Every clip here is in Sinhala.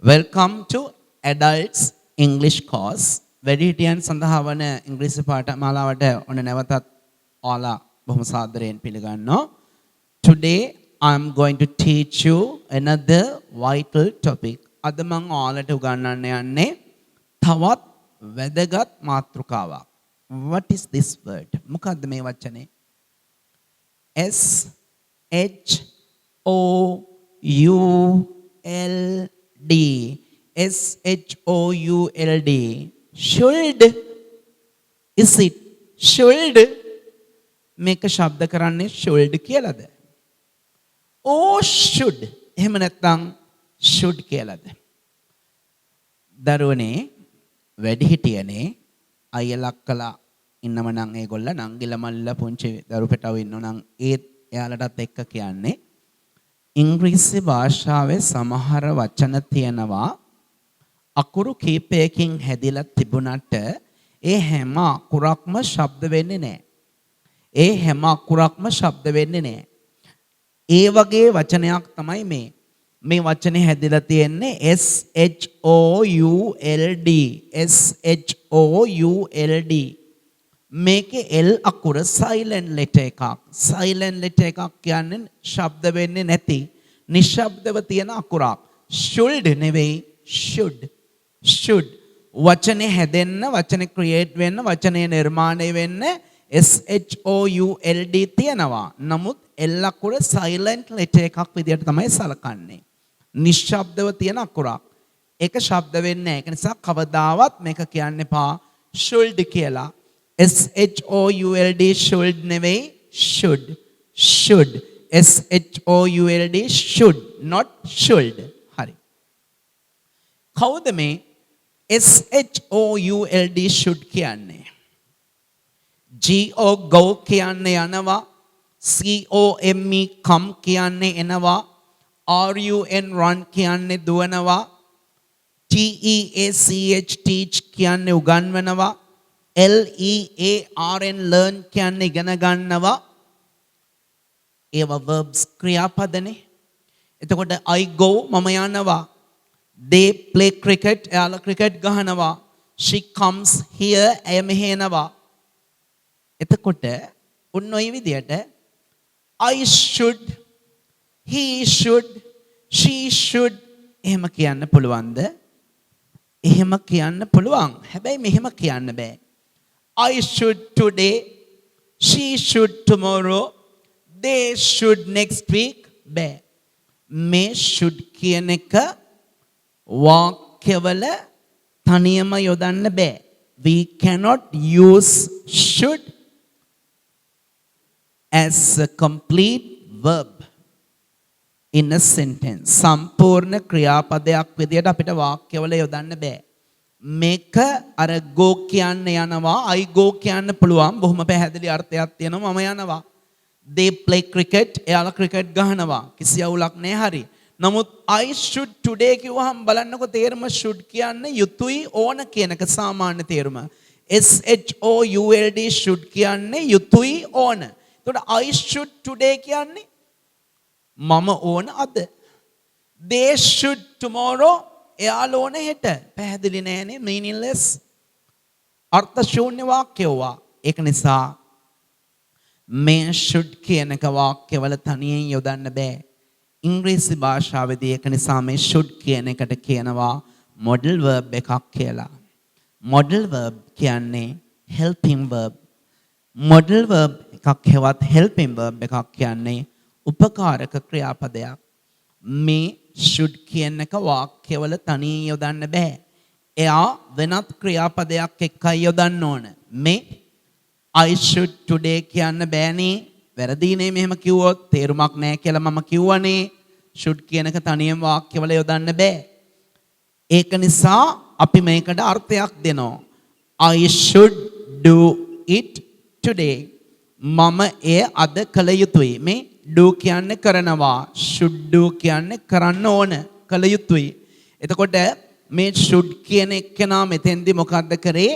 Welcome to Adults English course. වැඩිහිටියන් සඳහා වන ඉංග්‍රීසි පාඨමාලාවට ඔන්න නැවතත් ඔයාලා බොහොම සාදරයෙන් පිළිගන්නවා. Today I'm going to teach you another vital topic. අද මම ඔයාලට උගන්වන්න යන්නේ තවත් වැදගත් මාතෘකාවක්. What is this word? මොකද්ද මේ වචනේ? S H O U L D. S H O U L D. Should. Is it? Should. මේක ශබ්ද කරන්නේ should කියලාද? Oh should. එහෙම නැත්නම් should කියලාද? දරුවනේ වැඩිහිටියනේ අයියලා අක්කලා ඉන්නම නම් ඒගොල්ල නංගිලා මල්ලා පුංචි දරු පෙටව ඉන්නෝ නම් ඒත් එයාලටත් එක්ක කියන්නේ ඉංග්‍රීසි භාෂාවේ සමහර වචන තියෙනවා අකුරු කීපයකින් හැදිලා තිබුණට ඒ හැම අකුරක්ම ශබ්ද වෙන්නේ නැහැ. ඒ හැම අකුරක්ම ශබ්ද වෙන්නේ නැහැ. ඒ වගේ වචනයක් තමයි මේ. මේ වචනේ හැදිලා තියෙන්නේ S H O U L D. S H O U L D. මේකේ L අකුර silent letter එකක්. silent letter එකක් කියන්නේ ශබ්ද වෙන්නේ නැති නිශ්ශබ්දව තියෙන අකුරක්. should නෙවෙයි should. should වචනේ හැදෙන්න, වචනේ create වෙන්න, වචනේ නිර්මාණය වෙන්න S H O U L D තියෙනවා. නමුත් L අකුර silent letter එකක් විදියට තමයි සලකන්නේ. නිශ්ශබ්දව තියෙන අකුරක්. ඒක ශබ්ද වෙන්නේ නැහැ. ඒක නිසා කවදාවත් මේක කියන්න එපා should කියලා. S H O U L D should නෙවෙයි should. should. S H O U L D should, not should. හරි. කවුද මේ S H O U L D should කියන්නේ? G O go කියන්නේ යනවා. C O M E come කියන්නේ එනවා. R U N run කියන්නේ දුවනවා. T E A C H teach කියන්නේ උගන්වනවා. L E A R N learn කියන්නේ ඉගෙන ගන්නවා. ඒවා verbs ක්‍රියාපදනේ. එතකොට I go මම යනවා. They play cricket එයාලා cricket ගහනවා. She comes here එය මෙහෙ එනවා. එතකොට උන් ඔය විදියට I should, he should, she should එහෙම කියන්න පුළුවන්ද? එහෙම කියන්න පුළුවන්. හැබැයි මෙහෙම කියන්න බෑ. I should today, she should tomorrow, they should next week. බෑ. මේ should කියන එක වාක්‍යවල තනියම යොදන්න බෑ. We cannot use should as a complete verb in a sentence. සම්පූර්ණ ක්‍රියාපදයක් විදියට අපිට වාක්‍යවල යොදන්න බෑ. මේක අර go කියන්න යනවා, I go කියන්න පුළුවන්. බොහොම පැහැදිලි අර්ථයක් තියෙනවා. මම යනවා. They play cricket එයාලා cricket ගහනවා. කිසි අවුලක් නැහැ. හරි. නමුත් I should today කිව්වහම බලන්නකො තේරුම should කියන්නේ යුතුයි ඕන කියන එක සාමාන්‍ය තේරුම. S H O U L D should කියන්නේ යුතුයි ඕන. එතකොට I should today කියන්නේ මම ඕන අද. They should tomorrow එයාලා ඕන හෙට. පැහැදිලි නෑනේ, meaningless. අර්ථ ශූන්‍ය වාක්‍යවා. ඒක නිසා මේ should කියන එක වාක්‍යවල තනියෙන් යොදන්න බෑ. ඉංග්‍රීසි භාෂාවේදී ඒක නිසා මේ should කියන එකට කියනවා modal verb එකක් කියලා. modal verb කියන්නේ helping verb. modal verb එකක් හෙවත් helping verb එකක් කියන්නේ උපකාරක ක්‍රියාපදයක්. මේ should කියන එක වාක්‍යවල තනියෙන් යොදන්න බෑ. එයා වෙනත් ක්‍රියාපදයක් එක්කයි යොදන්න ඕන. මේ I should today කියන්න බෑනේ. වැරදීනේ මෙහෙම කිව්වොත් තේරුමක් නැහැ කියලා මම කිව්වනේ. should කියන එක තනියෙන් වාක්‍යවල යොදන්න බෑ. ඒක නිසා අපි මේකට අර්ථයක් දෙනවා. I should do it today. මම එය අද කළ යුතුයි. මේ do කියන්නේ කරනවා. should do කියන්නේ කරන්න ඕන, කළ යුතුයි. එතකොට මේ should කියන එක්කෙනා මෙතෙන්දි මොකද්ද කරේ?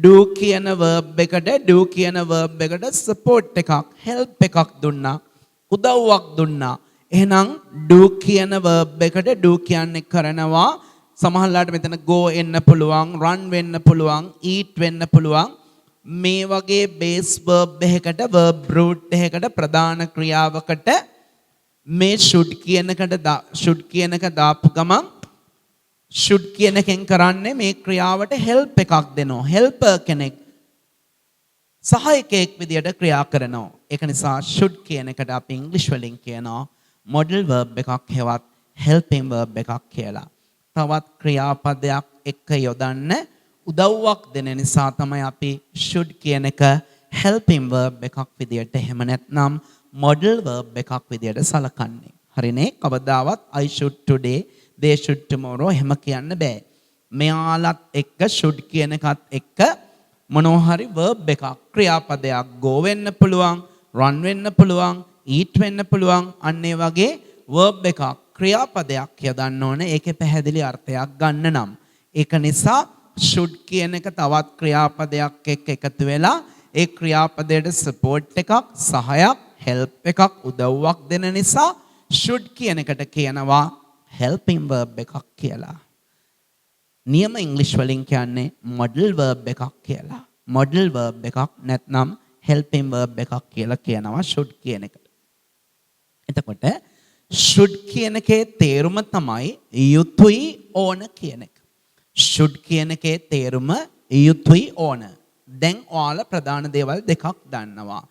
do කියන verb එකට do කියන verb එකට support එකක්, help එකක් දුන්නා, උදව්වක් දුන්නා. එහෙනම් do කියන verb එකට do කියන්නේ කරනවා, සමහරලාට මෙතන go එන්න පුළුවන්, run වෙන්න පුළුවන්, eat වෙන්න පුළුවන්. මේ වගේ base verb එකකට verb root එකකට ප්‍රධාන ක්‍රියාවකට මේ should කියන එක දාපු ගමන් should කියන එකෙන් කරන්නේ මේ ක්‍රියාවට help එකක් දෙනවා. helper කෙනෙක් සහායකයෙක් විදියට ක්‍රියා කරනවා. ඒක නිසා should කියන එකට අපි ඉංග්‍රීසි වලින් කියනවා modal verb එකක් හෙවත් helping verb එකක් කියලා. තවත් ක්‍රියාපදයක් එක්ක යොදන්න උදව්වක් දෙන නිසා තමයි අපි should කියන එක helping verb එකක් විදියට එහෙම නැත්නම් modal verb එකක් විදියට සලකන්නේ. හරිනේ? කවදාවත් I should today, they should tomorrow එහෙම කියන්න බෑ. මෙයාලත් එක්ක should කියන එකත් එක්ක මොනවා හරි verb එකක් ක්‍රියාපදයක් go වෙන්න පුළුවන්, run වෙන්න පුළුවන්, eat වෙන්න පුළුවන්. අන්න ඒ වගේ verb එකක් ක්‍රියාපදයක් යොදන්න ඕනේ. ඒකේ පැහැදිලි අර්ථයක් ගන්න නම්. ඒක නිසා should කියන එක තවත් ක්‍රියාපදයක් එක්ක එකතු වෙලා ඒ ක්‍රියාපදයට support එකක්, සහයක්, help එකක්, උදව්වක් දෙන නිසා should කියන එකට කියනවා helping verb එකක් කියලා. නියම ඉංග්‍රීසි වලින් කියන්නේ modal verb එකක් කියලා. modal verb එකක් නැත්නම් helping verb එකක් කියලා කියනවා should කියන එකට. එතකොට should කියන එකේ තේරුම තමයි යුතුයි ඕන කියන එක. should කියන එකේ තේරුම යුතුයි ඕන. දැන් ඔයාලා ප්‍රධාන දේවල් දෙකක් දන්නවා.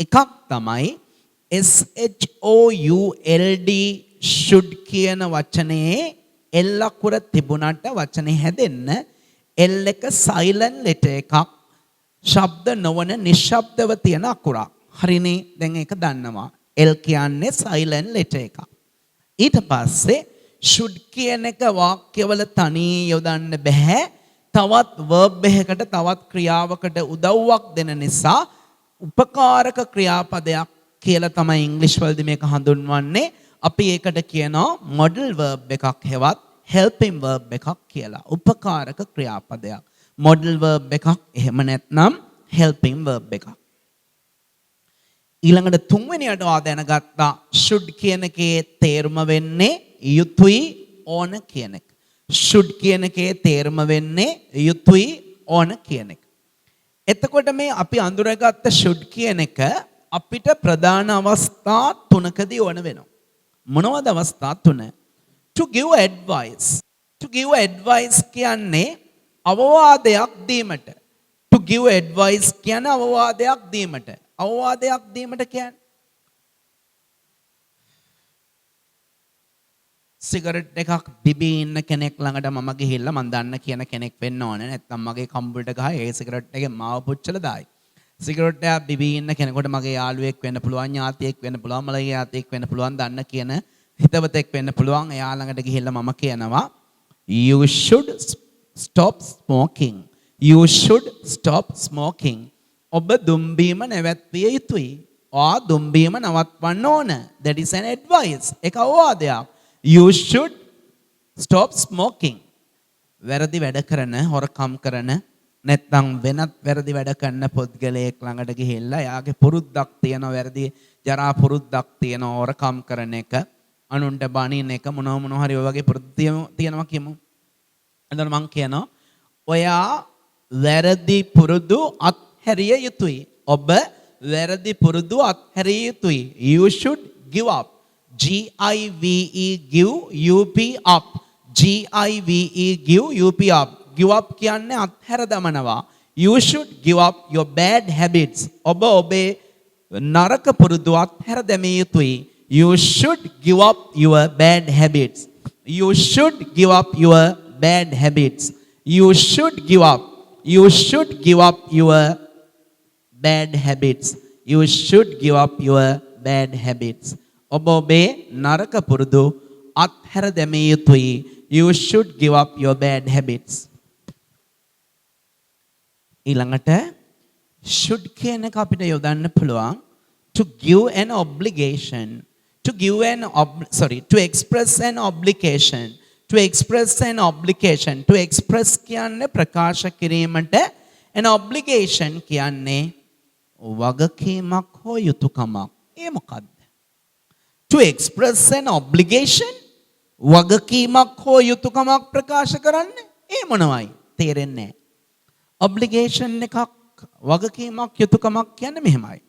එකක් තමයි SHOULD should කියන වචනේ L අකුර තිබුණාට වචනේ හැදෙන්න L එක silent letter එකක්, ශබ්ද නොවන නිශ්ශබ්දව තියෙන අකුරක්. හරිනේ? දැන් ඒක දන්නවා. L කියන්නේ silent letter එකක්. ඊට පස්සේ should කියන එක වාක්‍යවල තනියෙන් යොදන්න බෑ. තවත් verb එකකට තවත් ක්‍රියාවකට උදව්වක් දෙන නිසා උපකාරක ක්‍රියාපදයක් කියලා තමයි ඉංග්‍රීසි වලදී මේක හඳුන්වන්නේ. අපි ඒකට කියනවා modal verb එකක් හෙවත් helping verb එකක් කියලා. උපකාරක ක්‍රියාපදයක්. modal verb එකක් එහෙම නැත්නම් helping verb එකක්. ඊළඟට තුන්වෙනියට ඔයා දැනගත්තා should කියන එකේ තේරුම වෙන්නේ යුතුයි ඕන කියන එක. should කියන එකේ තේරුම වෙන්නේ යුතුයි ඕන කියන එක. එතකොට මේ අපි අඳුරගත්ත should කියන එක අපිට ප්‍රධාන අවස්ථා තුනකදී ඕන වෙනවා. මොනවද අවස්ථා තුන? to give advice. to give advice කියන්නේ අවවාදයක් දීමට. to give advice කියන්නේ අවවාදයක් දීමට. අවවාදයක් දීමට කියන්නේ සිගරට් එකක් බිබී ඉන්න කෙනෙක් ළඟට මම ගිහිල්ලා මම දන්න කියන කෙනෙක් වෙන්න ඕනේ. නැත්නම් මගේ කම්බුලට ගහයි ඒ සිගරට් එකේ මාව පුච්චලා දායි. සිගරට් එක බිබී ඉන්න කෙනෙකුට මගේ යාළුවෙක් වෙන්න පුළුවන්, ඥාතියෙක් වෙන්න පුළුවන්, මලගේ ඥාතියෙක් වෙන්න පුළුවන්, දන්න කියන හිතවතෙක් වෙන්න පුළුවන්. එයා ළඟට ගිහිල්ලා මම කියනවා you should stop smoking. you should stop smoking. ඔබ දුම් බීම නැවැත්විය යුතුයි. ඔයා දුම් බීම නවත්වන්න ඕන. that is an advice. ඒක අවවාදයක්. you should stop smoking. වැරදි වැඩ කරන, හොරකම් කරන නැත්නම් වෙනත් වැරදි වැඩ කරන පුද්ගලයෙක් ළඟට ගිහිල්ලා එයාගේ පුරුද්දක් තියෙනවා, වැරදි ජරා පුරුද්දක් තියෙනවා, හොරකම් කරන එක, අනුන්ට බනින එක, මොනවා හරි ඔය වගේ පුරුද්ද තියෙනවා කියමු. එතන මං කියනවා ඔයා වැරදි පුරුදු අත්හැරිය යුතුයි. ඔබ වැරදි පුරුදු අත්හැරිය යුතුයි. you should give up. GIVE give UP up. GIVE give UP up. give up කියන්නේ අත්හැර දමනවා. you should give up your bad habits. ඔබ ඔබේ නරක පුරුදු අත්හැර දැමිය යුතුයි. you should give up your bad habits. you should give up your bad habits. you should give up. you should give up your bad habits. you should give up your bad habits. ඔබ ඔබේ නරක පුරුදු අත්හැර දැමිය යුතුයි. you should give up your bad habits. ඊළඟට should කියන එක අපිට යොදන්න පුළුවන් to give an obligation. to give an to express an obligation. to express an obligation. to express කියන්නේ ප්‍රකාශ කිරීමට, an obligation කියන්නේ වගකීමක් හෝ යුතුයකමක්. ඒ මොකක්ද? to express an obligation වගකීමක් හෝ යුතුයකමක් ප්‍රකාශ කරන්නේ ඒ මොනවයි තේරෙන්නේ නැහැ. ඔබ්ලිගේෂන් එකක් වගකීමක් යුතුයකමක් කියන්නේ මෙහෙමයි.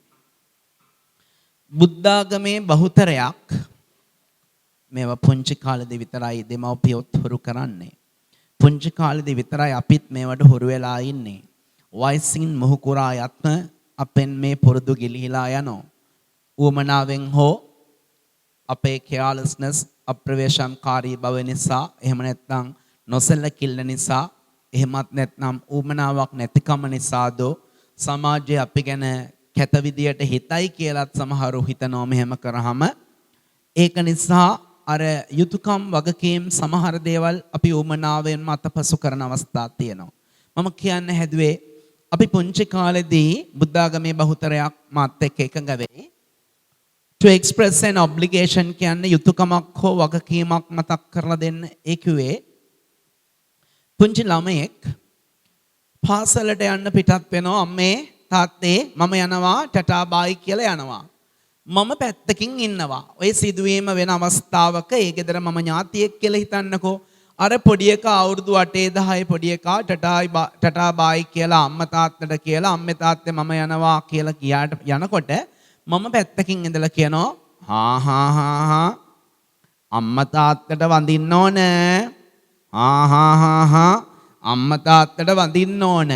බුද්ධාගමේ බහුතරයක් මේවා පුංචි කාලේදී විතරයි දෙමව්පියොත් හුරු කරන්නේ. පුංචි කාලේදී විතරයි අපිත් මේවට හුරු වෙලා ඉන්නේ. වයසින් මොහු කුරා යත්ම අපෙන් මේ පුරුදු ගිලිහිලා යනවා. උවමනාවෙන් හෝ අපේ carelessness අප්‍රවේශම්කාරී බව නිසා එහෙම නැත්නම් නොසැලකිල්ල නිසා එහෙමත් නැත්නම් උවමනාවක් නැතිකම නිසාද සමාජයේ අපි ගැන කැත විදියට හිතයි කියලාත් සමහරව හිතනවා මෙහෙම කරාම ඒක නිසා අර යුතුයකම් වගකීම් සමහර දේවල් අපි උවමනාවෙන්ම අතපසු කරන අවස්ථා තියෙනවා. මම කියන්න හැදුවේ අපි පුංචි කාලේදී බුද්ධාගමේ බහුතරයක් මාත් එක්ක එකඟ වෙයි. To express an obligation කියන්නේ යුතුයකමක් හෝ වගකීමක් මතක් කරලා දෙන්න ඒ කිව්වේ පුංචි ළමයෙක් පාසලට යන්න පිටත් වෙනවා අම්මේ තාත්තේ මම යනවා ටටා බායි කියලා යනවා. මම පැත්තකින් ඉන්නවා. ඔය සිදුවීම වෙන අවස්ථාවක ඒ ගෙදර මම ඥාතියෙක් කියලා හිතන්නකෝ. අර පොඩි එකා අවුරුදු 8 10 පොඩි එකා ටටා බායි කියලා අම්මා තාත්තට කියලා අම්මේ තාත්තේ මම යනවා කියලා කියාට යනකොට මම පැත්තකින් ඉඳලා කියනවා අම්මා තාත්තට වඳින්න ඕන අම්මා තාත්තට වඳින්න ඕන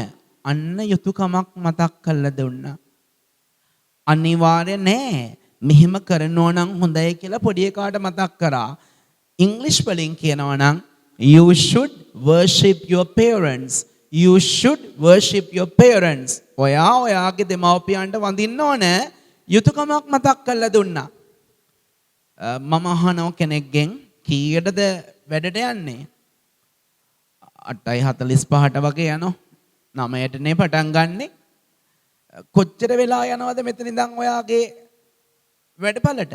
අන්න යුතුයකමක් මතක් කරලා දුන්නා. අනිවාර්ය නෑ මෙහෙම කරනවා නම් හොඳයි කියලා පොඩි එකාට මතක් කරා. ඉංග්‍රීසි වලින් කියනවා නම් you should worship your parents. You should worship your parents. ඔයාගේ දෙමව්පියන්ට වඳින්න ඕන යුතුයකමක් මතක් කරලා දුන්නා. මම අහනවා කෙනෙක්ගෙන් කීයටද වැඩට යන්නේ? 8:45ට වගේ යනවා. 9ටනේ පටන් ගන්නෙ. කොච්චර වෙලා යනවද මෙතන ඉඳන් ඔයාගේ වැඩපළට?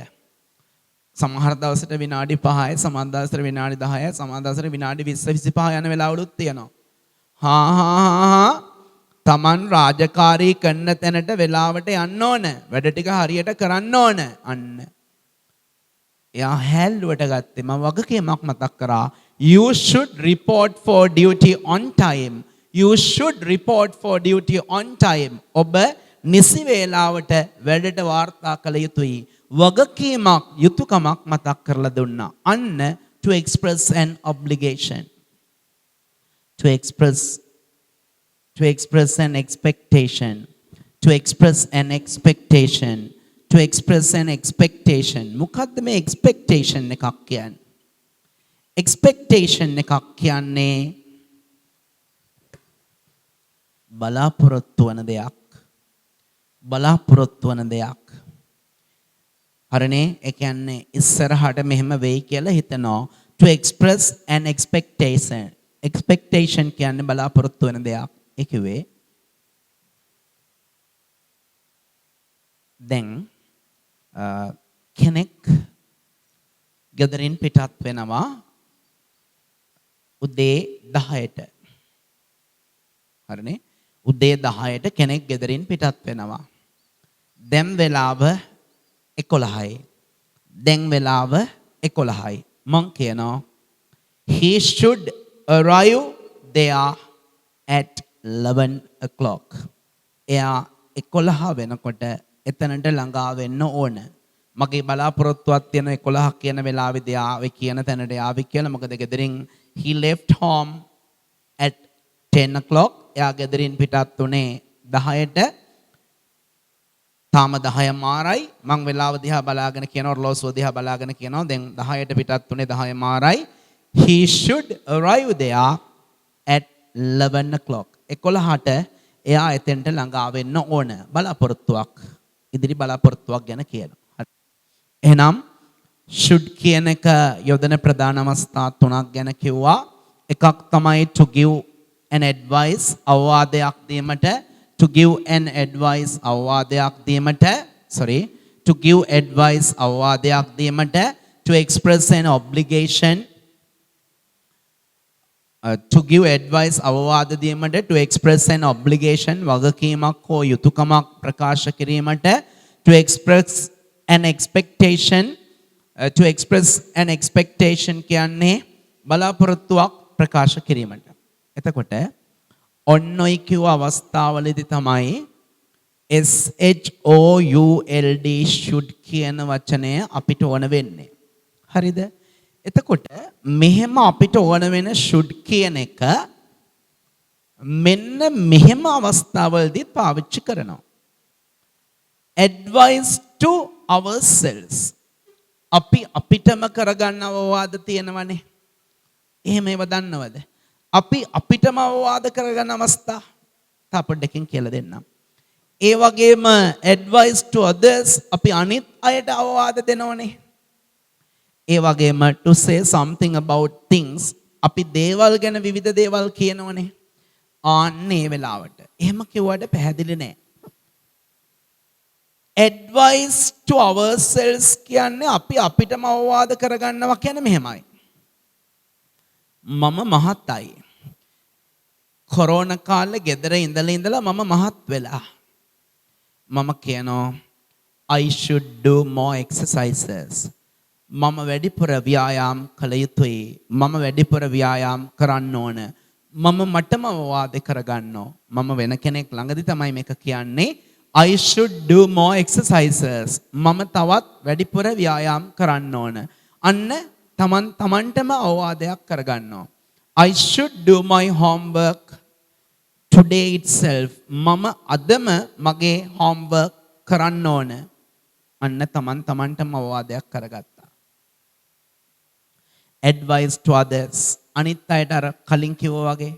සමහර දවසට විනාඩි 5යි, සමහර දවසට විනාඩි 10යි, සමහර දවසට විනාඩි 20 25 යන වෙලාවලුත් තියෙනවා. තමන් රාජකාරී කරන තැනට වෙලාවට යන්න ඕන. වැඩ ටික හරියට කරන්න ඕන. අන්න. එයා හැල්ලුවට ගත්තේ මම වගකීමක් මතක් කරා. You should report for duty on time. You should report for duty on time. ඔබ නිසි වේලාවට වැඩට වාර්තා කළ යුතුයි. වගකීමක් යුතුයකමක් මතක් කරලා දුන්නා. අන්න to express an obligation. To express an expectation. To express an expectation. To express an expectation. මොකද්ද මේ expectation එකක් කියන්නේ? expectation එකක් කියන්නේ බලාපොරොත්තු වන දෙයක්. බලාපොරොත්තු වන දෙයක්. හරිනේ? ඒ කියන්නේ ඉස්සරහට මෙහෙම වෙයි කියලා හිතනවා. To express an expectation. expectation කියන්නේ බලාපොරොත්තු වෙන දෙයක්. ඒ කිව්වේ දැන් කෙනෙක් ගෙදරින් පිටත් වෙනවා උදේ 10ට. හරිනේ? උදේ 10ට කෙනෙක් ගෙදරින් පිටත් වෙනවා. දැන් වෙලාව 11යි. දැන් වෙලාව 11යි. මං කියනවා he should arrive there at 11 o'clock. එයා 11 වෙනකොට එතනට ළඟා වෙන්න ඕන. මගේ බලාපොරොත්තුවක් තියෙන 11 කියන වෙලාවේදී ආවේ කියන තැනට ආවේ කියලා. මොකද ගෙදරින් he left home at 10 o'clock. එයා ගෙදරින් පිටත් උනේ 10ට. තාම 10 මාරයි. මං වෙලාව දිහා බලාගෙන කියන ඔරලෝසුව දිහා බලාගෙන කියනවා දැන් 10ට පිටත් උනේ 10 මාරයි. He should arrive there at 11 o'clock. 11ට එයා එතෙන්ට ළඟා වෙන්න ඕන. බලාපොරොත්තුවක්. ඉදිරි බලාපොරොත්තුවක් ගැන කියනවා. එහෙනම් should කියන එක යොදන ප්‍රධාන අවස්ථා තුනක් ගැන කිව්වා. එකක් තමයි to give an advice අවවාදයක් දීමට. To give an advice අවවාදයක් දීමට. To give advice අවවාදයක් දීමට. To express an obligation. To give advice අවවාද දීමට. To express an obligation වගකීමක් හෝ යුතුයකමක් ප්‍රකාශ කිරීමට. To express an expectation to express an expectation කියන්නේ බලාපොරොත්තුවක් ප්‍රකාශ කිරීමට. එතකොට ඔන්න ඔය කිව්ව අවස්ථාවලදී තමයි SHOULD should කියන වචනය අපිට ඕන වෙන්නේ. හරිද? එතකොට මෙහෙම අපිට ඕන වෙන should කියන එක මෙන්න මෙහෙම අවස්ථාවලදී පාවිච්චි කරනවා. Advice to ourselves. අපි අපිටම කරගන්න අවවාද තියෙනවනේ. එහෙම ඒව දන්නවද? අපි අපිටම අවවාද කරගන්න අවස්ථා තාපොඩ්ඩකින් කියලා දෙන්නම්. ඒ වගේම advice to others අපි අනිත් අයට අවවාද දෙනවනේ. ඒ වගේම to say something about things අපි දේවල් ගැන විවිධ දේවල් කියනවනේ. ආන්නේ වෙලාවට. එහෙම කිව්වට පැහැදිලි නෑ. Advice to ourselves කියන්නේ අපි අපිටම අවවාද කරගන්නවා කියන්නේ මෙහෙමයි. මම මහත්යි. කොරෝනා කාලේ ගෙදර ඉඳලා මම මහත් වෙලා. මම කියනවා I should do more exercises. මම වැඩිපුර ව්‍යායාම් කළ යුතුයි. මම වැඩිපුර ව්‍යායාම් කරන්න ඕන. මම මටම අවවාද කරගන්නවා. මම වෙන කෙනෙක් ළඟදී තමයි මේක කියන්නේ. I should do more exercises. මම තවත් වැඩිපුර ව්‍යායාම් කරන්න ඕන. අන්න තමන්ටම අවවාදයක් කරගන්නවා. I should do my homework today itself. මම අදම මගේ homework කරන්න ඕන. අන්න තමන්ටම අවවාදයක් කරගත්තා. Advice to others. අනිත් අයට අර කලින් කිව්වා වගේ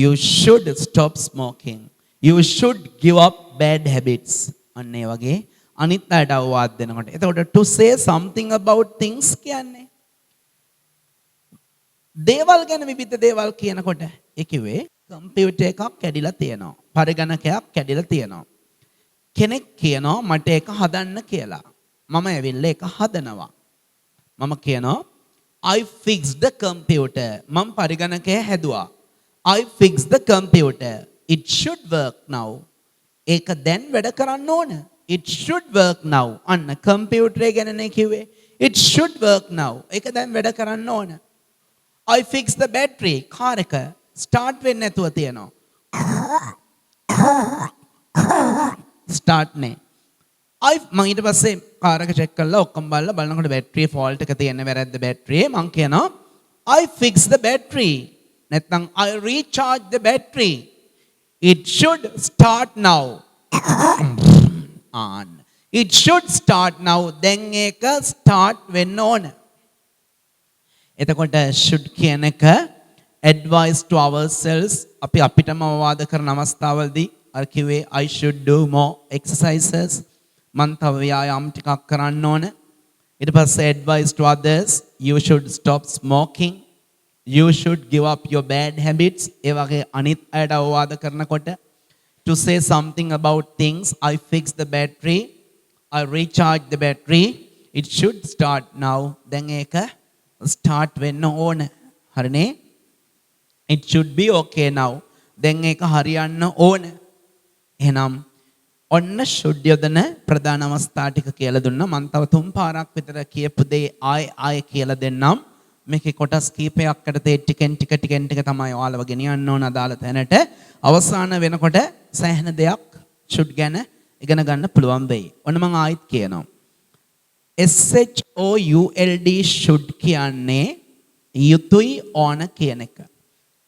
you should stop smoking. You should give up bad habits. අන්න ඒ වගේ අනිත් අයට අවවාද දෙනකොට. එතකොට to say something about things කියන්නේ දේවල් ගැන විවිධ දේවල් කියනකොට ඒ කිව්වේ කම්පියුටර් එකක් කැඩිලා තියෙනවා. පරිගණකයක් කැඩිලා තියෙනවා. කෙනෙක් කියනවා මට ඒක හදන්න කියලා. මම ඇවිල්ලා ඒක හදනවා. මම කියනවා I fixed the computer. මම පරිගණකය හැදුවා. I fixed the computer. It should work now. ඒක දැන් වැඩ කරන්න ඕන. It should work now. අන්න කම්පියුටරේ ගැනනේ කිව්වේ. It should work now. ඒක දැන් වැඩ කරන්න ඕන. I fixed the battery. Car එක start වෙන්නේ නැතුව තියෙනවා. start නේ. මම ඊට පස්සේ කාර් එක check කරලා ඔක්කොම බලනකොට battery fault එක තියෙන වැරද්ද battery. මම කියනවා I fixed the battery. නැත්නම් I recharged the battery. It should start now. It should start now. දැන් ඒක start වෙන්න ඕන. එතකොට should කියන එක advice to ourselves අපි අපිටම අවවාද කරන අවස්ථාවලදී අර කිව්වේ I should do more exercises. මන් තව ව්‍යායාම් ටිකක් කරන්න ඕන. ඊට පස්සේ advice to others you should stop smoking. You should give up your bad habits. ඒ වගේ අනිත් අයට අවවාද කරනකොට to say something about things I fixed the battery. I recharged the battery. It should start now. දැන් ඒක start වෙන්න ඕන. හරිනේ? It should be okay now. දැන් ඒක හරියන්න ඕන. එහෙනම් ඔන්න should යොදන ප්‍රධාන අවස්ථා ටික කියලා දුන්නා. මම තව 3 පාරක් විතර කියපු දේ ආයෙ කියලා දෙන්නම්. මේකේ කොටස් කීපයක්කට තේ ටිකෙන් ටික තමයි ඔයාලව ගෙනියන්න ඕන අදාළ තැනට. අවසාන වෙනකොට සෑහෙන දෙයක් should ගැන ඉගෙන ගන්න පුළුවන් වෙයි. ඔන්න මම ආයෙත් කියනවා. SHOULD should කියන්නේ යුතුයි ඕන කියන එක.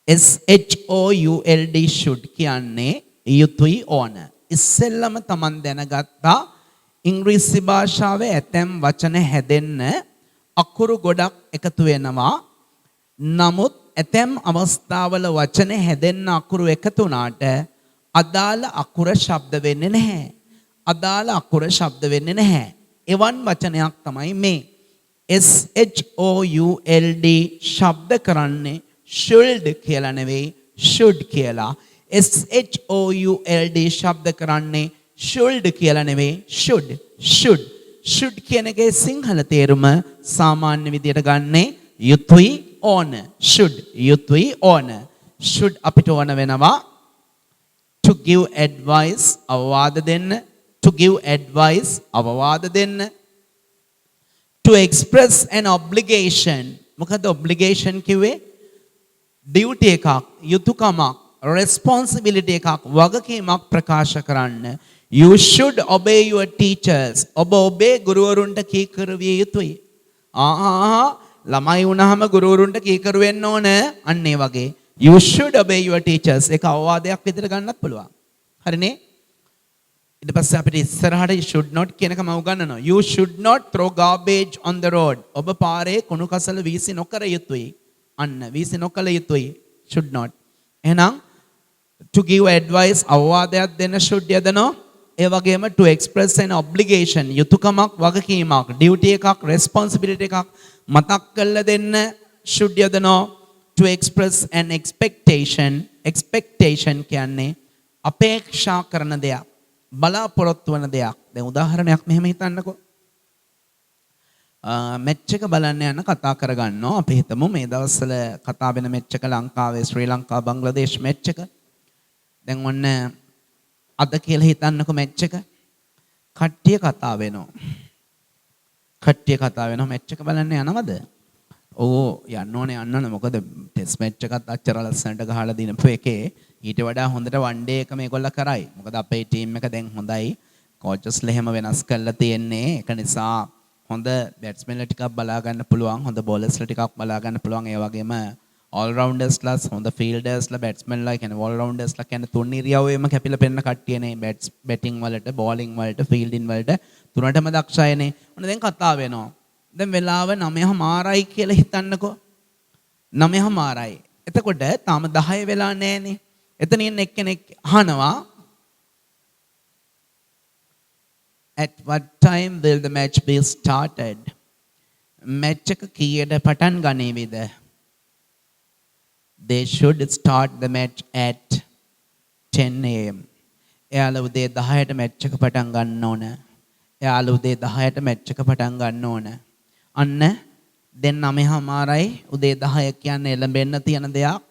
SHOULD should කියන්නේ යුතුයි ඕන. ඉස්සෙල්ලම Taman දැනගත්තා ඉංග්‍රීසි භාෂාවේ ඇතැම් වචන හැදෙන්න අකුරු ගොඩක් එකතු වෙනවා. නමුත් ඇතැම් අවස්ථාවල වචන හැදෙන්න අකුරු එකතු වුණාට අදාළ අකුර ශබ්ද වෙන්නේ නැහැ. අදාළ අකුර ශබ්ද වෙන්නේ නැහැ. එවන් වචනයක් තමයි මේ SHOULD ශබ්ද කරන්නේ should කියලා නෙවෙයි should කියලා. SHOULD ශබ්ද කරන්නේ should කියලා නෙවෙයි should. should කියන එකේ සිංහල තේරුම සාමාන්‍ය විදියට ගන්නේ යුතුයි ඕන. should යුතුයි ඕන. should අපිට ඕන වෙනවා to give advice අවවාද දෙන්න. to give advice අවවාද දෙන්න. to express an obligation. මොකද obligation කිව්වේ duty එකක්, යුතුයකමක්, responsibility එකක්, වගකීමක් ප්‍රකාශ කරන්න. You should obey your teachers. ඔබ ඔබේ ගුරුවරුන්ට කීකරු විය යුතුයි. ළමයි වුණාම ගුරුවරුන්ට කීකරු වෙන්න ඕන. අන්න ඒ වගේ you should obey your teachers. ඒක අවවාදයක් විදිහට ගන්නත් පුළුවන්. හරිනේ? ඊට පස්සේ අපිට ඉස්සරහට should not කියන එක මම උගන්වනවා. You should not throw garbage on the road. ඔබ පාරේ කුණු කසල වීසි නොකර යුතුයි. අන්න වීසි නොකළ යුතුයි. should not. එහෙනම් to give advice අවවාදයක් දෙන්න should යදනවා. ඒ වගේම to express an obligation යුතුයකමක්, වගකීමක්, duty එකක්, responsibility එකක් මතක් කරලා දෙන්න should යදනවා. To express an expectation කියන්නේ අපේක්ෂා කරන දෙයක්, බලාපොරොත්තු වන දෙයක්. දැන් උදාහරණයක් මෙහෙම හිතන්නකෝ. මැච් එක බලන්න යන කතා කරගන්නවා. අපි හිතමු මේ දවස්වල කතා වෙන මැච් එක ලංකාවේ ශ්‍රී ලංකා බංග්ලාදේශ මැච් එක. දැන් ඔන්න අද කියලා හිතන්නකෝ මැච් එක. කට්ටිය කතා වෙනවා. මැච් එක බලන්න යනවද? යන්න ඕනේ. මොකද ටෙස්ට් මැච් එකත් අච්චර ලස්සනට ගහලා දිනපු එකේ ඊට වඩා හොඳට වන් ඩේ එක මේගොල්ලෝ කරයි. මොකද අපේ ටීම් එක දැන් හොඳයි. කෝචස්ලා එහෙම වෙනස් කරලා තියෙන්නේ. ඒක නිසා හොඳ බැට්ස්මන්ලා ටිකක් බලා ගන්න පුළුවන්. හොඳ බෝලර්ස්ලා ටිකක් බලා ගන්න පුළුවන්. ඒ වගේම all roundersලා, හොඳ ෆීල්ඩර්ස්ලා, බැට්ස්මන්ලා කියන්නේ all roundersලා කියන්නේ තුන් ඉරියව්වෙම කැපිලා පෙන්න කට්ටියනේ. බැටිං වලට, බෝලිං වලට, ෆීල්ඩින් වලට තුනටම දක්ෂයනේ. ඔන්න දැන් කතා වෙනවා. දැන් වෙලාව 9:00යි කියලා හිතන්නකෝ. 9:00යි. එතකොට තාම 10 වෙලා නැහනේ. එතනින් එක්කෙනෙක් අහනවා at what time will the match be started? match එක කීයට පටන් ගනීවිද? They should start the match at 10 am. එයාලා උදේ 10ට match එක පටන් ගන්න ඕන. අන්න දැන් 9:00යි උදේ 10 කියන්නේ එළඹෙන්න තියෙන දෙයක්.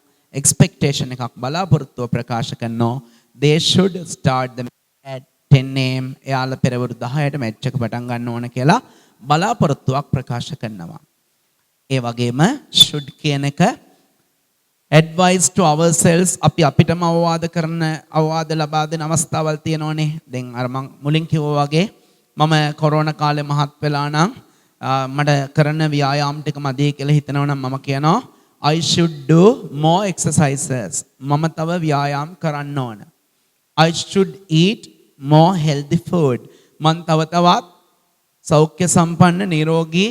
expectation එකක්, බලාපොරොත්තුව ප්‍රකාශ කරනවා. They should start the match at 10 am. එයාලා පෙරවරු 10ට match එක පටන් ගන්න ඕන කියලා බලාපොරොත්තුවක් ප්‍රකාශ කරනවා. ඒ වගේම should කියන එක advice to ourselves, අපි අපිටම අවවාද ලබා දෙන අවස්ථාවල් තියෙනවනේ. දැන් අර මම මුලින් කිව්වා වගේ මම කොරෝනා කාලේ මහත් වෙලා නම් මට කරන ව්‍යායාම ටික මදි කියලා හිතනවා නම් මම කියනවා I should do more exercises. මම තව ව්‍යායාම කරන්න ඕන. I should eat more healthy food. මම තවත් සෞඛ්‍ය සම්පන්න නිරෝගී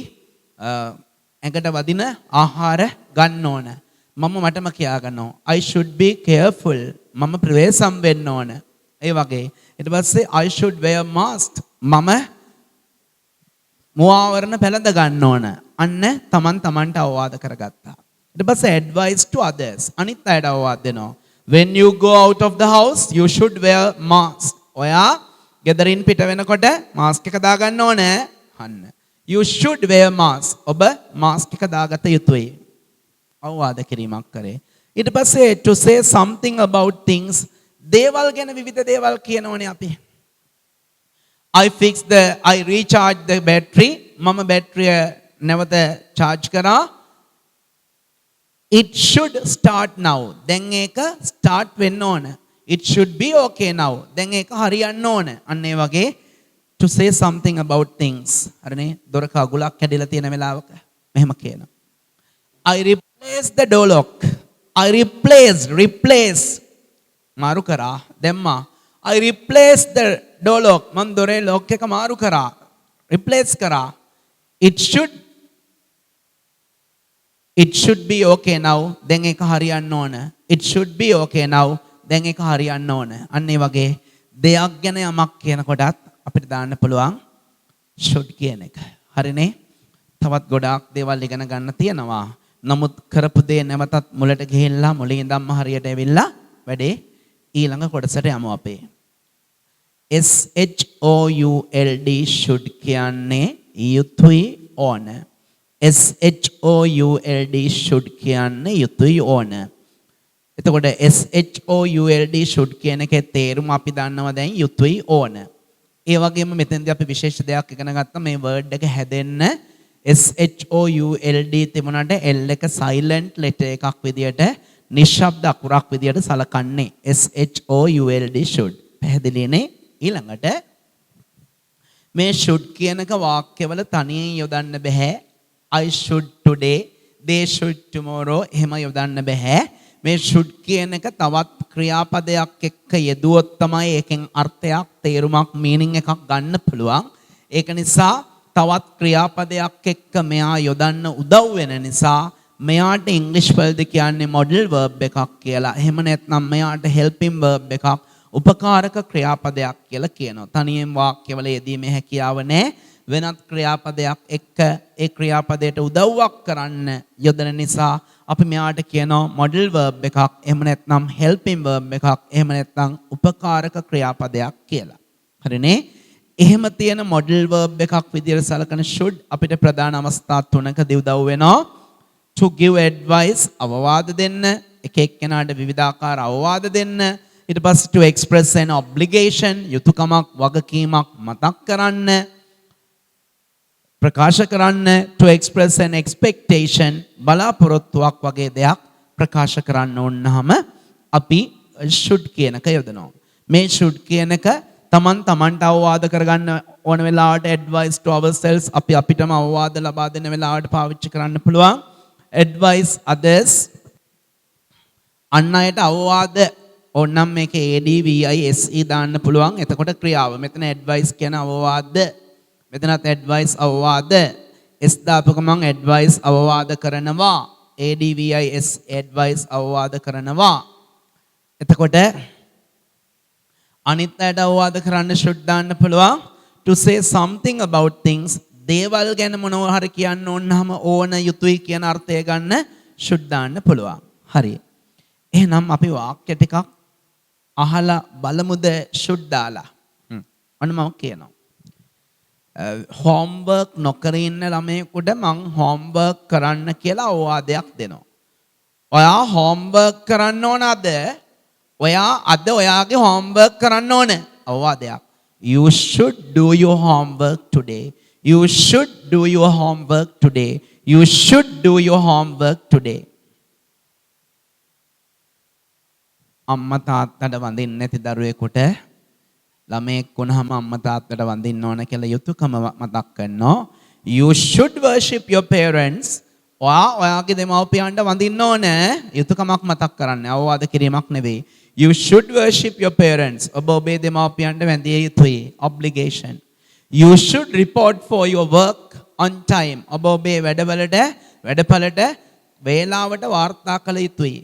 ඇඟට වදින ආහාර ගන්න ඕන. මම මටම කියා ගන්නවා I should be careful. මම ප්‍රවේශම් වෙන්න ඕන. ඒ වගේ ඊට පස්සේ I should wear mask. මම මුවාවරණ පැළඳ ගන්න ඕන. අන්න තමන්ට අවවාද කරගත්තා. ඊට පස්සේ advice to others. අනිත් අයට අවවාද දෙනවා. When you go out of the house, you should wear mask. ඔයා ගෙදරින් පිට වෙනකොට මාස්ක් එක දාගන්න ඕනේ. අන්න. You should wear mask. ඔබ මාස්ක් එක දාගත යුතුයි. අවවාද කිරීමක් කරේ. ඊට පස්සේ to say something about things. දේවල් ගැන විවිධ දේවල් කියනෝනේ අපි. I recharge the battery. මම බැටරිය නැවත charge කරා. It should start now. දැන් ඒක start වෙන්න ඕන. It should be okay now. දැන් ඒක හරියන්න ඕන. අන්න ඒ වගේ to say something about things. හරිනේ? දොරක අගුලක් කැඩිලා තියෙන වෙලාවක මෙහෙම කියනවා. I replace the door lock. replace මාරු කරා. දැම්මා. I replace the door lock. මම දොරේ lock එක මාරු කරා. replace කරා. It should be okay now. දැන් ඒක හරියන්න ඕන. It should be okay now. දැන් ඒක හරියන්න ඕන. අන්න ඒ වගේ දෙයක් ගැන යමක් කියනකොටත් අපිට දාන්න පුළුවන් should කියන එක. හරිනේ? තවත් ගොඩාක් දේවල් ඉගෙන ගන්න තියෙනවා. නමුත් කරපු දේ නැවතත් මුලට ගිහිල්ලා මුලින් ඉඳන්ම හරියට ඇවිල්ලා වැඩේ ඊළඟ කොටසට යමු අපේ. SHOULD should කියන්නේ යුතුයි ඕන. SHOULD should කියන්නේ යුතුයි ඕන. එතකොට SHOULD should කියන එකේ තේරුම අපි දන්නවා දැන් යුතුයි ඕන. ඒ වගේම මෙතෙන්දී අපි විශේෂ දෙයක් ඉගෙන ගත්තා මේ වර්ඩ් එක හැදෙන්න SHOULD තිබුණාට L එක silent letter එකක් විදියට නිශ්ශබ්ද අකුරක් විදියට සලකන්නේ SHOULD should. පැහැදිලිනේ? ඊළඟට මේ should කියනක වාක්‍යවල තනියෙන් යොදන්න බෑ. I should today, they should tomorrow එහෙම යොදන්න බෑ. මේ should කියන එක තවත් ක්‍රියාපදයක් එක්ක යෙදුවොත් තමයි ඒකෙන් අර්ථයක්, තේරුමක්, meaning එකක් ගන්න පුළුවන්. ඒක නිසා තවත් ක්‍රියාපදයක් එක්ක මෙයා යොදන්න උදව් වෙන නිසා මෙයාට ඉංග්‍රීසි වලදී කියන්නේ modal verb එකක් කියලා. එහෙම නැත්නම් මෙයාට helping verb එකක්, උපකාරක ක්‍රියාපදයක් කියලා කියනවා. තනියෙන් වාක්‍යවල යෙදීමේ හැකියාව නැහැ. වෙනත් ක්‍රියාපදයක් එක්ක ඒ ක්‍රියාපදයට උදව්වක් කරන්න යොදන නිසා අපි මෙයාට කියනවා modal verb එකක්, එහෙම නැත්නම් helping verb එකක්, එහෙම නැත්නම් උපකාරක ක්‍රියාපදයක් කියලා. හරිනේ? එහෙම තියෙන modal verb එකක් විදියට සලකන should අපිට ප්‍රධාන අවස්ථා තුනකදී උදව් වෙනවා. To give advice අවවාද දෙන්න, එක එක්කෙනාට විවිධාකාර අවවාද දෙන්න. ඊට පස්සේ to express an obligation යුතුයකමක්, වගකීමක් මතක් කරන්න, ප්‍රකාශ කරන්න. To express an expectation බලාපොරොත්තුවක් වගේ දෙයක් ප්‍රකාශ කරන්න ඕනහම අපි should කියනක යොදනවා. මේ should කියනක තමන්ට අවවාද කරගන්න ඕන වෙලාවට advice to ourselves අපි අපිටම අවවාද ලබා දෙන වෙලාවට පාවිච්චි කරන්න පුළුවන්. advice others අන් අයට අවවාද ඕනනම් මේකේ ADVISE දාන්න පුළුවන්. එතකොට ක්‍රියාව. මෙතන advice කියන අවවාද, මෙතනත් advice අවවාද. S දාපු ගමන් advice අවවාද කරනවා. ADVIS advice අවවාද කරනවා. එතකොට අනිත් අයට අවවාද කරන්න should දාන්න පුළුවන්. to say something about things දේවල් ගැන මොනවා හරි කියන්න ඕනනම් ඕන යුතුයි කියන අර්ථය ගන්න should දාන්න පුළුවන්. හරි. එහෙනම් අපි වාක්‍ය ටිකක් අහලා බලමුද should දාලා. අන්න මම කියනවා. homework නොකර ඉන්න ළමයෙකුට මං homework කරන්න කියලා අවවාදයක් දෙනවා. ඔයා homework කරන්න ඕන අද? ඔයා අද ඔයාගේ homework කරන්න ඕන අවවාදයක්. You should do your homework today. You should do your homework today. You should do your homework today. අම්මා තාත්තට වඳින්න නැති දරුවෙකුට ළමයෙක් වුණාම අම්මා තාත්තට වඳින්න ඕන කියලා යුතුයකම මතක් කරනවා. You should worship your parents. ඔයාගේ දෙමව්පියන්ට වඳින්න ඕන යුතුයකමක් මතක් කරන්න. අවවාද කිරීමක් නෙවෙයි. You should worship your parents. ඔබ ඔබේ දෙමව්පියන්ට වැඳිය යුතුයි. Obligation. You should report for your work on time. ඔබ ඔබේ වැඩපළට වේලාවට වාර්තා කළ යුතුයි.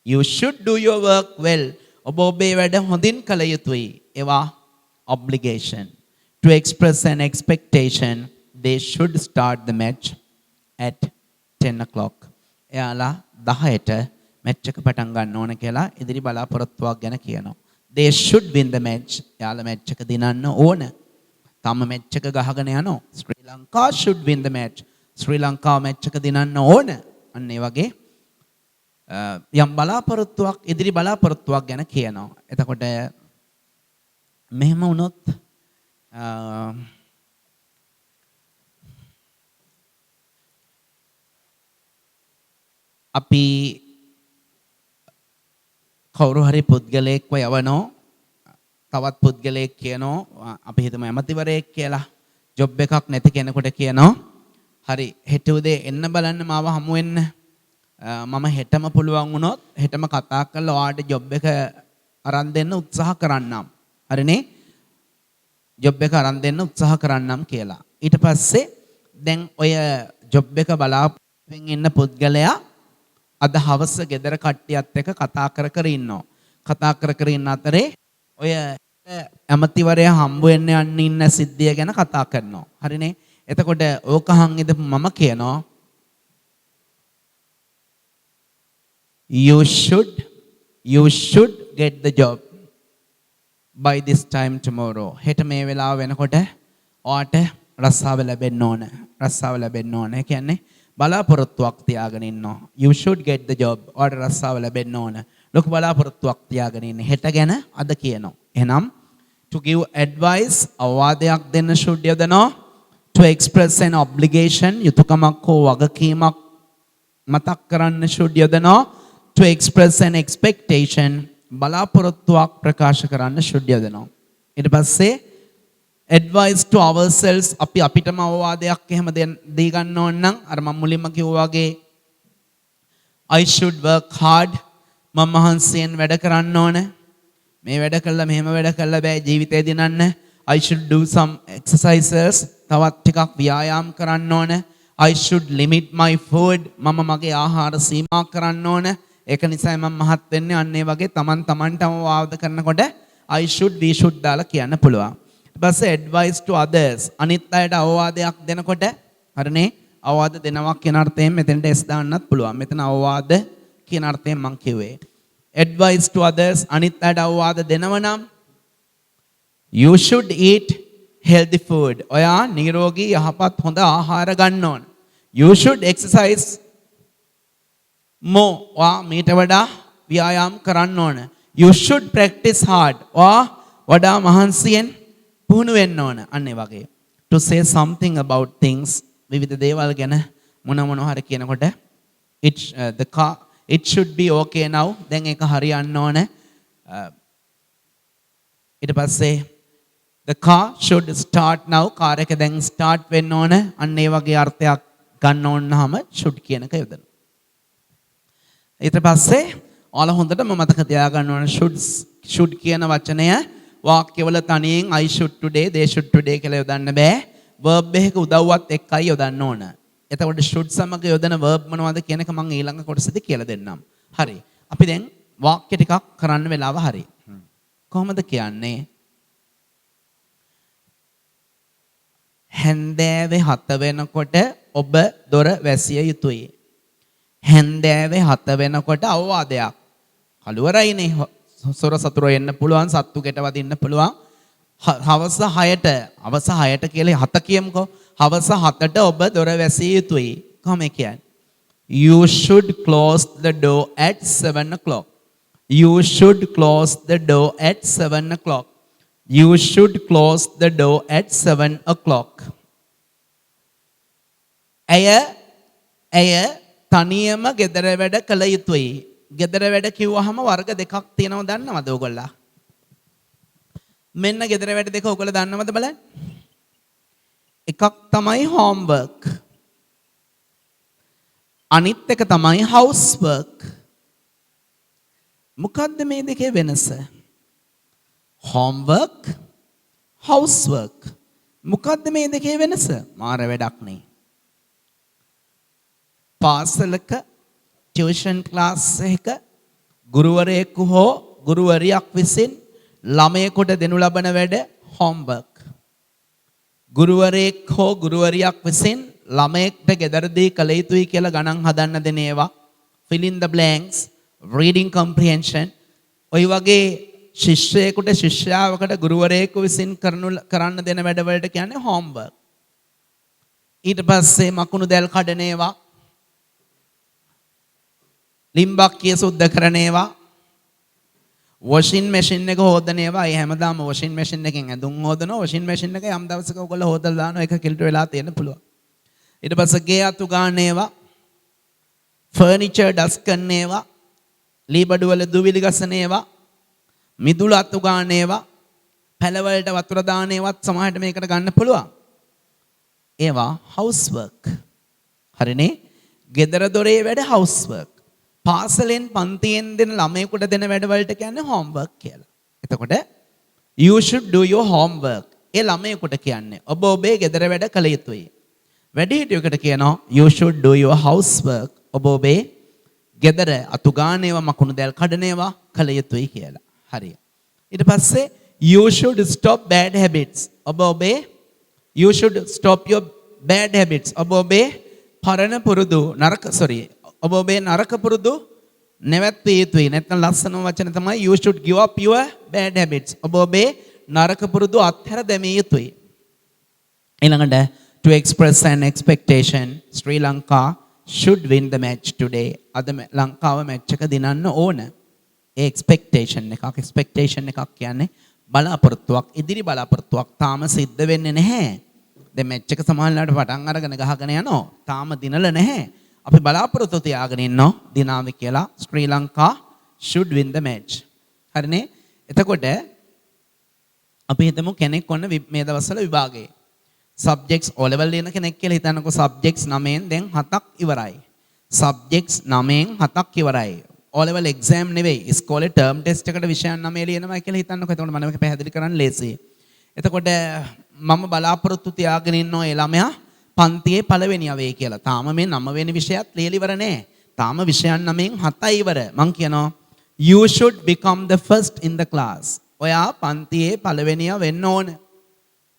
You should do your work well. ඔබ ඔබේ වැඩ හොඳින් කළ යුතුයි. ඒවා obligation. To express an expectation, they should start the match at 10 o'clock. එයාලා 10ට මැච් එක පටන් ගන්න ඕන කියලා ඉදිරි බලාපොරොත්තුවක් ගැන කියනවා. They should win the match. එයාලා මැච් එක දිනන්න ඕන. තම මැච් එක ගහගෙන යනවා. ශ්‍රී Lanka should win the match. ශ්‍රී ලංකාව මැච් එක දිනන්න ඕන. අන්න ඒ වගේ යම් බලාපොරොත්තුවක්, ඉදිරි බලාපොරොත්තුවක් ගැන කියනවා. එතකොට මෙහෙම වුණොත් අපි කවුරු හරි පුද්ගලයෙක්ව යවනෝ, තවත් පුද්ගලයෙක් කියනවා අපි හිතමු ඇමතිවරයෙක් කියලා. ජොබ් එකක් නැති කෙනෙකුට කියනවා හරි හෙට උදේ එන්න බලන්න මාව හමු වෙන්න. මම හෙටම පුළුවන් වුණොත් හෙටම කතා කරලා ඔයාට ජොබ් එක අරන් දෙන්න උත්සාහ කරන්නම්. හරිනේ? ජොබ් එක අරන් දෙන්න උත්සාහ කරන්නම් කියලා. ඊට පස්සේ දැන් ඔය ජොබ් එක බලාපොරොත්තුෙන් ඉන්න පුද්ගලයා අද හවස ගෙදර කට්ටියත් එක්ක කතා කර ඉන්නවා. කතා කර ඉන්න අතරේ ඔය ඇමතිවරයා හම්බ වෙන්න යන්න ඉන්න සිද්ධිය ගැන කතා කරනවා. හරිනේ? එතකොට ඕක අහන් ඉඳපු මම කියනවා you should get the job by this time tomorrow. හෙට මේ වෙලාව වෙනකොට ඔයාට රස්සාව ලැබෙන්න ඕන. රස්සාව ලැබෙන්න ඕන. ඒ කියන්නේ බලාපොරොත්තුවක් තියාගෙන ඉන්නවා. You should get the job. ඔයාට රස්සාව ලැබෙන්න ඕන. ලොකු බලාපොරොත්තුවක් තියාගෙන ඉන්නේ. හෙට ගැන අද කියනවා. එහෙනම් to give advice අවවාදයක් දෙන්න should යදනවා. to express an obligation යුතුයකමක් හෝ වගකීමක් මතක් කරන්න should යොදනවා. to express an expectation බලාපොරොත්තුවක් ප්‍රකාශ කරන්න should යොදනවා. ඊට පස්සේ advice to ourselves අපි අපිටම අවවාදයක් එහෙම දී ගන්න ඕන නම් අර මම මුලින්ම කිව්වා වගේ I should work hard මම මහන්සියෙන් වැඩ කරන්න ඕන. මේ වැඩ කළා මෙහෙම වැඩ කළා බෑ ජීවිතේ දිනන්න. I should do some exercises තවත් ටිකක් ව්‍යායාම් කරන්න ඕන. I should limit my food මම මගේ ආහාර සීමා කරන්න ඕන. ඒක නිසා මම මහත් වෙන්නේ අන්න ඒ වගේ තමන්ටම වාද කරනකොට I should we should දාලා කියන්න පුළුවන්. ඊට පස්සේ advice to others අනිත් අයට අවවාදයක් දෙනකොට හරිනේ අවවාද දෙනවා කියන අර්ථයෙන් මෙතෙන්ට S දාන්නත් පුළුවන්. මෙතන අවවාද කියන අර්ථයෙන් මම කිව්වේ. advice to others අනිත් අයට අවවාද දෙනව නම් you should eat healthy food. ඔයා නිරෝගී යහපත් හොඳ ආහාර ගන්න ඕන. You should exercise more. ඔයා මීට වඩා ව්‍යායාම් කරන්න ඕන. You should practice hard. ඔයා වඩා මහන්සියෙන් පුහුණු වෙන්න ඕන. අන්න ඒ වගේ. To say something about things විවිධ දේවල් ගැන මොන හරි කියනකොට it should be okay now. දැන් ඒක හරියන්න ඕන. ඊට පස්සේ the car should start now. Car එක දැන් start වෙන්න ඕන. අන්න ඒ වගේ අර්ථයක් ගන්න ඕනම should කියන එක යොදනවා. ඊට පස්සේ ඔයාලා හොඳටම මතක තියාගන්න ඕන should කියන වචනය වාක්‍යවල තනියෙන් I should today they should today කියලා යොදන්න බෑ. verb එකක උදව්වත් එක්කයි යොදන්න ඕන. එතකොට should සමග යොදන verb මොනවද කියන එක මම ඊළඟ කොටසදී කියලා දෙන්නම්. හරි. අපි දැන් වාක්‍ය ටිකක් කරන්න වෙලාව හරි. කොහොමද කියන්නේ? හැන්දෑවේ 7 වෙනකොට ඔබ දොර වැසිය යුතුයි. හැන්දෑවේ 7 වෙනකොට අවවාදයක්. කළුවරයිනේ සොර සතුරු එන්න පුළුවන්, සත්තු ගෙට වදින්න පුළුවන්. හවස 6ට කියලා 7 කියමුකෝ. හවස 7ට ඔබ දොර වැසිය යුතුයි. කොහොම කියන්නේ? You should close the door at 7 o'clock. You should close the door at 7 o'clock. You should close the door at 7 o'clock. ඇය තනියම ගෙදර වැඩ කළ යුතුයි. ගෙදර වැඩ කිව්වහම වර්ග දෙකක් තියෙනවා දන්නවද ඔයගොල්ලෝ? මෙන්න ගෙදර වැඩ දෙක ඔයගොල්ලෝ දන්නවද බලන්න? එකක් තමයි homework. අනිත් එක තමයි housework. මොකද්ද මේ දෙකේ වෙනස? homework housework. මොකද්ද මේ දෙකේ වෙනස? මාර වැඩක් නේ. පාසලක ටියුෂන් ක්ලාස් එකක ගුරුවරයෙකු හෝ ගුරුවරියක් විසින් ළමයෙකුට දෙනු ලබන වැඩ homework. ගුරුවරයෙක් හෝ ගුරුවරියක් විසින් ළමයෙක්ට ගෙදරදී කළ යුතුයි කියලා ගණන් හදන්න දෙන ඒවා fill in the blanks, reading comprehension. ඔය වගේ ශිෂ්‍යයෙකුට ශිෂ්‍යාවකට ගුරුවරයෙකු විසින් කරන්න දෙන වැඩවලට කියන්නේ homework. ඊට පස්සේ මකුණු දැල් කඩන ඒවා, ලිම්බක්කිය සුද්ධ කරන ඒවා, වොෂින් මැෂින් එක හොදන ඒවා. ඒ හැමදාම වොෂින් මැෂින් එකෙන් ඇඳුම් හොදනවා. වොෂින් මැෂින් එක යම් දවසක ඔයගොල්ලෝ හොදලා දානවා, ඒක කිල්ට වෙලා තියෙන්න පුළුවන්. ඊට පස්සේ ගේ අතු ගන්න ඒවා, ෆර්නිචර් ඩස්ට් කරන ඒවා, ලීබඩු වල දුවිලි ගසන ඒවා, මිදුළු අතු ගන්න ඒවා, පැලවලට වතුර දාන ඒවත් සමහරට මේකට ගන්න පුළුවන්. ඒවා housework. හරිනේ? ගෙදර දොරේ වැඩ housework. පාසලෙන් පන්තියෙන් දෙන ළමයෙකුට දෙන වැඩවලට කියන්නේ homework කියලා. එතකොට you should do your homework. ඒ ළමයෙකුට කියන්නේ ඔබ ඔබේ ගෙදර වැඩ කළ යුතුයි. වැඩිහිටියෙකුට කියනවා you should do your housework. ඔබ ඔබේ ගෙදර අතු ගන්න ඒවා, මකුණු දැල් කඩන ඒවා කළ යුතුයි කියලා. හරිය. ඊට පස්සේ you should stop bad habits. ඔබ ඔබේ you should stop your bad habits. ඔබ ඔබේ පරණ පුරුදු ඔබ ඔබේ නරක පුරුදු නැවැත්විය යුතුයි. නැත්නම් ලස්සන වචන තමයි you should give up your bad habits. ඔබ ඔබේ නරක පුරුදු අත්හැර දැමිය යුතුයි. ඊළඟට to express an expectation, Sri Lanka should win the match today. අද ලංකාව මැච් එක දිනන්න ඕන. ඒ expectation එකක් කියන්නේ බලාපොරොත්තුවක්, ඉදිරි බලාපොරොත්තුවක් තාම සිද්ධ වෙන්නේ නැහැ. දැන් මැච් එක සමහරවිට පටන් අරගෙන ගහගෙන යනවා. තාම දිනලා නැහැ. අපි බලාපොරොත්තු තියාගෙන ඉන්නවා දිනාවි කියලා. ශ්‍රී Lanka should win the match. හරිනේ? එතකොට අපි හිතමු කෙනෙක් ඔන්න මේ දවස්වල විභාගේ. subjects O level ලියන කෙනෙක් කියලා හිතන්නකෝ. subjects 9න් දැන් 7ක් ඉවරයි. subjects 9න් 7ක් ඉවරයි. O level exam නෙවෙයි. ඉස්කෝලේ term test එකට විෂයන් 9 ලියනවා කියලා හිතන්නකෝ. එතකොට මම මේක පැහැදිලි කරන්න ලේසියි. එතකොට මම බලාපොරොත්තු තියාගෙන ඉන්නවා ඒ ළමයා පන්තියේ පළවෙනියා වෙයි කියලා. තාම මේ 9 වෙනි විෂයත් ලියලා ඉවර නැහැ. තාම විෂයන් 9න් 7යි ඉවර. මං කියනවා you should become the first in the class. ඔයා පන්තියේ පළවෙනියා වෙන්න ඕන.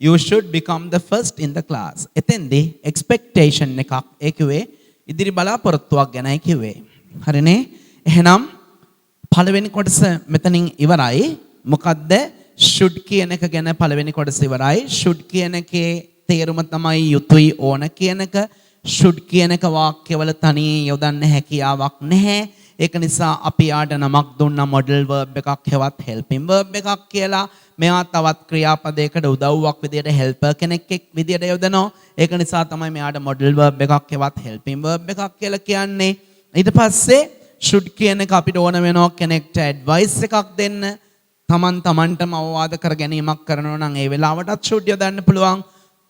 You should become the first in the class. එතෙන්දී expectation එකක් ඒ කිව්වේ ඉදිරි බලාපොරොත්තුවක් ගැනයි කිව්වේ. හරිනේ? එහෙනම් පළවෙනි කොටස මෙතනින් ඉවරයි. මොකද්ද? should කියන එක ගැන පළවෙනි කොටස ඉවරයි. should කියන එකේ තේරුම තමයි යුතුයි ඕන කියන එක. should කියන එක වාක්‍යවල තනියෙන් යොදන්න හැකියාවක් නැහැ. ඒක නිසා අපි යාට නමක් දුන්නා model verb එකක් හෙවත් helping verb එකක් කියලා. මෙයා තවත් ක්‍රියාපදයකට උදව්වක් විදියට helper කෙනෙක් විදියට යොදනවා. ඒක නිසා තමයි මෙයාට model verb එකක් හෙවත් helping verb එකක් කියලා කියන්නේ. ඊට පස්සේ should කියන එක අපිට ඕන වෙනවා කෙනෙක්ට advice එකක් දෙන්න. තමන්ටම අවවාද කර ගැනීමක් කරනවා නම් ඒ වෙලාවටත් should යොදන්න පුළුවන්.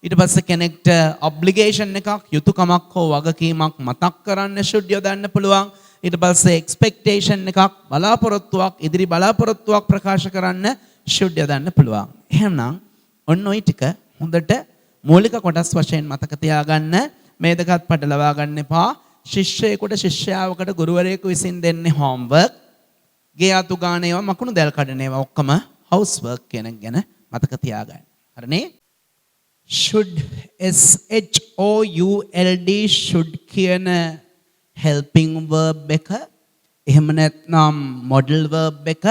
ඊට පස්සේ කෙනෙක්ට obligation එකක් යුතුයකමක් හෝ වගකීමක් මතක් කරන්න should යොදන්න පුළුවන්. ඊට පස්සේ expectation එකක් බලාපොරොත්තුවක් ඉදිරි බලාපොරොත්තුවක් ප්‍රකාශ කරන්න should යොදන්න පුළුවන්. එහෙනම් ඔන්න ඔය ටික හොඳට මූලික කොටස් වශයෙන් මතක තියාගන්න. මේ දෙකත් පටලවා ගන්න එපා. ශිෂ්‍යයෙකුට ශිෂ්‍යාවකට ගුරුවරයෙකු විසින් දෙන්නේ homework. ගේ අතු ගාන ඒවා මකුණු දැල් කඩන ඒවා ඔක්කොම house work කියන එක ගැන මතක තියාගන්න. හරිනේ? should should කියන helping verb එක එහෙම නැත්නම් model verb එක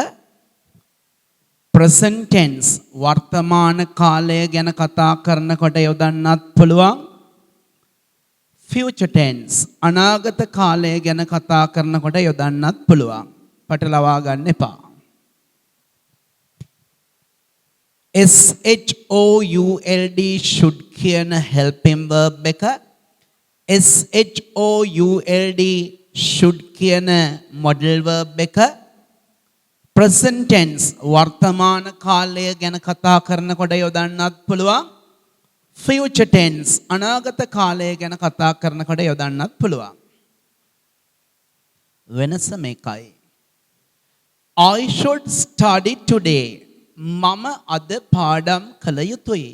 present tense වර්තමාන කාලය ගැන කතා කරනකොට යොදන්නත් පුළුවන්. future tense අනාගත කාලය ගැන කතා කරනකොට යොදන්නත් පුළුවන්. පටලවා ගන්න එපා. should කියන helping verb එක should කියන model verb එක present tense වර්තමාන කාලය ගැන කතා කරනකොට යොදන්නත් පුළුවන්. future tense අනාගත කාලය ගැන කතා කරනකොට යොදන්නත් පුළුවන්. වෙනස මේකයි. I should study today. මම අද පාඩම් කළ යුතුයි.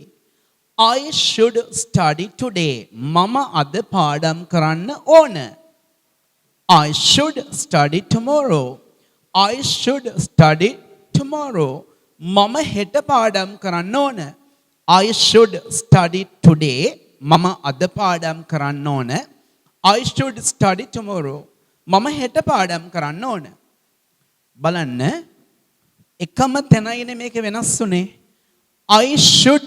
I should study today. මම අද පාඩම් කරන්න ඕන. I should study tomorrow. I should study tomorrow. මම හෙට පාඩම් කරන්න ඕන. I should study today. මම අද පාඩම් කරන්න ඕන. I should study tomorrow. මම හෙට පාඩම් කරන්න ඕන. බලන්න එකම තැනයිනේ මේක වෙනස් උනේ. I should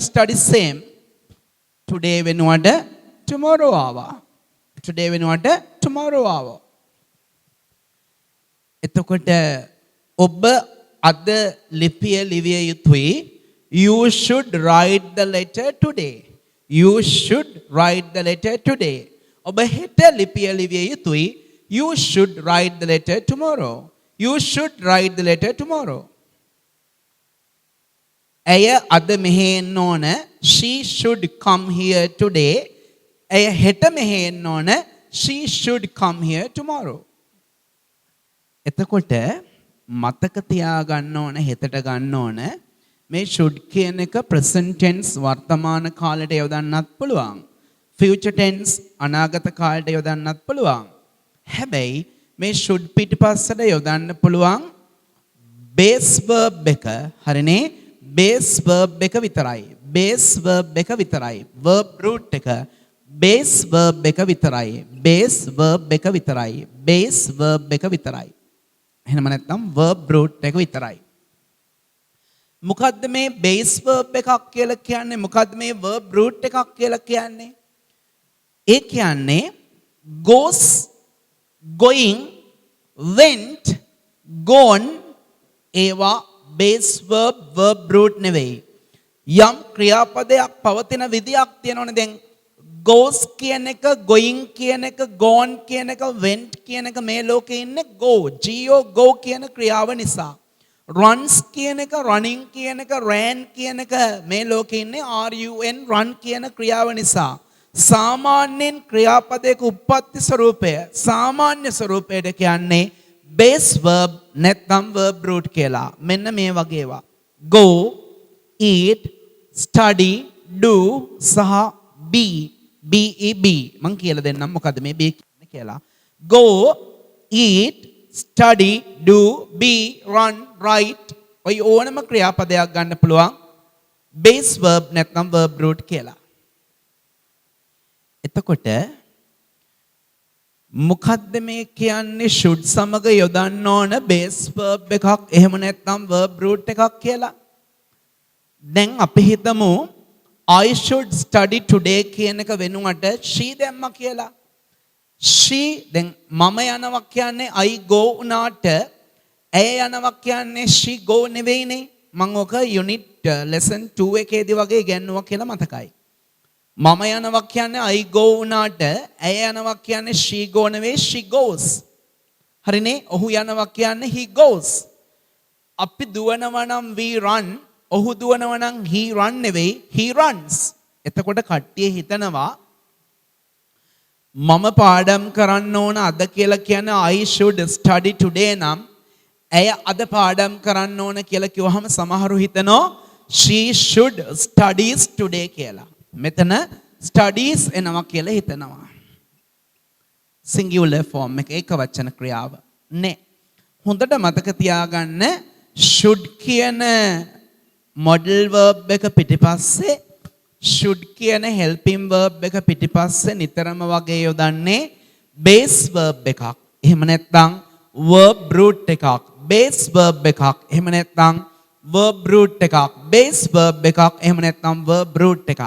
study same. Today වෙනුවට tomorrow ආවා. Today වෙනුවට tomorrow ආවා. එතකොට ඔබ අද ලිපිය ලිවිය යුතුයි. You should write the letter today. You should write the letter today. ඔබ හෙට ලිපිය ලිවිය යුතුයි. You should write the letter tomorrow. You should write the letter tomorrow. ඇය අද මෙහෙ එන්න ඕන. She should come here today. ඇය හෙට මෙහෙ එන්න ඕන. She should come here tomorrow. එතකොට මතක තියාගන්න ඕන හෙතට ගන්න ඕන මේ should කියන එක present tense වර්තමාන කාලයට යොදන්නත් පුළුවන්. future tense අනාගත කාලයට යොදන්නත් පුළුවන්. හැබැයි මේ should පිටිපස්සට යොදන්න පුළුවන් base verb එක. හරිනේ? base verb එක විතරයි. base verb එක විතරයි. verb root එක base verb එක විතරයි. base verb එක විතරයි. base verb එක විතරයි. එහෙනම් නැත්නම් verb root එක විතරයි. මොකද්ද මේ base verb එකක් කියලා කියන්නේ? මොකද්ද මේ verb root එකක් කියලා කියන්නේ? ඒ කියන්නේ goes, going, went, gone ඒවා base verb root නෙවෙයි. යම් ක්‍රියාපදයක් පවතින විදියක් තියෙනවනේ. දැන් goes කියන එක, going කියන එක, gone කියන එක, went කියන එක මේ ලෝකේ ඉන්නේ go. go කියන ක්‍රියාව නිසා. runs කියන එක, running කියන එක, ran කියන එක මේ ලෝකේ ඉන්නේ run run කියන ක්‍රියාව නිසා. සාමාන්‍යයෙන් ක්‍රියාපදයක උප්පත්ති ස්වරූපය සාමාන්‍ය ස්වරූපයට කියන්නේ base verb නැත්නම් verb root කියලා. මෙන්න මේ වගේ ඒවා. go, eat, study, do සහ be. BEB මං කියලා දෙන්නම් මොකද්ද මේ be කියන්නේ කියලා. go, eat, study, do, be, run, write ඔය ඕනම ක්‍රියාපදයක් ගන්න පුළුවන් base verb නැත්නම් verb root කියලා. එතකොට මොකද්ද මේ කියන්නේ should සමග යොදන්න ඕන base verb එකක් එහෙම නැත්නම් verb root එකක් කියලා. දැන් අපි හිතමු I should study today කියන එක වෙනුවට she දැම්මා කියලා. she දැන් මම යනවා කියන්නේ I go උනාට ඇය යනවා කියන්නේ she go නෙවෙයිනේ. මම ඔක unit lesson 2 එකේදී වගේ ඉගෙනුවා කියලා මතකයි. මම යනවා කියන්නේ I go උනාට ඇය යනවා කියන්නේ she go නෙවෙයි she goes. හරිනේ? ඔහු යනවා කියන්නේ he goes. අපි දුවනවා නම් we run. ඔහු දුවනවා නම් he run නෙවෙයි he runs. එතකොට කට්ටිය හිතනවා මම පාඩම් කරන්න ඕන අද කියලා කියන්නේ I should study today නම් ඇය අද පාඩම් කරන්න ඕන කියලා කිව්වහම සමහරු හිතනවා she should studies today කියලා. මෙතන studies එනවා කියලා හිතනවා. singular form එක ඒක වචන ක්‍රියාව නේ. හොඳට මතක තියාගන්න should කියන model verb එක පිටිපස්සේ should කියන helping verb එක පිටිපස්සේ නිතරම වගේ යොදන්නේ base verb එකක්. එහෙම නැත්නම් verb root එකක්. base verb එකක්. එහෙම නැත්නම් verb root එකක්. base verb එකක්. එහෙම නැත්නම් verb root එකක්.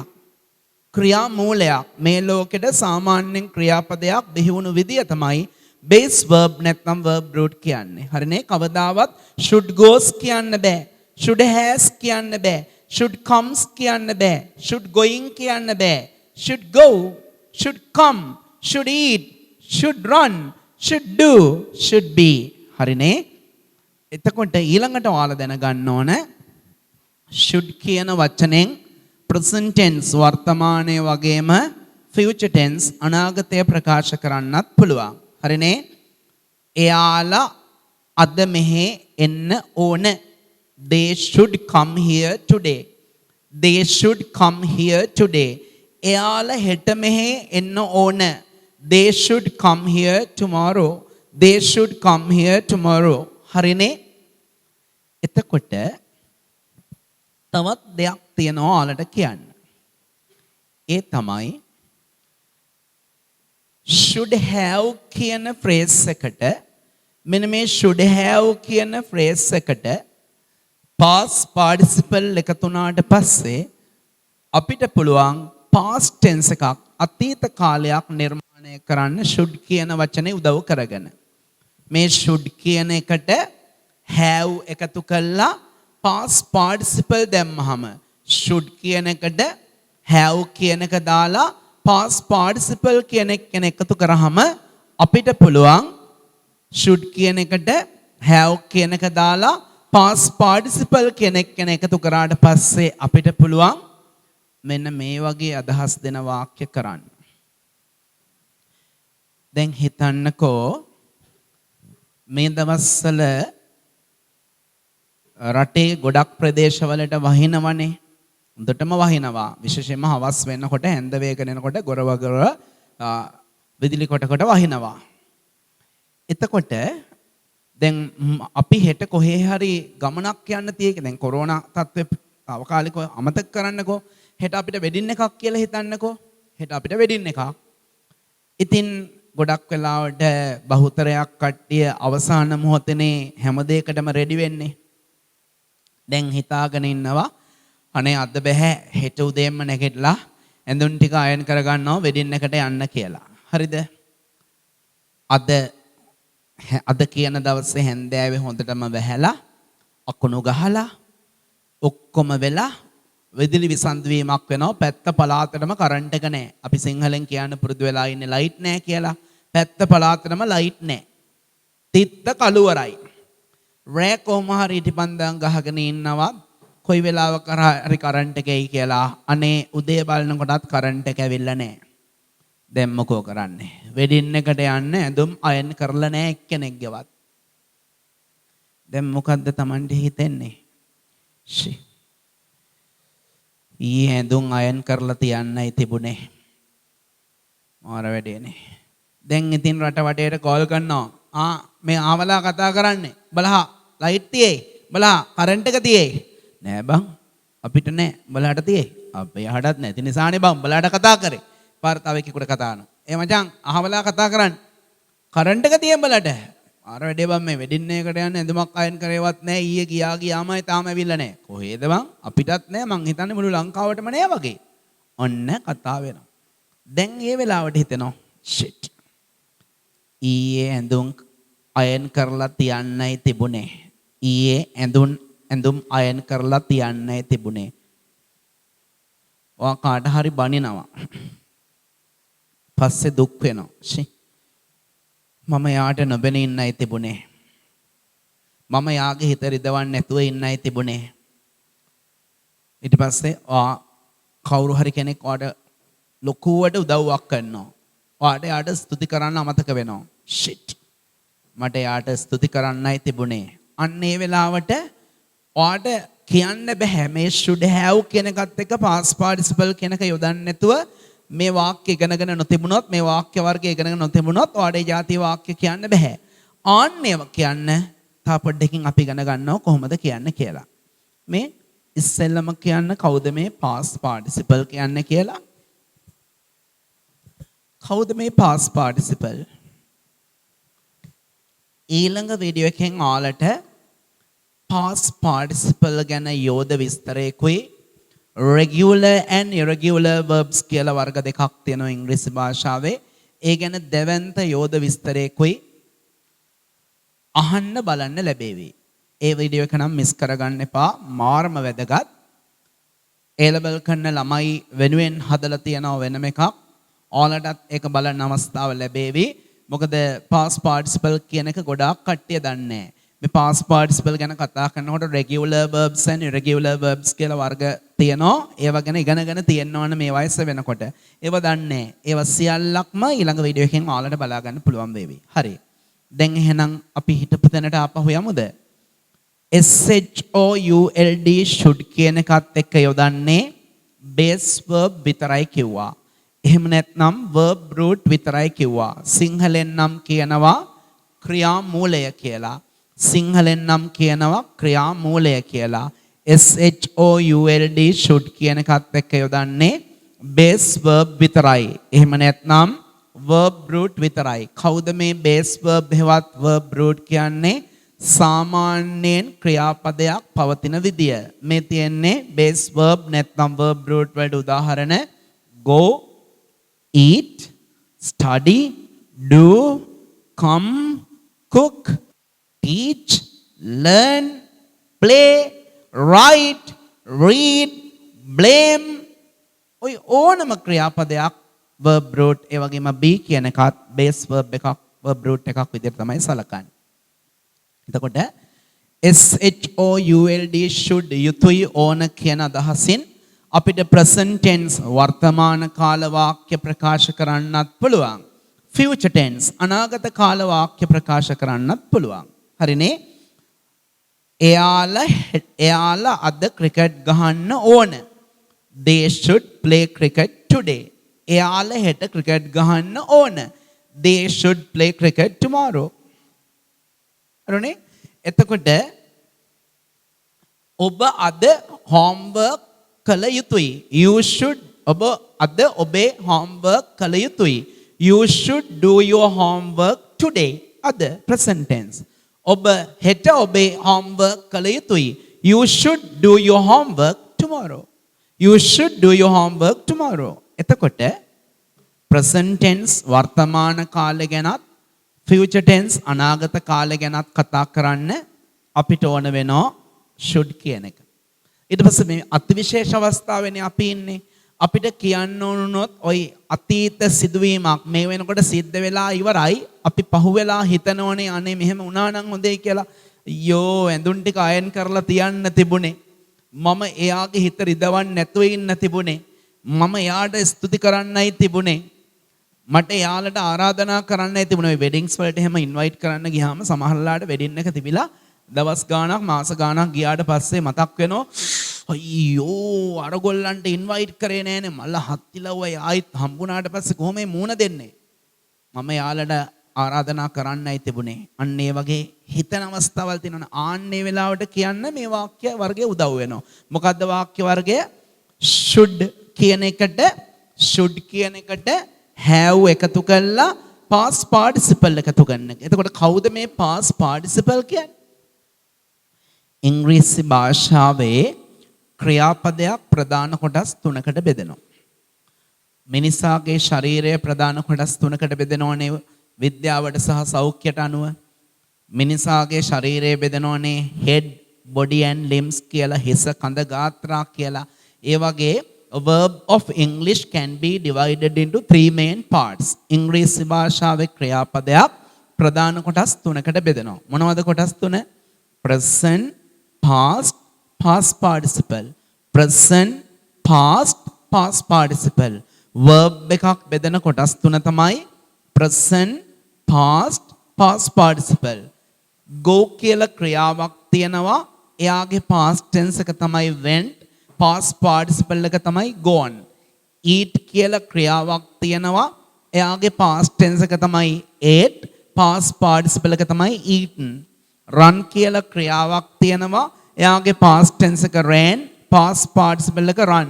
ක්‍රියා මූලයක්. මේ ලෝකෙට සාමාන්‍යයෙන් ක්‍රියාපදයක් බිහි වුණු විදිය තමයි base verb නැත්නම් verb root කියන්නේ. හරිනේ? කවදාවත් should goes කියන්න බෑ. should has කියන්න බෑ. should comes කියන්න බෑ. should going කියන්න බෑ. should go, should come, should eat, should run, should do, should be. හරිනේ? එතකොට ඊළඟට ඔයාලා දැනගන්න ඕන should කියන වචනෙන් present tense වර්තමානයේ වගේම future tense අනාගතය ප්‍රකාශ කරන්නත් පුළුවන්. හරිනේ? එයාලා අද මෙහෙ එන්න ඕන. They should come here today. They should come here today. එයාලා හෙට මෙහෙ එන්න ඕන. They should come here tomorrow. They should come here tomorrow. හරිනේ? එතකොට තවත් දෙයක් තියෙනවා ඔයාලට කියන්න. ඒ තමයි should have කියන phrase එකට මෙන්න මේ should have කියන phrase එකට past participle එකතු වුණාට පස්සේ අපිට පුළුවන් past tense එකක් අතීත කාලයක් නිර්මාණය කරන්න should කියන වචනේ උදව් කරගෙන. මේ should කියන එකට have එකතු කළා past participle දැම්මහම should කියන එකට have කියන එක දාලා past participle කියන එක එකතු කරාම අපිට පුළුවන් should කියන එකට have කියන එක දාලා past participle කියන එක එකතු කරාට පස්සේ අපිට පුළුවන් මෙන්න මේ වගේ අදහස් දෙන වාක්‍ය කරන්න. දැන් හිතන්නකෝ මේ දවස්වල රටේ ගොඩක් ප්‍රදේශවලට වහිනවනේ. හොඳටම වහිනවා. විශේෂයෙන්ම හවස් වෙනකොට හැන්ද වේගන එනකොට ගොරවගොර විදුලි කොට වහිනවා. එතකොට දැන් අපි හෙට කොහේ හරි ගමනක් යන්න තියෙක. දැන් කොරෝනා තත්ත්වය තාවකාලිකව අමතක කරන්නකෝ. හෙට අපිට වෙඩින් එකක් කියලා හිතන්නකෝ. හෙට අපිට වෙඩින් එකක්. ඉතින් ගොඩක් වෙලාවට බහුතරයක් කට්ටිය අවසාන මොහොතේ හැම දෙයකටම රෙඩි වෙන්නේ. දැන් හිතාගෙන ඉන්නවා අනේ අද බෑ හෙට උදේම නැගිටලා ඇඳුම් ටික අයන් කරගන්නවා වෙඩින් එකට යන්න කියලා. හරිද? අද කියන දවසේ හැන්දෑවේ හොඳටම වැහැලා අකුණු ගහලා ඔක්කොම වෙලා විදුලි විසන්ධවීමක් වෙනවා. පැත්ත පළාතටම කරන්ට් එක නැහැ. අපි සිංහලෙන් කියන්න පුරුදු වෙලා ඉන්නේ ලයිට් නැහැ කියලා. පැත්ත පළාතටම ලයිට් නැහැ. තිත්ත කළුවරයි. රෑ කොහොම හරි ඉටිපන්දම් ගහගෙන ඉන්නවා. කොයි වෙලාවක හරි කරන්ට් එක එයි කියලා. අනේ උදේ බලනකොටත් කරන්ට් එක ඇවිල්ලා නැහැ. දැන් මොකෝ කරන්නේ? වෙඩින් එකට යන්න ඇඳුම් අයන් කරලා නැහැ එක්කෙනෙක්ගේවත්. දැන් මොකද්ද Tamanට හිතෙන්නේ? ඊයේ ඇඳුම් අයන් කරලා තියන්නයි තිබුණේ. මාර වැඩේනේ. දැන් ඉතින් රට වටේට කෝල් කරනවා. මේ ආවලා කතා කරන්නේ. බලහා ලයිට් තියේ. බලහා කරන්ට් එක තියේ. නෑ බං අපිට නෑ. බලහට තියේ. අපේ යහටත් නැති නිසානේ බං බලහට කතා කරේ. පාර තව එකෙකුට කතා කරනවා. මචං ආවලා කතා කරන්නේ. කරන්ට් එක තියේ බලට. අර වැඩේ බං මේ වෙඩින් එකකට යන්න ඇඳුමක් අයන් කරේවත් නැහැ. ඊයේ ගියාමයි තාම ඇවිල්ලා නැහැ. කොහෙද බං? අපිටත් නැහැ. මං හිතන්නේ මුළු ලංකාවටම නැහැ වගේ. ඔන්න කතා වෙනවා. දැන් මේ වෙලාවට හිතෙනවා shit. ඊයේ ඇඳුම් අයන් කරලා තියන්නයි තිබුණේ. ඊයේ ඇඳුම් අයන් කරලා තියන්නයි තිබුණේ. ඔයා කාට හරි බනිනවා. පස්සේ දුක් වෙනවා. මම යාට නොබැන ඉන්නයි තිබුණේ. මම යාගේ හිත රිදවන්න නැතුව ඉන්නයි තිබුණේ. ඊට පස්සේ කවුරු හරි කෙනෙක් ඔයාට ලොකුවට උදව්වක් කරනවා. ඔයාට යාට ස්තුති කරන්න අමතක වෙනවා. shit. මට යාට ස්තුති කරන්නයි තිබුණේ. අන්න ඒ වෙලාවට ඔයාට කියන්න බෑ මේ should have කියන එකත් එක්ක past participle කියන එක යොදන්න නැතුව මේ වාක්‍ය ඉගෙනගෙන නොතිබුණොත් මේ වාක්‍ය වර්ගය ඉගෙනගෙන නොතිබුණොත් ඔයාලේ ಜಾති වාක්‍ය කියන්න බෑ. ආන්නේව කියන්න තා පොඩ්ඩකින් අපි ඉගෙන ගන්නවා කොහොමද කියන්න කියලා. මේ ඉස්සෙල්ලම කියන්න කවුද මේ past participle කියන්නේ කියලා? කවුද මේ past participle? ඊළඟ වීඩියෝ එකෙන් ඔයාලට past participle ගැන යෝධ විස්තරයකුයි regular and irregular verbs කියලා වර්ග දෙකක් තියෙනවා ඉංග්‍රීසි භාෂාවේ. ඒ ගැන දෙවන්ත යෝධ විස්තරයකුයි අහන්න බලන්න ලැබේවි. ඒ වීඩියෝ එක නම් මිස් කරගන්න එපා. මාර්ම වැදගත්. A level කරන ළමයි වෙනුවෙන් හදලා තියෙනවා වෙනම එකක්. ඔයාලටත් ඒක බලන්න අවස්ථාව ලැබේවි. මොකද past participle කියන එක ගොඩාක් කට්ටිය දන්නේ නැහැ. මේ past participle ගැන කතා කරනකොට regular verbs and irregular verbs කියලා වර්ග තියෙනවා. ඒවා ගැන ඉගෙනගෙන තියෙන්න ඕන මේ වයස වෙනකොට. ඒව දන්නේ නැහැ. ඒවා සියල්ලක්ම ඊළඟ වීඩියෝ එකෙන් ඔයාලට බලා ගන්න පුළුවන් වේවි. හරි. දැන් එහෙනම් අපි හිතපු තැනට ආපහු යමුද? SHOULD should කියන එකත් එක්ක යොදන්නේ base verb විතරයි කිව්වා. එහෙම නැත්නම් verb root විතරයි කිව්වා. සිංහලෙන් නම් කියනවා ක්‍රියා මූලය කියලා. සිංහලෙන් නම් කියනවා ක්‍රියා මූලය කියලා. SHOULD should කියන එකත් එක්ක යොදන්නේ base verb විතරයි. එහෙම නැත්නම් verb root විතරයි. කවුද මේ base verb හෙවත් verb root කියන්නේ? සාමාන්‍යයෙන් ක්‍රියාපදයක් පවතින විදිය. මේ තියෙන්නේ base verb නැත්නම් verb root වලට උදාහරණ go, eat, study, do, come, cook, teach, learn, play, write, read, blame. ඔය ඕනම ක්‍රියාපදයක් verb root ඒ වගේම be කියන එකත් base verb එකක් verb root එකක් විදිහට තමයි සලකන්නේ. එතකොට SHOULD should යුතුයි ඕන කියන අදහසින් අපිට present tense වර්තමාන කාල වාක්‍ය ප්‍රකාශ කරන්නත් පුළුවන්. future tense අනාගත කාල වාක්‍ය ප්‍රකාශ කරන්නත් පුළුවන්. හරිනේ? එයාලා අද ක්‍රිකට් ගහන්න ඕන. They should play cricket today. එයාලා හෙට ක්‍රිකට් ගහන්න ඕන. They should play cricket tomorrow. හරිනේ? එතකොට ඔබ අද homework කළ යුතුයි. You should ඔබ අද ඔබේ homework කළ යුතුයි. You should do your homework today. අද present tense. ඔබ හෙට ඔබේ homework කළ යුතුයි. You should do your homework tomorrow. You should do your homework tomorrow. එතකොට present tense වර්තමාන කාලය ගැනත් future tense අනාගත කාලය ගැනත් කතා කරන්න අපිට ඕන වෙනවා should කියන එක. ඊට පස්සේ මේ අතිවිශේෂ අවස්ථාවෙනේ අපි ඉන්නේ. අපිට කියන්න ඕනොත් ওই අතීත සිදුවීමක් මේ වෙනකොට සිද්ධ වෙලා ඉවරයි. අපි පහුවෙලා හිතනෝනේ අනේ මෙහෙම වුණා නම් හොඳයි කියලා. අයියෝ ඇඳුම් ටික අයන් කරලා තියන්න තිබුණේ. මම එයාගේ හිත රිදවන්න නැතුව ඉන්න තිබුණේ. මම එයාට ස්තුති කරන්නයි තිබුණේ. මට එයාලට ආරාධනා කරන්නයි තිබුණේ. ඔය වෙඩින්ග්ස් වලට එහෙම ඉන්වයිට් කරන්න ගියාම සමහරලාට වෙඩින් එක තිබිලා දවස් ගාණක් මාස ගාණක් ගියාට පස්සේ මතක් වෙනවා අයියෝ අර ගොල්ලන්ට ඉන්වයිට් කරේ නෑනේ මල්ල හත්තිලව්වයි ආයිත් හම්බුණාට පස්සේ කොහොම මේ මූණ දෙන්නේ මම යාලට ආරාධනා කරන්නයි තිබුණේ අන්න ඒ වගේ හිතන අවස්ථාවල් තියෙනවා ආන්නේ වෙලාවට කියන්න මේ වාක්‍ය වර්ගය උදව් වෙනවා මොකද්ද වාක්‍ය වර්ගය should කියන එකට should කියන එකට have එකතු කරලා past participle එකතු කරන එක. එතකොට කවුද මේ past participle කියන්නේ? ඉංග්‍රීසි භාෂාවේ ක්‍රියාපදයක් ප්‍රධාන කොටස් තුනකට බෙදෙනවා. මිනිසාගේ ශරීරය ප්‍රධාන කොටස් තුනකට බෙදෙනෝනේ විද්‍යාවට සහ සෞඛ්‍යයට අනුව. මිනිසාගේ ශරීරය බෙදෙනෝනේ head, body and limbs කියලා හිස කඳ ගාත්‍රා කියලා. ඒ වගේ a verb of English can be divided into three main parts. ඉංග්‍රීසි භාෂාවේ ක්‍රියාපදයක් ප්‍රධාන කොටස් තුනකට බෙදෙනවා. මොනවද කොටස් තුන? present, past, past participle. present, past, past participle. verb එකක් බෙදෙන කොටස් තුන තමයි present, past, past participle. go කියලා ක්‍රියාවක් තියෙනවා. එයාගේ past tense එක තමයි went. past participle එක තමයි gone. eat කියලා ක්‍රියාවක් තියෙනවා. එයාගේ past tense එක තමයි ate. past participle එක තමයි eaten. run කියලා ක්‍රියාවක් තියෙනවා. එයාගේ past tense එක ran. past participle එක run.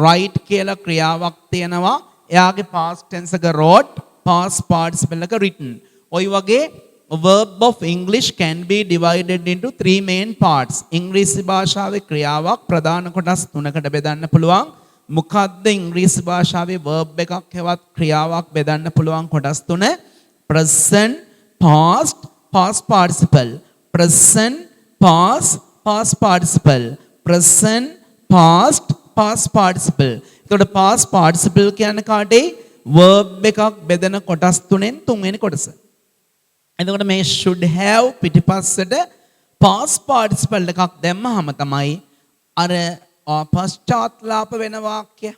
write කියලා ක්‍රියාවක් තියෙනවා. එයාගේ past tense එක wrote. past participle එක written. ඔය වගේ verb of English can be divided into three main parts. ඉංග්‍රීසි භාෂාවේ ක්‍රියාවක් ප්‍රධාන කොටස් තුනකට බෙදන්න පුළුවන්. මොකද්ද ඉංග්‍රීසි භාෂාවේ verb එකක් හෙවත් ක්‍රියාවක් බෙදන්න පුළුවන් කොටස් තුන? present, past, past participle. present, past, past participle. present, past, past participle. එතකොට past participle කියන්නේ කාටේ? verb එකක් බෙදෙන කොටස් තුනෙන් තුන්වෙනි කොටස. එතකොට මේ should have පිටිපස්සට past participle එකක් දැම්මහම තමයි අර පශ්චාත්ලාප වෙන වාක්‍ය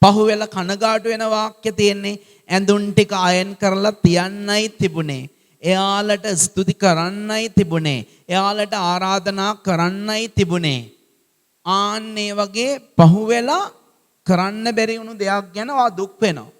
පහුවෙලා කනගාටු වෙන වාක්‍ය තියෙන්නේ. ඇඳුම් ටික අයන් කරලා තියන්නයි තිබුණේ. එයාලට ස්තුති කරන්නයි තිබුණේ. එයාලට ආරාධනා කරන්නයි තිබුණේ. ආන්නේ වගේ පහුවෙලා කරන්න බැරි වුණු දෙයක් ගැන දුක් වෙනවා.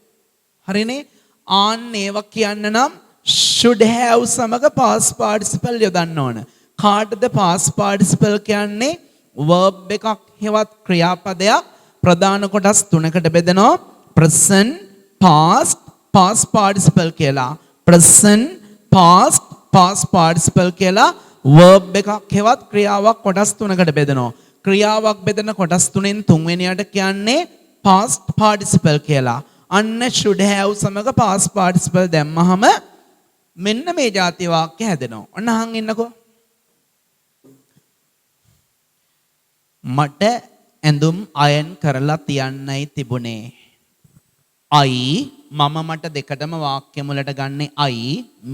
හරිනේ? ආන්නේ ඒවා කියන්න නම් should have සමග past participle යොදන්න ඕන. කාටද past participle කියන්නේ? verb එකක් හෙවත් ක්‍රියාපදයක් ප්‍රධාන කොටස් තුනකට බෙදෙනවා. present, past, past participle කියලා. present, past, past participle කියලා verb එකක් හෙවත් ක්‍රියාවක් කොටස් තුනකට බෙදෙනවා. ක්‍රියාවක් බෙදෙන කොටස් තුනෙන් තුන්වෙනියට කියන්නේ past participle කියලා. අන්න should have සමග past participle දැම්මහම මෙන්න මේ જાති වාක්‍ය හැදෙනවා. ඔන්න අහන් ඉන්නකෝ. මට ඇඳුම් අයන් කරලා තියන්නයි තිබුණේ. මට දෙකටම වාක්‍ය මුලට ගන්නේ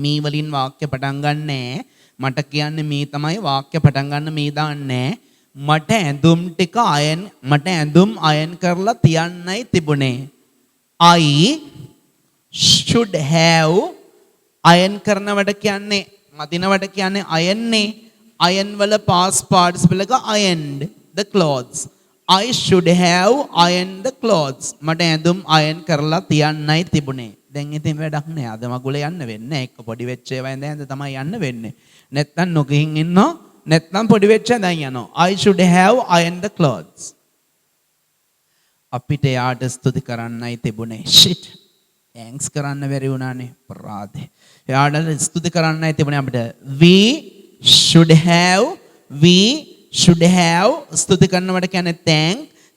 මී වලින් වාක්‍ය පටන් ගන්නෑ. මට කියන්නේ මී තමයි වාක්‍ය පටන් ගන්න මී දාන්නේ. මට ඇඳුම් අයන් කරලා තියන්නයි තිබුණේ. should have අයන් කරනවට කියන්නේ මදිනවට කියන්නේ අයන්නේ. අයන් වල past participle එක ironed the clothes. I should have ironed the clothes. මට ඇඳුම් අයන් කරලා තියන්නයි තිබුණේ. දැන් ඉතින් වැඩක් නෑ. අද මගුලේ යන්න වෙන්නේ. එක්ක පොඩි වෙච්ච ඒවා ඉඳන් තමයි යන්න වෙන්නේ. නැත්තම් නොගිහින් ඉන්නෝ. නැත්තම් පොඩි වෙච්ච දැන් යනවා. I should have ironed the clothes. අපිට යාට ස්තුති කරන්නයි තිබුණේ. shit. thanks කරන්න බැරි වුණානේ. අපරාධේ. යාට ස්තුති කරන්නයි තිබුණේ අපිට. we should have ස්තුති කරනවට කියන්නේ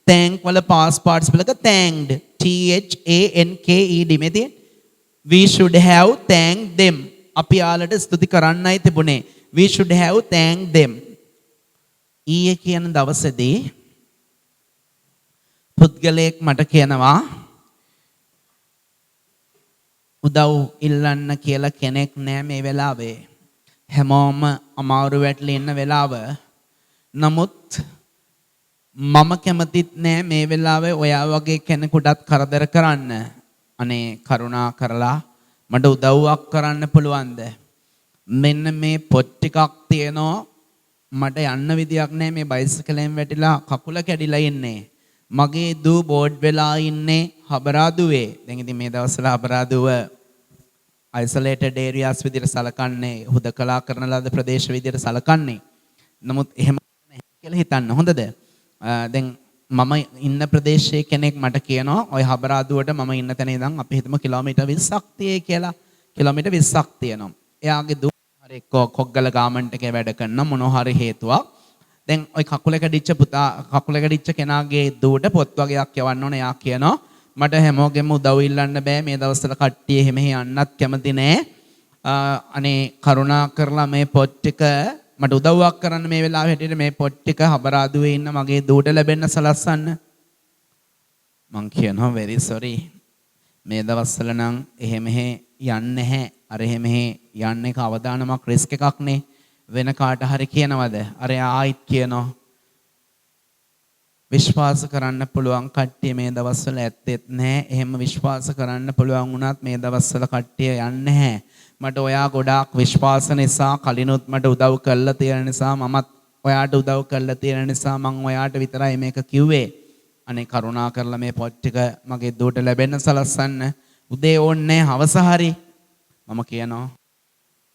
thank වල past participle එක thanked. THANKED මෙතේ we should have thanked them. අපි යාලට ස්තුති කරන්නයි තිබුණේ. we should have thanked them. ඊයේ කියන දවසේදී පුද්ගලයෙක් මට කියනවා උදව් ඉල්ලන්න කියලා කෙනෙක් නෑ මේ වෙලාවේ. හැමෝම අමාරු වැටලා ඉන්න වෙලාව. නමුත් මම කැමතිත් නෑ මේ වෙලාවේ ඔයා වගේ කෙනෙකුටත් කරදර කරන්න. අනේ කරුණා කරලා මට උදව්වක් කරන්න පුළුවන්ද? මෙන්න මේ පොත් ටිකක් තියෙනවා. මට යන්න විදියක් නෑ මේ බයිසිකලෙන් වැටිලා කකුල කැඩිලා ඉන්නේ. මගේ දූ බෝඩ් වෙලා ඉන්නේ හබරාදුවේ. දැන් ඉතින් මේ දවස්වල හබරාදුව isolated areas විදිහට සලකන්නේ, හුදකලා කරන ලද ප්‍රදේශ විදිහට සලකන්නේ. නමුත් එහෙම නැහැ කියලා හිතන්න හොඳද? දැන් මම ඉන්න ප්‍රදේශයේ කෙනෙක් මට කියනවා ඔය හබරාදුවට මම ඉන්න තැන ඉඳන් අපි හිතමු කිලෝමීටර් 20ක් තියේ කියලා. කිලෝමීටර් 20ක් තියෙනවා. එයාගේ දූ හරි කොග්ගල ගාමන්ට් එකේ වැඩ කරන මොනවා හරි හේතුවක්. දැන් ওই කකුල කැඩිච්ච කෙනාගේ දුවට පොත් වගේක් යවන්න ඕන. එයා කියනවා මට හැමෝගෙම උදව් ඉල්ලන්න බෑ මේ දවස්වල කට්ටිය එහෙම යන්නත් කැමති නෑ. අනේ කරුණා කරලා මේ පොත් ටික මට උදව්වක් කරන්න මේ වෙලාවේ හැටියට මේ පොත් ටික හබරාදුවේ ඉන්න මගේ දුවට ලැබෙන්න සලස්සන්න. මං කියනවා very sorry. මේ දවස්වල නම් එහෙම යන්නේ නැහැ. අර එහෙම යන්නේ කවදානමක් රිස්ක් එකක්නේ. වෙන කාට හරි කියනවද? අර ආයිත් කියනවා. විශ්වාස කරන්න පුළුවන් කට්ටිය මේ දවස්වල ඇත්තෙත් නැහැ. එහෙම විශ්වාස කරන්න පුළුවන් වුණත් මේ දවස්වල කට්ටිය යන්නේ නැහැ. මට ඔයා ගොඩාක් විශ්වාස නිසා කලිනුත් මට උදව් කළා තියෙන නිසා මමත් ඔයාට උදව් කළා තියෙන නිසා මං ඔයාට විතරයි මේක කිව්වේ. අනේ කරුණා කරලා මේ පොත් ටික මගේ දුවට ලැබෙන්න සලස්සන්න. උදේ ඕන්නේ හවස හරි. මම කියනවා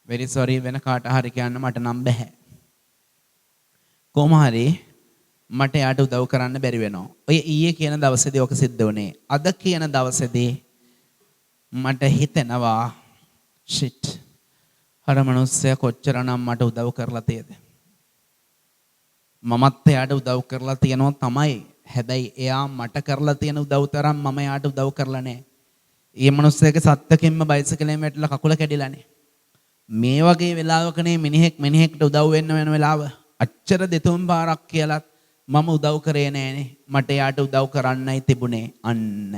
very sorry වෙන කාට හරි කියන්න මට නම් බෑ. කොහොම හරි මට යාට උදව් කරන්න බැරි වෙනවා. ඔය ඊයේ කියන දවසේදී ඔක සිද්ධ වුණේ. අද කියන දවසේදී මට හිතෙනවා shit. අර මනුස්සයා කොච්චරනම් මට උදව් කරලා තියෙද? මමත් එයාට උදව් කරලා තියෙනවා තමයි. හැබැයි එයා මට කරලා තියෙන උදව් තරම් මම එයාට උදව් කරලා නැහැ. ඒ මනුස්සයාගේ සත්තකින්ම බයිසිකලෙන් වැටලා කකුල කැඩිලානේ. මේ වගේ වෙලාවකනේ මිනිහෙක්ට උදව් වෙන්න වෙන වෙලාව. අච්චර දෙතුන් පාරක් කියලත් මම උදව් කරේ නෑනේ. මට යාට උදව් කරන්නයි තිබුණේ. අන්න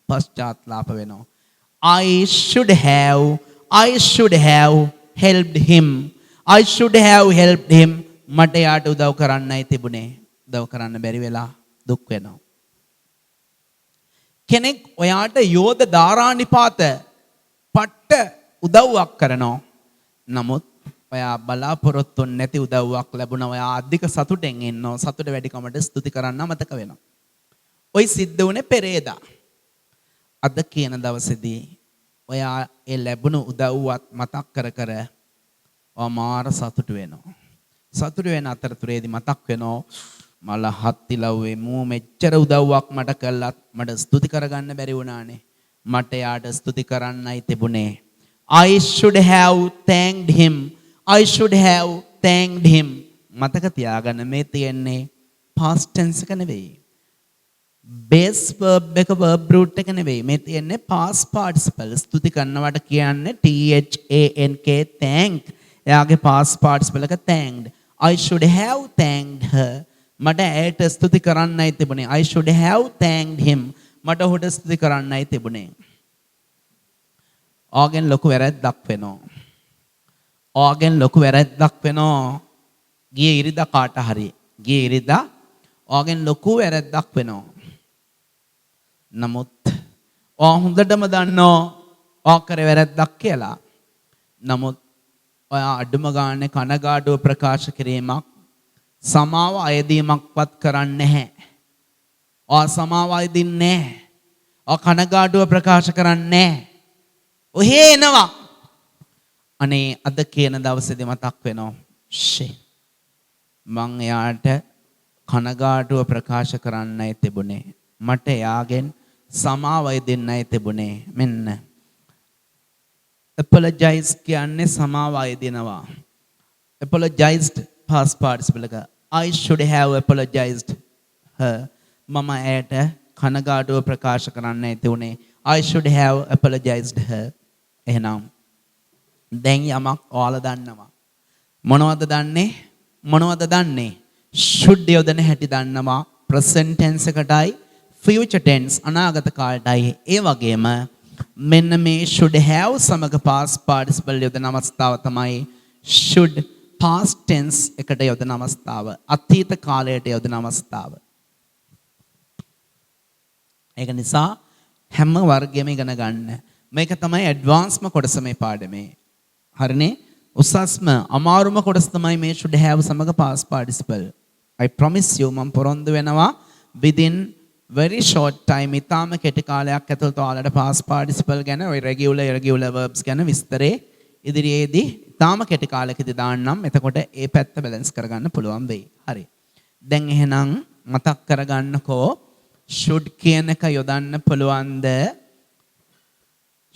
පශ්චාත්තාප වෙනවා. I should have helped him. මට යාට උදව් කරන්නයි තිබුණේ. උදව් කරන්න බැරි වෙලා දුක් වෙනවා. කෙනෙක් ඔයාට යෝධ ධාරානිපාත පට්ට උදව්වක් කරනවා. නමුත් ඔයා බලාපොරොත්තු නැති උදව්වක් ලැබුණා. ඔයා අධික සතුටෙන් ඉන්නවා. සතුට වැඩිකමට ස්තුති කරන්න අමතක වෙනවා. ওই සිද්ධ වුණේ පෙරේදා. අද කියන දවසේදී ඔයා ඒ ලැබුණු උදව්වත් මතක් කර මාර සතුට වෙනවා. සතුට වෙන අතරතුරේදී මතක් වෙනවා මල හත්තිලව්වේ මූ මෙච්චර උදව්වක් මට කළත් මට ස්තුති කරගන්න බැරි වුණානේ. මට යාට ස්තුති කරන්නයි තිබුණේ. I should have thanked him. මතක තියාගන්න මේ තියෙන්නේ past tense එක නෙවෙයි. base verb එක verb root එක නෙවෙයි. මේ තියෙන්නේ past participle. ස්තුති කරනවට කියන්නේ THANK thank. එයාගේ past participle එක thanked. I should have thanked her. මට ඇයට ස්තුති කරන්නයි තිබුණේ. I should have thanked him. මට ඔහුට ස්තුති කරන්නයි තිබුණේ. ඕගෙන් ලොකු වැරැද්දක් වෙනවා. ගියේ ඉරිදා කාට හරි. ඕගෙන් ලොකු වැරැද්දක් වෙනවා. නමුත් හොඳටම දන්නෝ කරේ වැරැද්දක් කියලා. නමුත් ඔයා අඩුම ගානේ කනගාටුව ප්‍රකාශ කිරීමක් සමාව අයදීමක්වත් කරන්නේ නැහැ. සමාව අයදින්නේ නැහැ. කනගාටුව ප්‍රකාශ කරන්නේ නැහැ. ඔහේ එනවා. අනේ අද කියන දවසේදී මතක් වෙනවා. මං එයාට කනගාටුව ප්‍රකාශ කරන්නයි තිබුණේ. මට එයාගෙන් සමාව අයදින්නයි තිබුණේ. මෙන්න apologize කියන්නේ සමාව අයදිනවා. apologized past participle එක. I should have apologized her. මම ඇයට කනගාටුව ප්‍රකාශ කරන්නයි තිබුණේ. I should have apologized her. එහෙනම් දැන් යමක් ඔයාලා දන්නවා. මොනවද දන්නේ? should යොදන හැටි දන්නවා. present tense එකටයි future tense අනාගත කාලයටයි. ඒ වගේම මෙන්න මේ should have සමග past participle යොදන අවස්ථාව තමයි should past tense එකට යොදන අවස්ථාව. අතීත කාලයට යොදන අවස්ථාව. ඒක නිසා හැම වර්ගයෙම ඉගෙන ගන්න. මේක තමයි ඇඩ්වාන්ස්ම කොටස මේ පාඩමේ. හරිනේ? උසස්ම අමාරුම කොටස තමයි මේ should have සමග past participle. I promise you මම පොරොන්දු වෙනවා within very short time ඉතාම කෙටි කාලයක් ඇතුළත ඔයාලට past participle ගැන ඔය regular irregular verbs ගැන විස්තරේ ඉදිරියේදී ඉතාම කෙටි කාලයකදී දාන්නම්. එතකොට ඒ පැත්ත බැලන්ස් කරගන්න පුළුවන් වෙයි. හරි. දැන් එහෙනම් මතක් කරගන්නකෝ should කියන එක යොදන්න පුළුවන්ද?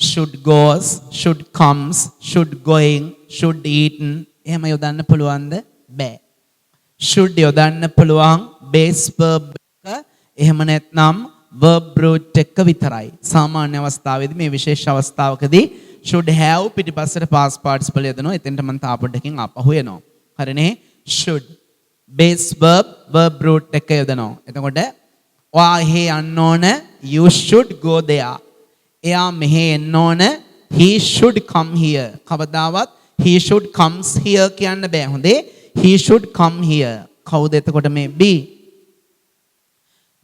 should goes, should comes, should going, should eaten එහෙම යොදන්න පුළුවන්ද? බෑ. should යොදන්න පුළුවන් base verb එක එහෙම නැත්නම් verb root එක විතරයි. සාමාන්‍ය අවස්ථාවේදී මේ විශේෂ අවස්ථාවකදී should have පිටිපස්සට past participle යොදනවා. එතෙන්ට මම තා පොඩ්ඩකින් ආපහු එනවා. හරිනේ? should base verb root එක යොදනවා. එතකොට ඔයා එහෙ යන්න ඕන you should go there. එයා මෙහෙ එන්න ඕන he should come here. කවදාවත් he should comes here කියන්න බෑ. හොඳේ? he should come here. කවුද එතකොට මේ be?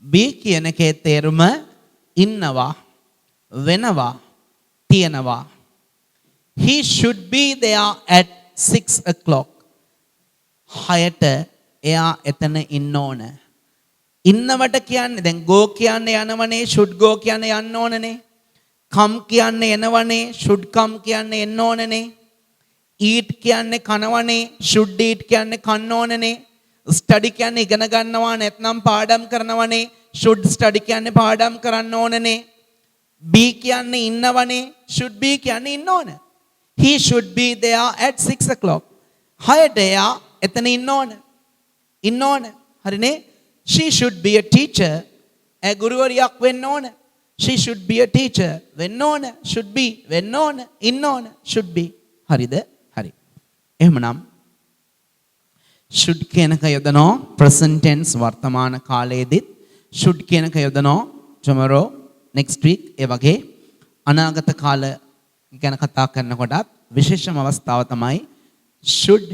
be කියන එකේ තේරුම ඉන්නවා, වෙනවා, තියනවා. he should be there at 6 o'clock. 6ට එයා එතන ඉන්න ඕන. ඉන්නවට කියන්නේ දැන් go කියන්නේ යනවනේ, should go කියන්නේ යන්න ඕනනේ. come කියන්නේ එනවනේ, should come කියන්නේ එන්න ඕනනේ. eat කියන්නේ කනවනේ, should eat කියන්නේ කන්න ඕනනේ. study කියන්නේ ඉගෙන ගන්නවා නැත්නම් පාඩම් කරනවනේ, should study කියන්නේ පාඩම් කරන්න ඕනනේ. be කියන්නේ ඉන්නවනේ, should be කියන්නේ ඉන්න ඕන. he should be there at 6 o'clock. 6ට එයා එතන ඉන්න ඕන. ඉන්න ඕන. හරිනේ? she should be a teacher. ඒ ගුරුවරියක් වෙන්න ඕන. she should be a teacher. වෙන්න ඕන. should be වෙන්න ඕන. ඉන්න ඕන. should be. හරිද? හරි. එහෙමනම් should කියන එක යොදනවා present tense වර්තමාන කාලයේදීත්, should කියන එක යොදනවා tomorrow, next week. ඒ වගේ අනාගත කාල ගැන කතා කරනකොටත් විශේෂම අවස්ථාව තමයි should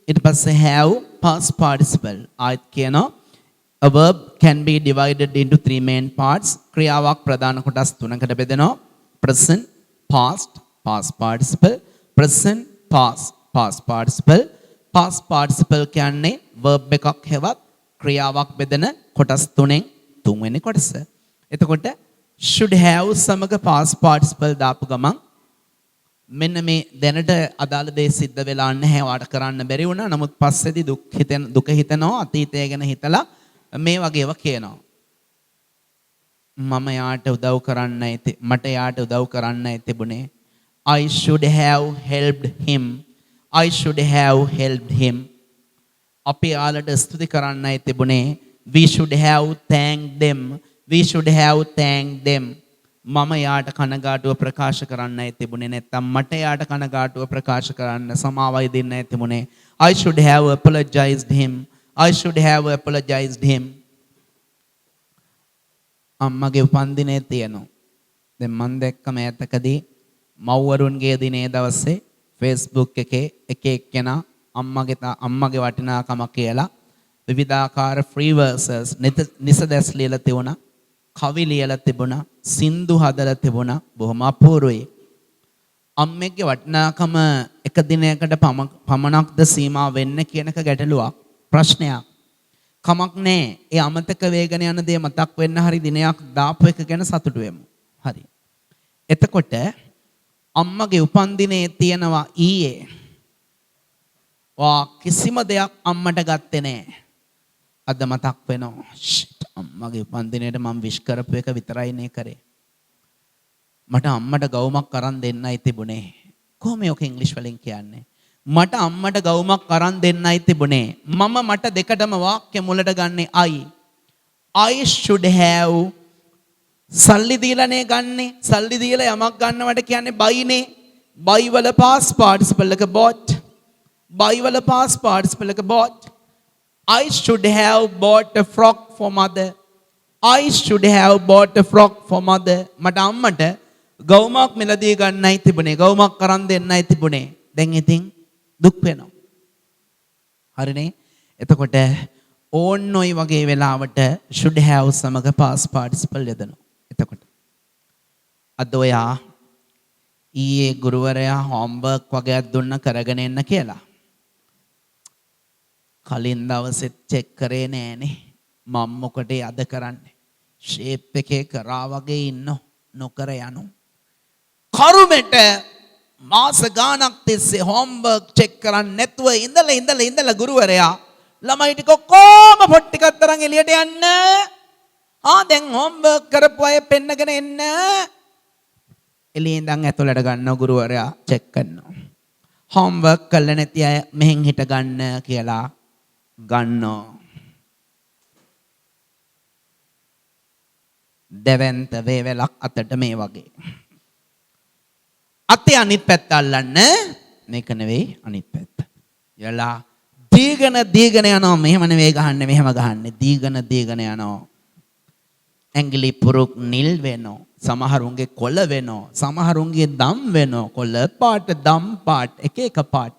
ඊට පස්සේ have past participle. ආයත් කියනවා a verb can be divided into three main parts. ක්‍රියාවක් ප්‍රධාන කොටස් තුනකට බෙදෙනවා. present, past, past participle. present, past, past participle. past participle කියන්නේ verb එකක් හෙවත් ක්‍රියාවක් බෙදෙන කොටස් තුනෙන් තුන්වෙනි කොටස. එතකොට should have සමග past participle දාපු ගමන් මෙන්න මේ දැනට අදාළ දේ සිද්ධ වෙලා නැහැ, වාට කරන්න බැරි වුණා. නමුත් පස්සේදී දුක හිතනවා, අතීතය ගැන හිතලා මේ වගේව කියනවා. මම යාට උදව් කරන්නයි මට යාට උදව් කරන්නයි තිබුණේ. I should have helped him. I should have helped him. අපි යාළට ස්තුති කරන්නයි තිබුණේ. We should have thanked them. We should have thanked them. මම යාට කනගාටුව ප්‍රකාශ කරන්නයි තිබුණේ. නැත්තම් මට යාට කනගාටුව ප්‍රකාශ කරන්න සමාවයි දෙන්නයි තිබුණේ. I should have apologized him. I should have apologized him. අම්මගේ උපන්දිනේ තියෙනවා. දැන් මම දැක්ක මෑතකදී මව්වරුන්ගේ දිනේ දවසේ Facebook එකේ එක එක්කෙනා අම්මගේ වටිනාකම කියලා විවිධාකාර free verses නිසදැස් ලියලා තිබුණා. කවි ලියලා තිබුණා. සින්දු හදලා තිබුණා. බොහොම අපූර්වයි. අම්මගේ වටිනාකම එක දිනයකට පමණක්ද සීමා වෙන්න කියන එක ගැටලුවක්, ප්‍රශ්නයක්. කමක් නැහැ. ඒ අමතක වේගන යන දේ මතක් වෙන්න හරි දිනයක් දාපු එක ගැන සතුටු වෙමු. හරි. එතකොට අම්මගේ උපන්දිනේ තියෙනවා ඊයේ. කිසිම දෙයක් අම්මට ගත්තේ නැහැ. අද මතක් වෙනවා. අම්මගේ උපන්දිනේට මම විශ් කරපු එක විතරයි නේ කරේ. මට අම්මට ගවුමක් අරන් දෙන්නයි තිබුණේ. කොහොම ඔක ඉංග්‍රීසි වලින් කියන්නේ? මට අම්මට ගවුමක් අරන් දෙන්නයි තිබුණේ. මම මට දෙකටම වාක්‍ය මුලට ගන්නේ I should have. සල්ලි දීලානේ ගන්නෙ. සල්ලි දීලා යමක් ගන්නවට කියන්නේ බයිනේ. බයි වල past participle එක bought. බයි වල past participle එක bought. I should have bought a frock for mother. I should have bought a frock for mother. මට අම්මට ගවුමක් මිලදී ගන්නයි තිබුණේ. ගවුමක් කරන් දෙන්නයි තිබුණේ. දැන් ඉතින් දුක් වෙනවා. හරිනේ? එතකොට ඕන්න ඔය වගේ වෙලාවට should have සමග past participle යදනවා. එතකොට අද ඔයා ඊයේ ගුරුවරයා homework වගේක් දුන්න කරගෙන එන්න කියලා. කලින් දවසෙත් චෙක් කරේ නෑනේ. මම මොකටද අද කරන්නේ? ෂේප් එකේ කරා වගේ ඉන්න නොකර යනු. කරුමෙට මාස ගාණක් තිස්සේ homework check කරන්නේ නැතුව ඉඳලා ගුරුවරයා ළමයි ටික කොහොම පොත් ටිකක් තරම් එළියට යන්න. දැන් homework කරපු අය පෙන්නගෙන එන්න. එළියෙන් ඉඳන් ඇතුළට ගන්නව ගුරුවරයා check කරනවා. homework කළා නැති අය මෙහෙන් හිට ගන්න කියලා ගන්නවා. දෙවෙන්ත වේවලක් අතට මේ වගේ. අතේ අනිත් පැත්ත අල්ලන්න. මේක නෙවෙයි අනිත් පැත්ත. යලා දීගෙන යනවා. මෙහෙම නෙවෙයි ගහන්නේ, මෙහෙම ගහන්නේ. දීගෙන යනවා. ඇඟිලි පුරුක් නිල් වෙනවා. සමහරුන්ගේ කොළ වෙනවා. සමහරුන්ගේ දම් වෙනවා. කොළ පාට, දම් පාට, එක පාට.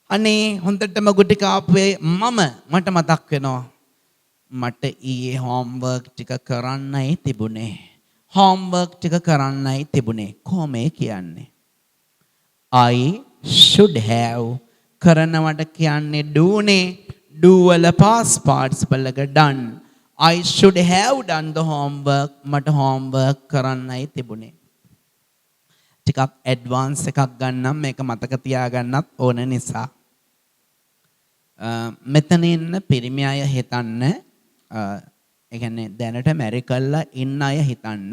අනේ හොඳටම ගුටි කාපුවේ මට මතක් වෙනවා. මට ඊයේ homework ටික කරන්නයි තිබුණේ. කොහොමද කියන්නේ? I should have කරනවට කියන්නේ doනේ. do වල past participle එක done. I should have done the homework. මට homework කරන්නයි තිබුණේ. ටිකක් advance එකක් ගන්නම්, මේක මතක තියාගන්නත් ඕන නිසා. මෙතන ඉන්න පිරිමි අය හිතන්න, ඒ කියන්නේ දැනට මැරි කළා ඉන්න අය හිතන්න.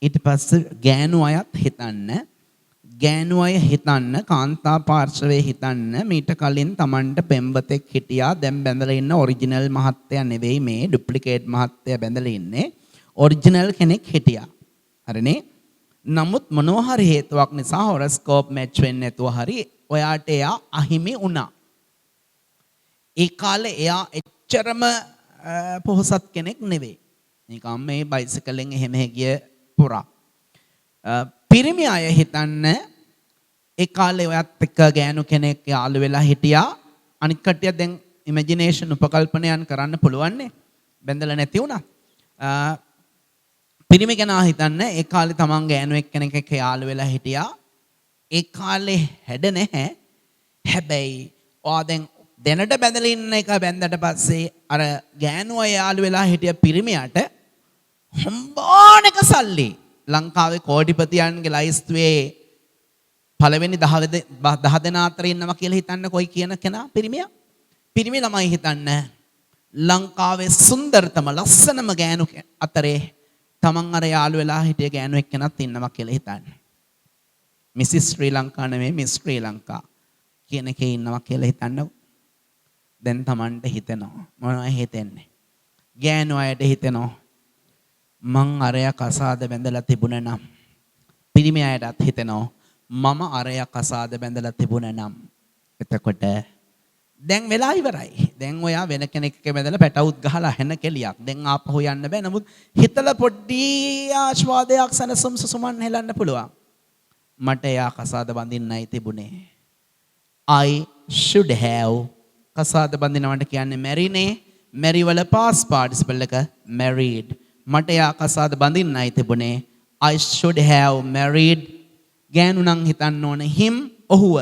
ඊට පස්සේ ගෑනු අයත් හිතන්න. කාන්තා පාර්ශවයේ හිතන්න. මීට කලින් Tamanට පෙම්බතෙක් හිටියා. දැන් බැඳලා ඉන්න ඔරිජිනල් මහත්තයා නෙවෙයි මේ, ඩුප්ලිකේට් මහත්තයා බැඳලා ඉන්නේ. ඔරිජිනල් කෙනෙක් හිටියා. හරිනේ? නමුත් මොනවා හරි හේතුවක් නිසා හොරොස්කෝප් මැච් වෙන්නේ නැතුව හරි ඔයාට එයා අහිමි වුණා. ඒ කාලේ එයා එච්චරම පොහොසත් කෙනෙක් නෙවෙයි. නිකම් මේ බයිසිකලෙන් එහෙම ගිය පුරා. පිරිමි අය හිතන්න ඒ කාලේ ඔයත් එක්ක ගෑනු කෙනෙක් යාළු වෙලා හිටියා. අනිත් කට්ටිය දැන් ඉමේජිනේෂන් උපකල්පනයන් කරන්න පුළුවන් නේ. බැඳලා නැති වුණා. පිරිමි කෙනා හිතන්න ඒ කාලේ තමන් ගෑනු එක්කෙනෙක් එක්ක යාළු වෙලා හිටියා. ඒ කාලේ හැඩ නැහැ. හැබැයි ඔයා දැන් දැනට බැඳලා ඉන්න එක බැඳලා පස්සේ අර ගෑනුව යාළු වෙලා හිටිය පිරිමියට හම්බානක සල්ලි. ලංකාවේ කෝටිපතියන්ගේ ලයිස්තුවේ පළවෙනි 10 දෙනා අතර ඉන්නවා කියලා හිතන්න. කොයි කියන කෙනා? පිරිමියා. පිරිමි ළමයි හිතන්න ලංකාවේ සුන්දරතම ලස්සනම ගෑනු අතරේ තමන් අර යාළු වෙලා හිටිය ගෑනු එක්කෙනත් ඉන්නවා කියලා හිතන්න. මිසිස් ශ්‍රී ලංකා නෙමෙයි, මිස් ශ්‍රී ලංකා කියන එකේ ඉන්නවා කියලා හිතන්නකො. දැන් Tamanට හිතෙනවා. මොනවයි හිතෙන්නේ? ගෑනු අයට හිතෙනවා මං අරයා කසාද බැඳලා තිබුණ නම්. පිරිමි අයටත් හිතෙනවා මම අරයා කසාද බැඳලා තිබුණ නම්. එතකොට දැන් වෙලා ඉවරයි. දැන් ඔයා වෙන කෙනෙක් එක්ක බැඳලා පැටවුත් ගහලා හැන කෙලියක්. දැන් ආපහු යන්න බෑ. නමුත් හිතලා පොඩ්ඩි ආශ්වාදයක් සනසුම් සුසුමන් හෙලන්න පුළුවන්. මට එයා කසාද බඳින්නයි තිබුණේ. I should have කසාද බඳිනවට කියන්නේ මැරිනේ. මැරි වල past participle එක married. මට එයා කසාද බඳින්නයි තිබුණේ. I should have married. ගෑනු නම් හිතන්න ඕන him, ඔහුව.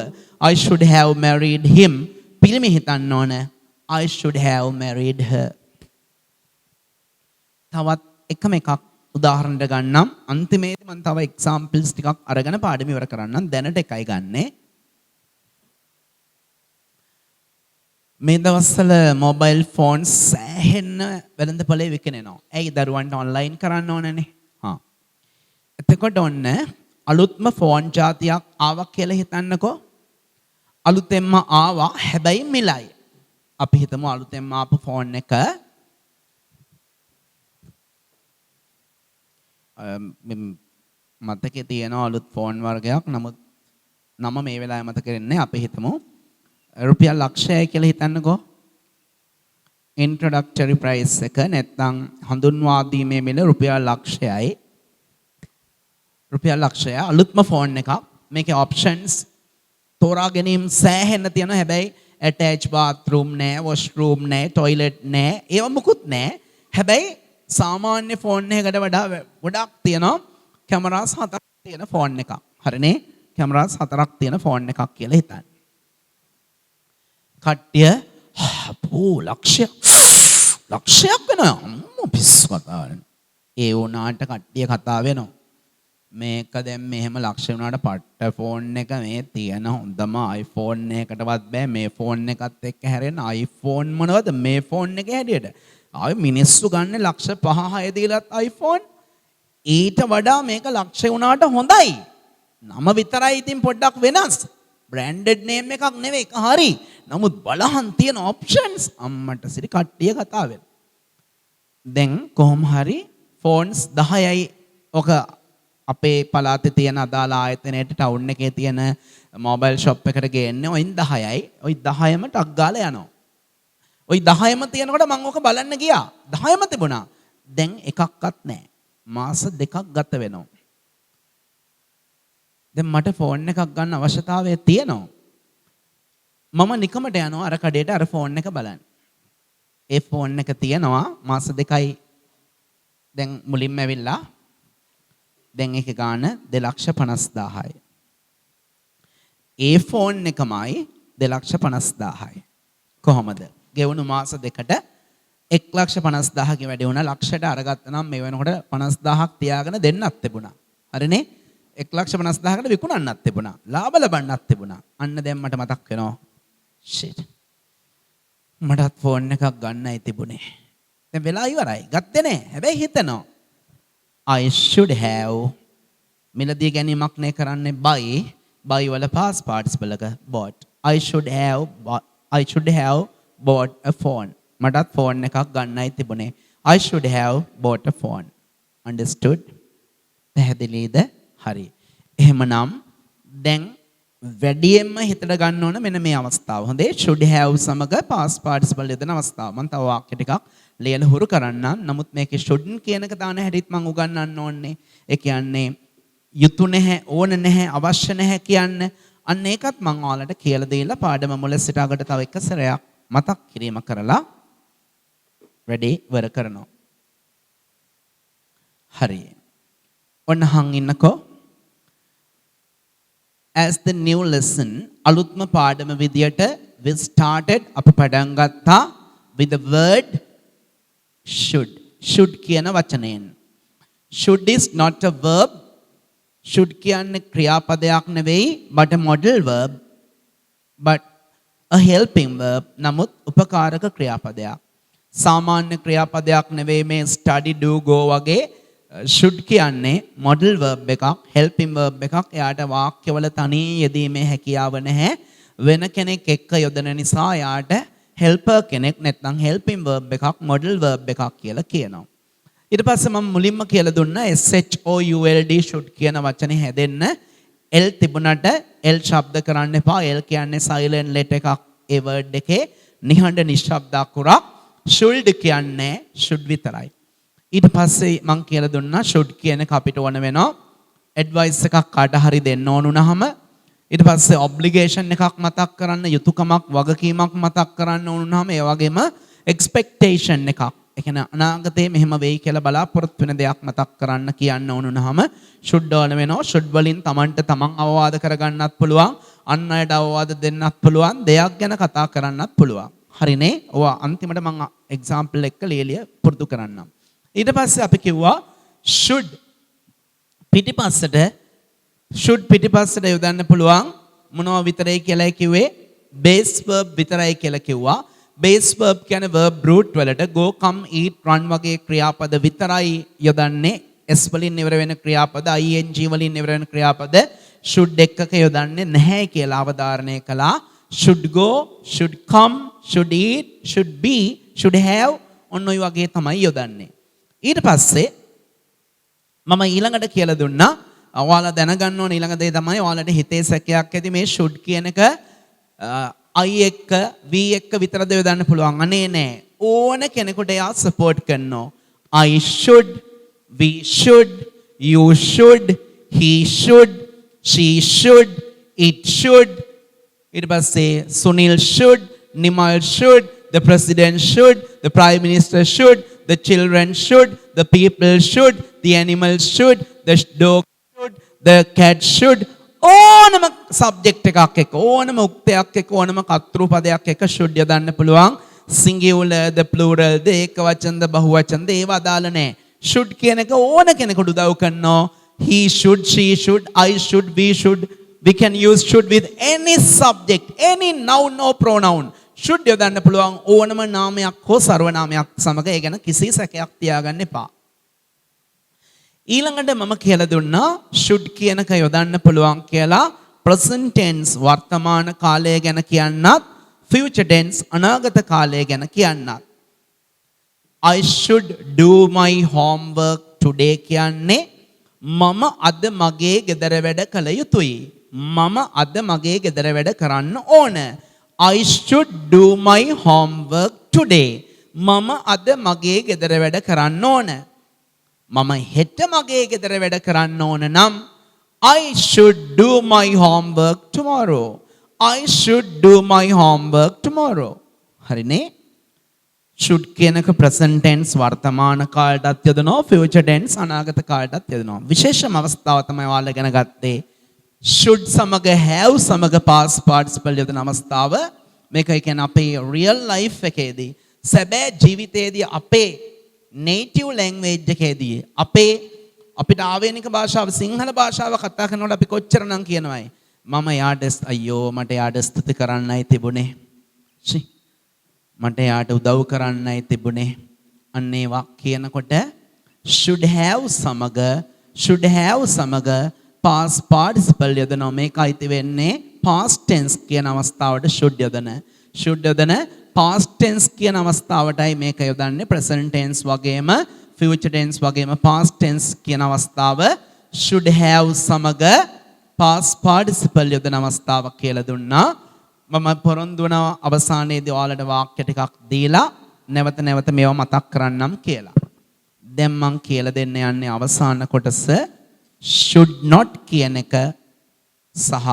I should have married him. පිරිමි හිතන්න ඕන I should have married her. තවත් එකම එකක් උදාහරණයක් ගන්නම්. අන්තිමේදී මම තව examples ටිකක් අරගෙන පාඩම ඉවර කරන්නම්. දැනට එකයි ගන්නෙ. මේ දවස්වල මොබයිල් ෆෝන් සෑහෙන්න වෙළඳපොලේ විකිනෙනවා. ඇයි? දරුවන්ට ඔන්ලයින් කරන්න ඕනනේ. එතකොට ඔන්න අලුත්ම ෆෝන් ජාතියක් ආවා කියලා හිතන්නකෝ. අලුතෙන්ම ආවා, හැබැයි මිලයි. අපි හිතමු අලුතෙන්ම ආපු ෆෝන් එක මතකේ තියෙන අලුත් ෆෝන් වර්ගයක්. නමුත් නම මේ වෙලාවේ මතක වෙන්නේ. අපි හිතමු රුපියල් ලක්ෂයයි කියලා හිතන්නකෝ. introductory price එක නැත්නම් හඳුන්වා දීමේ මිල රුපියල් ලක්ෂයයි. රුපියල් ලක්ෂය අලුත්ම ෆෝන් එකක්. මේකේ options තෝරා ගැනීම සෑහෙන්න තියෙනවා. හැබැයි attach bathroom නෑ, washroom නෑ, toilet නෑ. ඒව මොකුත් නෑ. හැබැයි සාමාන්‍ය ෆෝන් එකකට වඩා ගොඩක් තියෙනවා. කැමරාස් 4ක් තියෙන ෆෝන් එකක්. හරිනේ? කැමරාස් 4ක් තියෙන ෆෝන් එකක් කියලා හිතන්න. කට්ටිය ලක්ෂයක් වෙනවා. අම්මෝ පිස්සු කතා වෙනවා. ඒ වුණාට කට්ටිය කතා වෙනවා. මේක දැන් මෙහෙම ලක්ෂ වුණාට පට්ට ෆෝන් එක මේ තියෙන හොඳම iPhone එකකටවත් බෑ. මේ ෆෝන් එකත් එක්ක හැරෙන්න iPhone මොනවද මේ ෆෝන් එකේ හැටියට. ආයෙ මිනිස්සු ගන්න ලක්ෂ 5-6 දීලත් iPhone. ඊට වඩා මේක ලක්ෂ වුණාට හොඳයි. නම විතරයි ඉතින් පොඩ්ඩක් වෙනස්. බ්‍රෑන්ඩඩ් නේම් එකක් නෙවෙයි. ඒක හරි. නමුත් බලහන් තියෙන ඔප්ෂන්ස් අම්මට සිරි කට්ටිය කතා වෙනවා. දැන් කොහොම හරි ෆෝන්ස් 10යි ඔක අපේ පළාතේ තියෙන අදාළ ආයතනයේ ටවුන් එකේ තියෙන මොබයිල් ෂොප් එකට ගේන්නේ ඔයින් 10යි. ඔයි 10ම ටක් ගාලා යනවා. ඔයි 10ම තියෙනකොට මම ඕක බලන්න ගියා. 10ම තිබුණා. දැන් එකක්වත් නැහැ. මාස 2ක් ගත වෙනවා. දැන් මට ෆෝන් එකක් ගන්න අවශ්‍යතාවය තියෙනවා. මම නිකමට යනවා අර කඩේට අර ෆෝන් එක බලන්න. ඒ ෆෝන් එක තියෙනවා මාස 2යි දැන් මුලින්ම ඇවිල්ලා. දැන් ඒක ගාන 2,50,000යි. ඒ ෆෝන් එකමයි 2,50,000යි. කොහොමද? ගෙවුණු මාස දෙකට 1,50,000ක වැඩි වුණා. ලක්ෂයට අරගත්තා නම් මේ වෙනකොට 50,000ක් තියාගෙන දෙන්නත් තිබුණා. හරිනේ? 1,50,000කට විකුණන්නත් තිබුණා. ලාභ ලබන්නත් තිබුණා. අන්න දැන් මට මතක් වෙනවා. shit. මටත් ෆෝන් එකක් ගන්නයි තිබුණේ. දැන් වෙලා ඉවරයි. ගත්තේ නෑ. හැබැයි හිතනවා I should have මිලදී ගැනීමක් නේ කරන්නේ buy වල past participle එක bought. I should have bought a phone. මටත් ෆෝන් එකක් ගන්නයි තිබුණේ. I should have bought a phone. Understood? පැහැදිලිද? හරි. එහෙමනම් දැන් වැඩියෙන්ම හිතට ගන්න ඕන මෙන්න මේ අවස්ථාව. හොඳේ should have සමග past participle යොදන අවස්ථාව. මම තව වාක්‍ය ටිකක් ලියලා හුරු කරන්නම්. නමුත් මේකේ shouldn't කියන එක දාන හැටිත් මම උගන්වන්න ඕනේ. ඒ කියන්නේ යුතු නැහැ, ඕන නැහැ, අවශ්‍ය නැහැ කියන්න. අන්න ඒකත් මම ඔයාලට කියලා දීලා පාඩම මුල සිට අගට තව එක සැරයක් මතක් කිරීම කරලා වැඩේ ඉවර කරනවා. හරි. ඔන්න හං ඉන්නකෝ. As the new lesson අලුත්ම පාඩම විදියට we started අපි පටන් ගත්තා with the word should කියන වචනයෙන්. should is not a verb. should කියන්නේ ක්‍රියාපදයක් නෙවෙයි but a modal verb but a helping verb. නමුත් උපකාරක ක්‍රියාපදයක්. සාමාන්‍ය ක්‍රියාපදයක් නෙවෙයි මේ study do go වගේ. should කියන්නේ modal verb එකක්, helping verb එකක්. එයාට වාක්‍යවල තනියෙන් යෙදීමේ හැකියාව නැහැ. වෙන කෙනෙක් එක්ක යොදන නිසා එයාට helper කෙනෙක් නැත්නම් helping verb එකක්, modal verb එකක් කියලා කියනවා. ඊට පස්සේ මම මුලින්ම කියලා දුන්නා should should කියන වචනේ හැදෙන්න l තිබුණට l ශබ්ද කරන්න එපා. l කියන්නේ silent letter එකක් ඒ word එකේ නිහඬ නිශ්ශබ්ද අකුරක්. should කියන්නේ should විතරයි. ඊට පස්සේ මම කියලා දුන්නා should කියන එක අපිට ඕන වෙනවා advice එකක් කාට හරි දෙන්න ඕන වුණාම. ඊට පස්සේ obligation එකක් මතක් කරන්න, යුතුයකමක්, වගකීමක් මතක් කරන්න ඕන වුණාම ඒ වගේම expectation එකක්. ඒ කියන්නේ අනාගතේ මෙහෙම වෙයි කියලා බලාපොරොත්තු වෙන දෙයක් මතක් කරන්න කියන්න ඕන වුණාම should ඕන වෙනවා. should වලින් Tamanට Taman අවවාද කරගන්නත් පුළුවන්, අන් අයට අවවාද දෙන්නත් පුළුවන්, දෙයක් ගැන කතා කරන්නත් පුළුවන්. හරිනේ? ඔය අන්තිමට මම example එක ලියලිය පුරුදු කරන්නම්. ඊට පස්සේ අපි කිව්වා should පිටිපස්සට යොදන්න පුළුවන් මොනවා විතරයි කියලා කිව්වේ base verb විතරයි කියලා කිව්වා. base verb කියන්නේ verb root වලට go come eat run වගේ ක්‍රියාපද විතරයි යොදන්නේ. s වලින් ඉවර වෙන ක්‍රියාපද, ing වලින් ඉවර වෙන ක්‍රියාපද should එකක යොදන්නේ නැහැ කියලා අවධාරණය කළා. should go, should come, should eat, should be, should have ඔන්න ඔය වගේ තමයි යොදන්නේ. ඊට පස්සේ මම ඊළඟට කියලා දුන්නා ඔයාලා දැනගන්න ඕන ඊළඟ දේ තමයි ඔයාලට හිතේ සැකයක් ඇති මේ should කියන එක I එක්ක V එක්ක විතරද යොදන්න පුළුවන්. අනේ නෑ. ඕන කෙනෙකුට එයා සපෝට් කරනවා. I should, we should, you should, he should, she should, it should. ඊට පස්සේ Sunil should, Nimal should, the president should, the prime minister should, the children should, the people should, the animals should, the dog should, the cat should. ඕනම සබ්ජෙක්ට් එකක් එක්ක ඕනම උක්තයක් එක්ක ඕනම කතෘ පදයක් එක්ක should යදන්න පුළුවන්. singular the plural the ඒක වචන ද බහු වචන ද ඒව අදාළ නැහැ. should කියන එක ඕන කෙනෙකුට උදව් කරනවා. he should, she should, I should, we should. We can use should with any subject, any noun or pronoun. should යදන්න පුළුවන් ඕනම නාමයක් හෝ සර්වනාමයක් සමග. ඒ ගැන කිසි සැකයක් තියාගන්න එපා. ඊළඟට මම කියලා දුන්නා should කියන එක යොදන්න පුළුවන් කියලා present tense වර්තමාන කාලය ගැන කියන්නත් future tense අනාගත කාලය ගැන කියන්නත්. I should do my homework today කියන්නේ මම අද මගේ ගෙදර වැඩ කළ යුතුයි. මම අද මගේ ගෙදර වැඩ කරන්න ඕන. I should do my homework today. මම අද මගේ ගෙදර වැඩ කරන්න ඕන. මම හෙට මගේ ගෙදර වැඩ කරන්න ඕන නම් I should do my homework tomorrow. I should do my homework tomorrow. හරිනේ? should කියනක present tense වර්තමාන කාලයටත් යොදනවා, future tense අනාගත කාලයටත් යොදනවා. විශේෂම අවස්ථාව තමයි ඔයාලා ඉගෙන ගත්තේ should සමග have සමග past participle යොදන අවස්ථාව. මේක කියන්නේ අපේ real life එකේදී සැබෑ ජීවිතයේදී අපේ native language එකේදී අපිට ආවේනික භාෂාව සිංහල භාෂාව කතා කරනකොට අපි කොච්චරනම් කියනවායි මම යාට අයියෝ මට යාට ස්තුති කරන්නයි තිබුණේ. මට යාට උදව් කරන්නයි තිබුණේ. අන්න ඒවා කියනකොට should have සමග past participle යොදනවා. මේක අයිති වෙන්නේ past tense කියන අවස්ථාවට should යොදන past tense කියන අවස්ථාවටයි මේක යොදන්නේ. present tense වගේම future tense වගේම past tense කියන අවස්ථාව should have සමග past participle යොදන අවස්ථාවක් කියලා දුන්නා. මම පොරොන්දු වෙන අවසානයේදී ඔයාලට වාක්‍ය ටිකක් දීලා නැවත මේවා මතක් කරන්නම් කියලා. දැන් මම කියලා දෙන්න යන්නේ අවසාන කොටස should not කියන එක සහ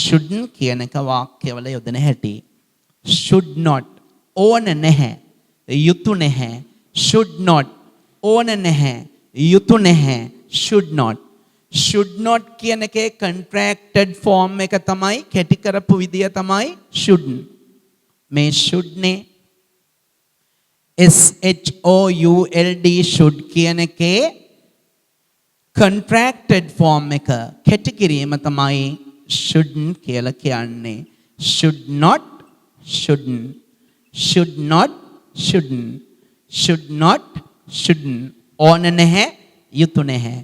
shouldn't කියන එක වාක්‍යවල යොදන හැටි. should not ඕන නැහැ, යුතු නැහැ. should not ඕන නැහැ, යුතු නැහැ. should not කියන එකේ contracted form එක තමයි, කැටි කරපු විදිය තමයි should. මේ should නේ SHOULD should කියන එකේ contracted form එක කැටි කිරීම තමයි shouldn't කියලා කියන්නේ. should not, shouldn't. should not, shouldn't. should not, shouldn't. ඕන නැහැ, යුතු නැහැ.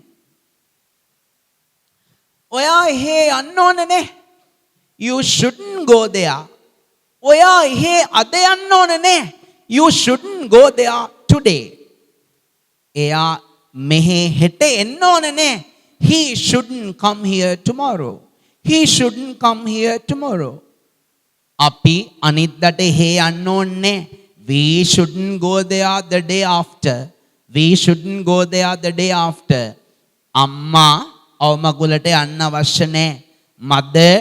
ඔයා එහෙ යන්න ඕනනේ. You shouldn't go there. ඔයා එහෙ අද යන්න ඕනනේ. You shouldn't go there today. එයා මෙහෙ හෙට එන්න ඕනනේ. He shouldn't come here tomorrow. He shouldn't come here tomorrow. අපි අනිද්දාට එහෙ යන්න ඕනේ. We shouldn't go there the day after. We shouldn't go there the day after. අම්මා අවමගුලට යන්න අවශ්‍ය නැහැ. mother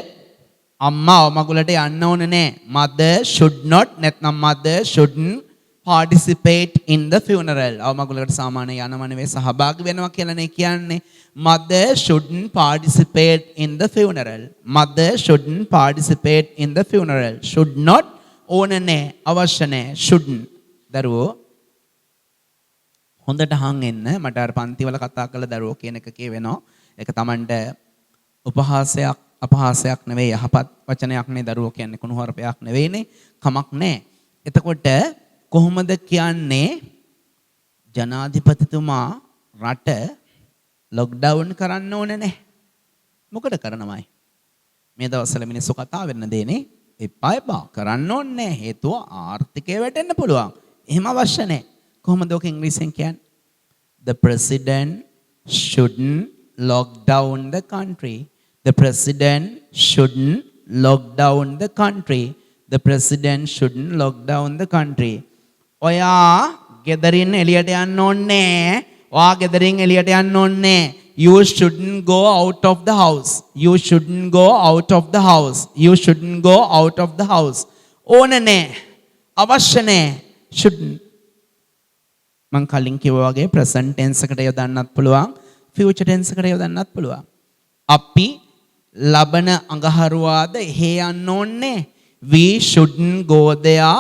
අම්මා අවමගුලට යන්න ඕනේ නැහැ. mother should not නැත්නම් mother shouldn't participate in the funeral. අවමගුලකට සාමාන්‍ය යනම නෙවෙයි සහභාගී වෙනවා කියලානේ කියන්නේ. mother shouldn't participate in the funeral. mother shouldn't participate in the funeral. should not ඕනේ නැහැ, අවශ්‍ය නැහැ. shouldn't. දරුවෝ හොඳට අහන් ඉන්න. මට අර පන්තිවල කතා කළ දරුවෝ කියන එක කියවෙනවා. ඒක Tamanට උපහාසයක් අපහාසයක් නෙවෙයි, යහපත් වචනයක් නේ. දරුවෝ කියන්නේ කුණුහරුපයක් නෙවෙයිනේ. කමක් නැහැ. එතකොට කොහොමද කියන්නේ ජනාධිපතිතුමා රට ලොක්ඩවුන් කරන්න ඕනේ නැහැ. මොකද කරනවයි? මේ දවස්වල මිනිස්සු කතා වෙන්න දෙන්නේ එපා කරන්න ඕනේ නැහැ. හේතුව ආර්ථිකය වැටෙන්න පුළුවන්. එහෙම අවශ්‍ය නැහැ. කොහොමද ඔක ඉංග්‍රීසියෙන් කියන්නේ? The president shouldn't lock down the country. The president shouldn't lock down the country. The president shouldn't lock down the country. ඔයා ගෙදරින් එළියට යන්න ඕනේ. ඔයා ගෙදරින් එළියට යන්න ඕනේ. You shouldn't go out of the house. You shouldn't go out of the house. You shouldn't go out of the house. ඕන නෑ. අවශ්‍ය නෑ. shouldn't. මං කලින් කිව්වා වගේ present tense එකට යොදන්නත් පුළුවන්. future tense එකට යොදන්නත් පුළුවන්. අපි ලබන අඟහරුවාද එහෙ යන්න ඕනේ. We shouldn't go there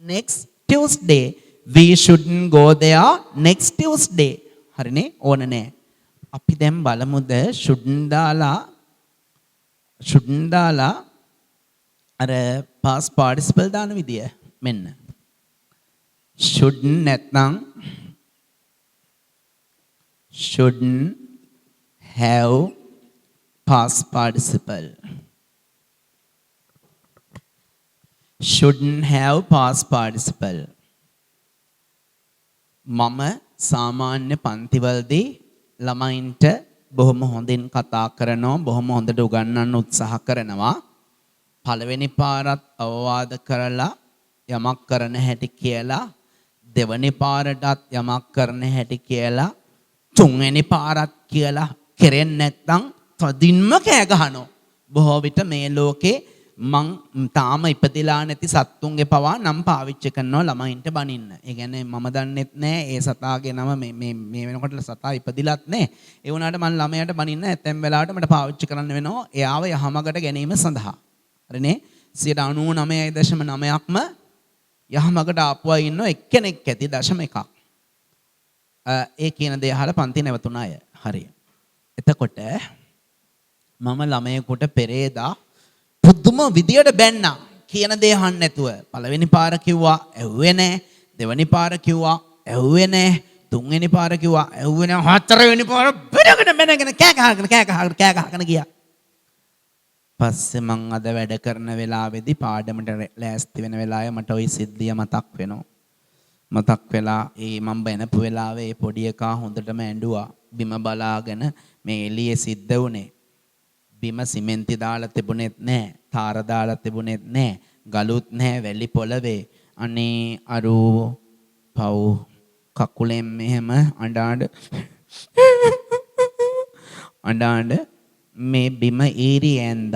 next Tuesday. We shouldn't go there next Tuesday. හරිනේ ඕන නෑ. අපි දැන් බලමුද shouldn't දාලා අර past participle දාන විදිය. මෙන්න. shouldn't නැත්නම් shouldn't have past participle. Shouldn't have past participle. මම සාමාන්‍ය පන්තිවලදී ළමයින්ට බොහොම හොඳින් කතා කරනවා, බොහොම හොඳට උගන්වන්න උත්සාහ කරනවා. පළවෙනි පාරත් අවවාද කරලා යමක් කරන හැටි කියලා, දෙවැනි පාරටත් යමක් කරන හැටි කියලා, තුන්වෙනි පාරත් කියලා කෙරෙන්නේ නැත්නම් තදින්ම කෑ ගහනවා. බොහෝ විට මේ ලෝකේ මං තාම ඉපදිලා නැති සත්තුන්ගේ පවා නම් පාවිච්චි කරනවා ළමයින්ට බනින්න. ඒ කියන්නේ මම දන්නෙත් නෑ ඒ සතාගේ නම මේ වෙනකොට සතා ඉපදිලත් නෑ. ඒ වුණාට මං ළමයාට බනින්න ඇතැම් වෙලාවට මට පාවිච්චි කරන්න වෙනවා එයාව යහමගට ගැනීම සඳහා. හරිනේ 99.9%ක්ම යහමගට ආපුවා ඉන්නෝ එක්කෙනෙක් ඇති 0.1ක්. ඒ කියන දේ අහලා පන්ති නැවතුණ අය. හරිය. එතකොට මම ළමයෙකුට පෙරේදා පුදුම විදියට බැන්නා කියන දේ අහන්න නැතුව පළවෙනි පාර කිව්වා ඇහුවේ නැහැ, දෙවෙනි පාර කිව්වා ඇහුවේ නැහැ, තුන්වෙනි පාර කිව්වා ඇහුවේ නැහැ, හතරවෙනි පාර බැනගෙන කෑ ගහගෙන ගියා. පස්සේ මං අද වැඩ කරන වෙලාවේදී පාඩමට ලෑස්ති වෙන වෙලාවේ මට ওই සිද්ධිය මතක් වෙනවා. මතක් වෙලා මම බැනපු වෙලාවේ පොඩි එකා හොඳටම ඇඬුවා. බිම බලාගෙන මේ එළියේ සිද්ධ වුණේ. බිම සිමෙන්ති දාලා තිබුණෙත් නැහැ, තාර දාලා තිබුණෙත් නැහැ, ගලුත් නැහැ වැලි පොළවේ. අනේ අරෝ පව් කකුලෙන් මෙහෙම අඬාඬ මේ බිම ඉරියැඳ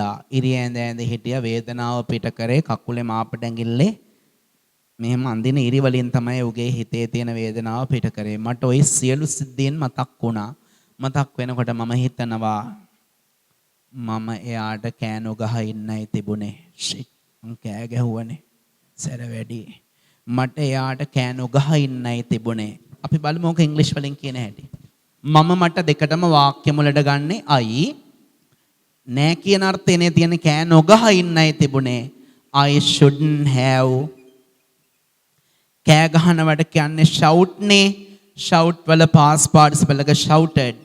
හිටිය වේදනාව පිට කරේ කකුලේ මාපට ඇඟිල්ලේ මෙහෙම අඳින ඉරි වලින් තමයි උගේ හිතේ තියෙන වේදනාව පිට කරේ. මට ওই සියලු සිද්ධීන් මතක් වුණා. මතක් වෙනකොට මම හිතනවා මම එයාට කෑනෝ ගහ ඉන්නයි තිබුණේ. ෂිට් මං කෑ ගැහුවනේ. සැර වැඩි. මට එයාට කෑනෝ ගහ ඉන්නයි තිබුණේ. අපි බලමු ඔක ඉංග්‍රීසි වලින් කියන හැටි. මම මට දෙකටම වාක්‍ය මුලට ගන්නේ අයි. නෑ කියන අර්ථයනේ තියෙන කෑනෝ ගහ ඉන්නයි තිබුණේ. I shouldn't have. කෑ ගහනවට කියන්නේ shout නේ. shout වල past participle එක shouted.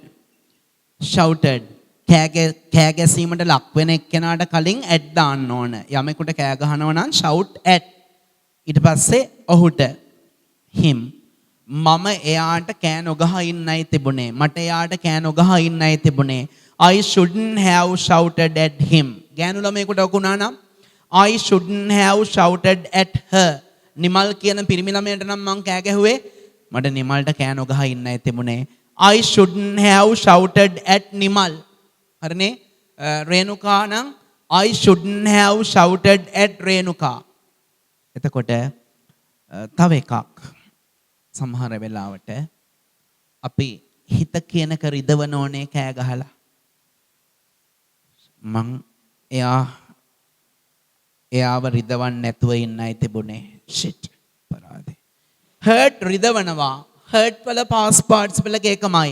කෑ ගැසීමට ලක් වෙන එක්කෙනාට කලින් at දාන්න ඕන. යමෙකුට කෑ ගහනවා නම් shout at. ඊට පස්සේ ඔහුට him. මම එයාට කෑ නොගහ ඉන්නයි තිබුණේ. මට එයාට කෑ නොගහ ඉන්නයි තිබුණේ. I shouldn't have shouted at him. ගෑනු ළමයෙකුට ඔකුණා නම් I shouldn't have shouted at her. Nimal කියන පිරිමි ළමයට නම් මං කෑ ගැහුවේ මට නිමල්ට කෑ නොගහ ඉන්නයි තිබුණේ. I shouldn't have shouted at Nimal. හරිනේ. රේණුකා නම් I shouldn't have shouted at Renuka. එතකොට තව එකක් සමහර වෙලාවට අපි හිත කියනක රිදවන ඕනේ කෑ ගහලා. මං එයාව රිදවන්න නැතුව ඉන්නයි තිබුණේ. shit පරාදේ. hurt රිදවනවා. hurt වල past participle එක එකමයි.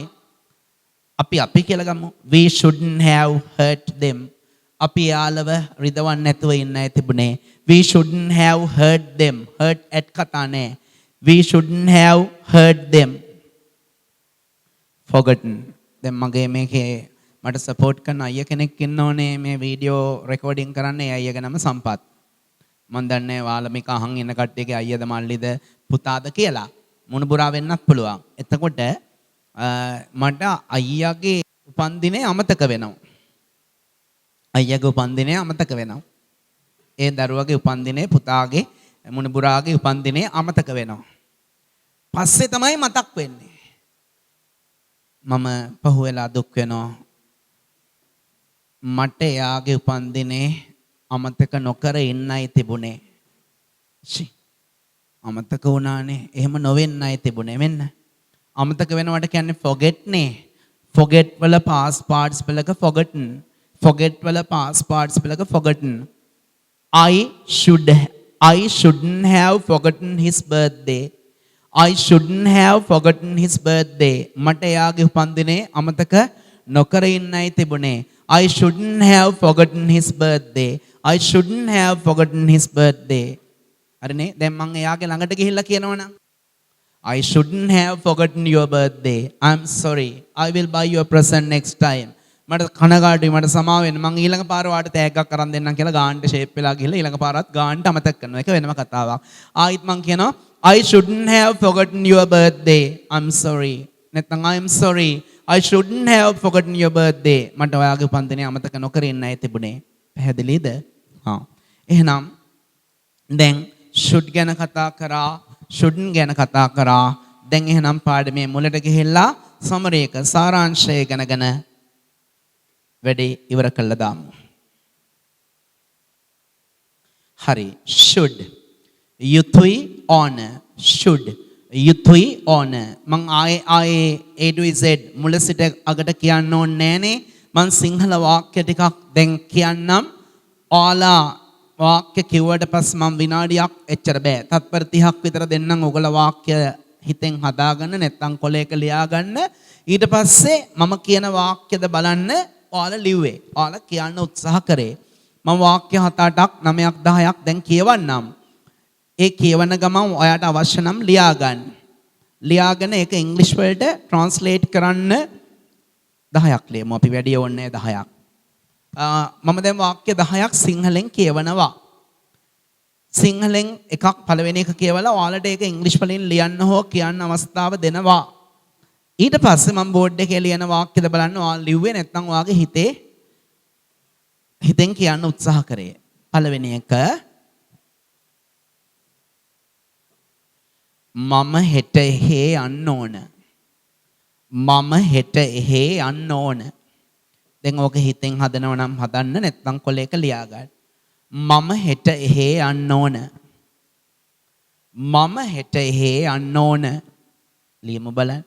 අපි කියලා ගමු. We shouldn't have hurt them. අපි යාළව රිදවන්න නැතුව ඉන්නයි තිබුණේ. We shouldn't have hurt them. hurt at කතා නෑ. We shouldn't have hurt them. forgotten. දැන් මගේ මේකේ මට සපෝට් කරන අයියා කෙනෙක් ඉන්න ඕනේ මේ වීඩියෝ රෙකෝඩින් කරන්න. ඒ අයියාගේ නම සම්පත්. මම දන්නේ වාලමික අහන් ඉන්න කට්ටියගේ අයියාද මල්ලිද පුතාද කියලා. මුණුබුරා වෙන්නත් පුළුවන්. එතකොට මට අයියාගේ උපන්දිනේ අමතක වෙනවා. අයියාගේ උපන්දිනේ අමතක වෙනවා. ඒ දරුවගේ උපන්දිනේ පුතාගේ මුණුබුරාගේ උපන්දිනේ අමතක වෙනවා. පස්සේ තමයි මතක් වෙන්නේ. මම පහුවෙලා දුක් වෙනවා. මට එයාගේ උපන්දිනේ අමතක නොකර ඉන්නයි තිබුණේ. අමතක වුණානේ. එහෙම නොවෙන්නයි තිබුණේ. මෙන්න. අමතක වෙනවට කියන්නේ forget නේ. forget වල past parts වලක forgotten. forget වල past parts වලක forgotten. I shouldn't have forgotten his birthday. I shouldn't have forgotten his birthday. මට එයාගේ උපන්දිනේ අමතක නොකර ඉන්නයි තිබුණේ. I shouldn't have forgotten his birthday. I shouldn't have forgotten his birthday. හරිනේ? දැන් මම එයාගේ ළඟට ගිහිල්ලා කියනවනම් I shouldn't have forgotten your birthday. I'm sorry. I will buy you a present next time. මට කනගාටුයි මට සමාව වෙන්න. මම ඊළඟ පාර වාට තෑග්ගක් අරන් දෙන්නම් කියලා ගාන්ට ෂේප් වෙලා ගිහලා ඊළඟ පාරත් ගාන්ට අමතක කරනවා. ඒක වෙනම කතාවක්. ආයිත් මම කියනවා I shouldn't have forgotten your birthday. I'm sorry. නැත්නම් I'm sorry. I shouldn't have forgotten your birthday. මට ඔයාගේ උපන්දිනේ අමතක නොකර ඉන්නයි තිබුණේ. පැහැදිලිද? එහෙනම් දැන් should ගැන කතා කරා, shouldn't ගැන කතා කරා. දැන් එහෙනම් පාඩමේ මුලට ගිහිල්ලා summary එක සාරාංශය ගැන වැඩේ ඉවර කළා දාමු. හරි. should යුතුයි ඕන. should යුතුයි ඕන. මං ආයේ A to Z මුල සිට අගට කියන්න ඕනේ නෑනේ. මං සිංහල වාක්‍ය ටිකක් දැන් කියන්නම්. ඔයාලා වාක්‍ය කිව්වට පස්සේ මම විනාඩියක් එච්චර බෑ. තත්පර 30ක් විතර දෙන්නම් ඔයගොල්ලෝ වාක්‍ය හිතෙන් හදාගන්න නැත්නම් කොලයක ලියාගන්න. ඊට පස්සේ මම කියන වාක්‍යද බලන්න ඔයාලා ලිව්වේ. ඔයාලා කියන්න උත්සාහ කරේ. මම වාක්‍ය 7-8ක් 9ක් 10ක් දැන් කියවන්නම්. ඒ කියවන ගමන් ඔයාට අවශ්‍ය නම් ලියාගන්න. ලියාගෙන ඒක ඉංග්‍රීසි වලට ට්‍රාන්ස්ලේට් කරන්න 10ක් ලියමු. අපි වැඩි ඕනේ 10ක්. මම දැන් වාක්‍ය 10ක් සිංහලෙන් කියවනවා. සිංහලෙන් එකක් පළවෙනි එක කියවලා ඔයාලට ඒක ඉංග්‍රීසි වලින් ලියන්න හෝ කියන්න අවස්ථාව දෙනවා. ඊට පස්සේ මම බෝඩ් එකේ ලියන වාක්‍යද බලන්න ඔයාලා ලිව්වේ නැත්නම් ඔයාගේ හිතෙන් කියන්න උත්සාහ කරේ. පළවෙනි එක මම හෙට එහෙ යන්න ඕන. මම හෙට එහෙ යන්න ඕන. දැන් ඕක හිතෙන් හදනව නම් හදන්න නැත්නම් කොලයක ලියාගන්න. මම හෙට එහෙ යන්න ඕන. මම හෙට එහෙ යන්න ඕන. ලියමු බලන්න.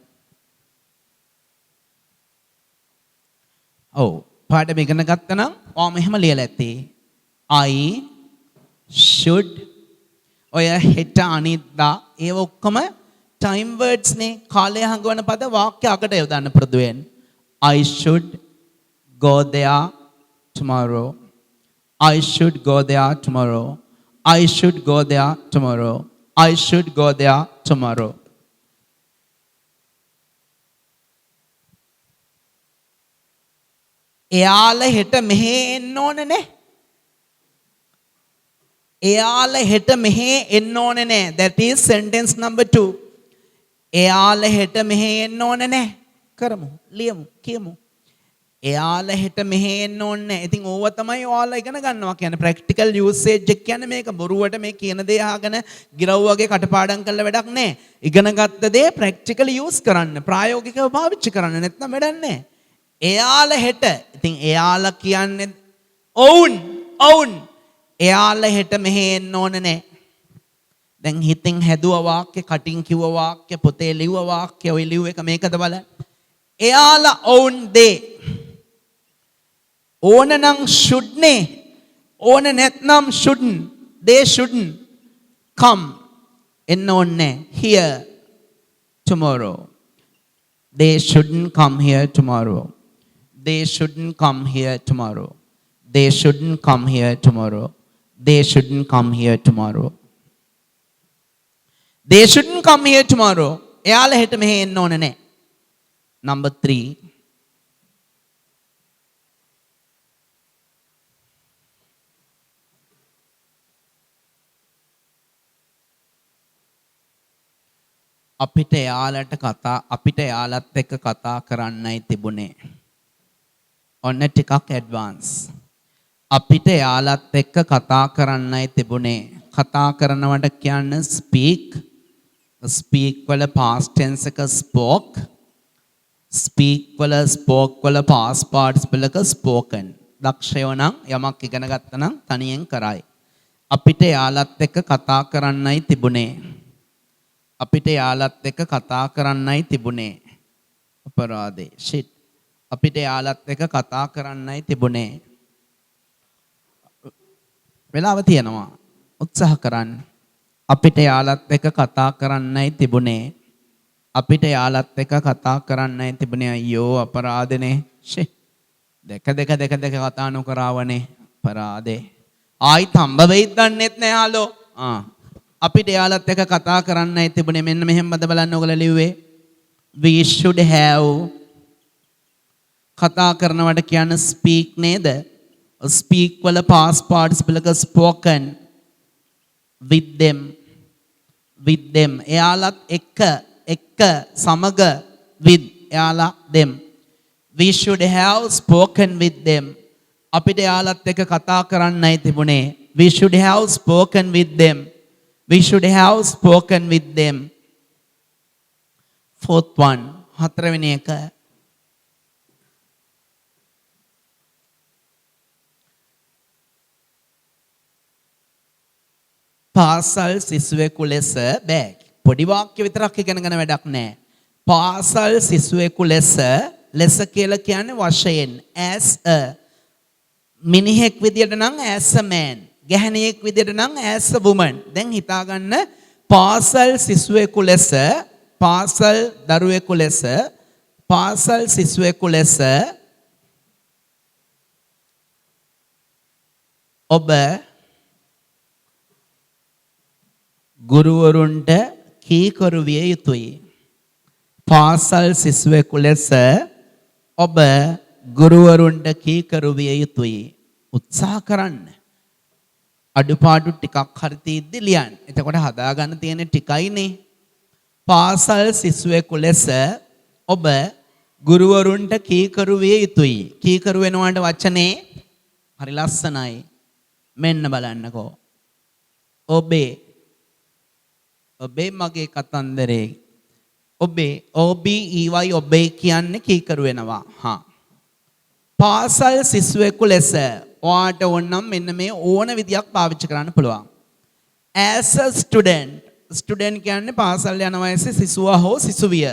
ඔව් පාඩම ඉගෙන ගත්තා නම් ඔයා මෙහෙම ලියලා ඇති. I should ඔය හෙට අනිද්දා ඒව ඔක්කොම time words නේ. කාලය හංගවන පද වාක්‍ය අකට යොදන්න පුරුදු වෙන්න. I should go there tomorrow. I should go there tomorrow. I should go there tomorrow. I should go there tomorrow. එයාලා හෙට මෙහෙ එන්න ඕනේ නේ. එයාලා හෙට මෙහෙ එන්න ඕනේ නේ. That is sentence number 2. එයාලා හෙට මෙහෙ එන්න ඕනේ නේ. කරමු. ලියමු. කියමු. එයාලා හෙට මෙහෙ එන්න ඕනේ නේ. ඉතින් ඕව තමයි ඔයාලා ඉගෙන ගන්නවා කියන්නේ ප්‍රැක්ටිකල් යූසේජ් එක කියන්නේ මේක. බොරුවට මේ කියන දේ අහගෙන ගිරව් වගේ කටපාඩම් කරලා වැඩක් නැහැ. ඉගෙන ගත්ත දේ ප්‍රැක්ටිකලි යූස් කරන්න, ප්‍රායෝගිකව පාවිච්චි කරන්න. නැත්නම් වැඩක් නැහැ. එයාලා හෙට. ඉතින් එයාලා කියන්නේ ඔවුන්. එයාලා හෙට මෙහෙ එන්න ඕනේ නේ. දැන් හිතෙන් හැදුවා වාක්‍ය, කටින් කිව්ව වාක්‍ය, පොතේ ලිව්ව වාක්‍ය, ඔය ලිව් එක මේකද බලන්න. එයාලා ඔවුන් දේ. ඕන නම් should නේ. ඕන නැත්නම් shouldn't. They shouldn't come. එන්න ඕනේ here tomorrow. They shouldn't come here tomorrow. They shouldn't come here tomorrow. They shouldn't come here tomorrow. They shouldn't come here tomorrow. They shouldn't come here tomorrow. එයාලා හෙට මෙහෙ එන්න ඕනේ නැහැ. Number 3. අපිට එයාලත් එක්ක කතා කරන්නයි තිබුණේ. ඔන්න ටිකක් ඇඩ්වාන්ස්. අපිට එයාලත් එක්ක කතා කරන්නයි තිබුණේ. කතා කරනවට කියන්නේ speak speak වල past tense එක spoke, speak වල spoke වල past participle එක spoken. දක්ෂයෝ නම් යමක් ඉගෙන ගත්තා නම් තනියෙන් කරයි. අපිට යාළුවත් එක්ක කතා කරන්නයි තිබුණේ. අපිට යාළුවත් එක්ක කතා කරන්නයි තිබුණේ. අපරාධේ shit. අපිට යාළුවත් එක්ක කතා කරන්නයි තිබුණේ. වෙලාව තියෙනවා. උත්සාහ කරන්න. අපිට යාළුවත් එක්ක කතා කරන්නයි තිබුණේ. අපිට යාළුවත් එක්ක කතා කරන්නයි තිබුණේ. අයියෝ අපරාධනේ. shit. දෙක කතා නොකරවනේ. අපරාධේ. ආයිත් හම්බ වෙයිද දන්නෙත් නෑ යාළුවෝ. අපිට යාළුවත් එක්ක කතා කරන්නයි තිබුණේ. මෙන්න මෙහෙමද බලන්න ඔයගොල්ලෝ ලිව්වේ. We should have කතා කරනවට කියන්නේ speak නේද? speak වල past participle එක spoken with them. එයාලත් එක්ක සමග with එයාලා them. We should have spoken with them. අපිට එයාලත් එක්ක කතා කරන්නයි තිබුණේ. We should have spoken with them. We should have spoken with them. Fourth one, හතරවෙනි එක. පාසල් සිසුවෙකු ලෙස බෑග්. පොඩි වාක්‍ය විතරක් ඉගෙනගෙන වැඩක් නැහැ. පාසල් සිසුවෙකු ලෙස කියලා කියන්නේ වශයෙන් as a. මිනිහෙක් විදියට නම් as a man. ගැහණියෙක් විදියට නම් as a woman. දැන් හිතාගන්න පාසල් සිසුවෙකු ලෙස, පාසල් දරුවෙකු ලෙස, පාසල් සිසුවෙකු ලෙස ඔබ ගුරුවරුන්ට කීකරු විය යුතුයි. පාසල් සිසුවෙකු ලෙස ඔබ ගුරුවරුන්ට කීකරු විය යුතුයි. උත්සාහ කරන්න. අඩුපාඩු ටිකක් හරි තීද්දි ලියන්න. එතකොට හදාගන්න තියෙන ටිකයිනේ. පාසල් සිසුවෙකු ලෙස ඔබ ගුරුවරුන්ට කීකරු විය යුතුයි. කීකරු වෙනවාට වචනේ හරි ලස්සනයි. මෙන්න බලන්නකෝ. ඔබේ මගේ කතන්දරේ. ඔබේ කියන්නේ කීකරු වෙනවා. පාසල් සිසුවෙකු ලෙස ඔයාට ඕනම් මෙන්න මේ ඕන විදියක් පාවිච්චි කරන්න පුළුවන්. as a student කියන්නේ පාසල් යන වයසේ සිසුවා හෝ සිසුවිය.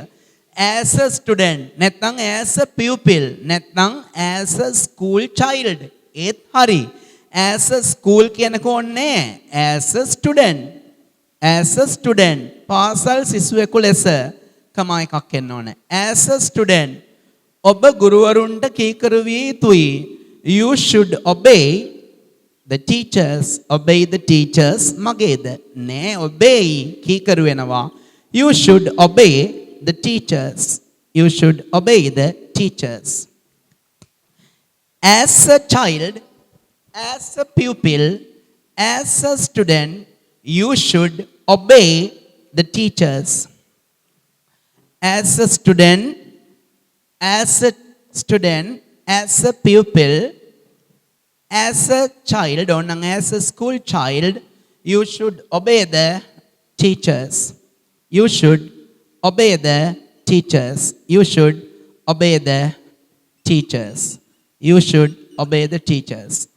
as a student නැත්නම් as a pupil නැත්නම් as a school child ඒත් හරි. as a school කියනකෝ ඕනේ as a student පාසල් සිසුවෙකු ලෙස කම එකක් එන්න ඕනේ. as a student ඔබ ගුරුවරුන්ට කීකරු විය යුතුයි. you should obey the teachers මගේද නෑ obey කීකරු වෙනවා. you should obey the teachers. as a child, as a pupil, as a student you should obey the teachers. as a student, as a pupil, as a child or as a school child, you should obey the teachers. You should obey the teachers. You should obey the teachers. You should obey the teachers.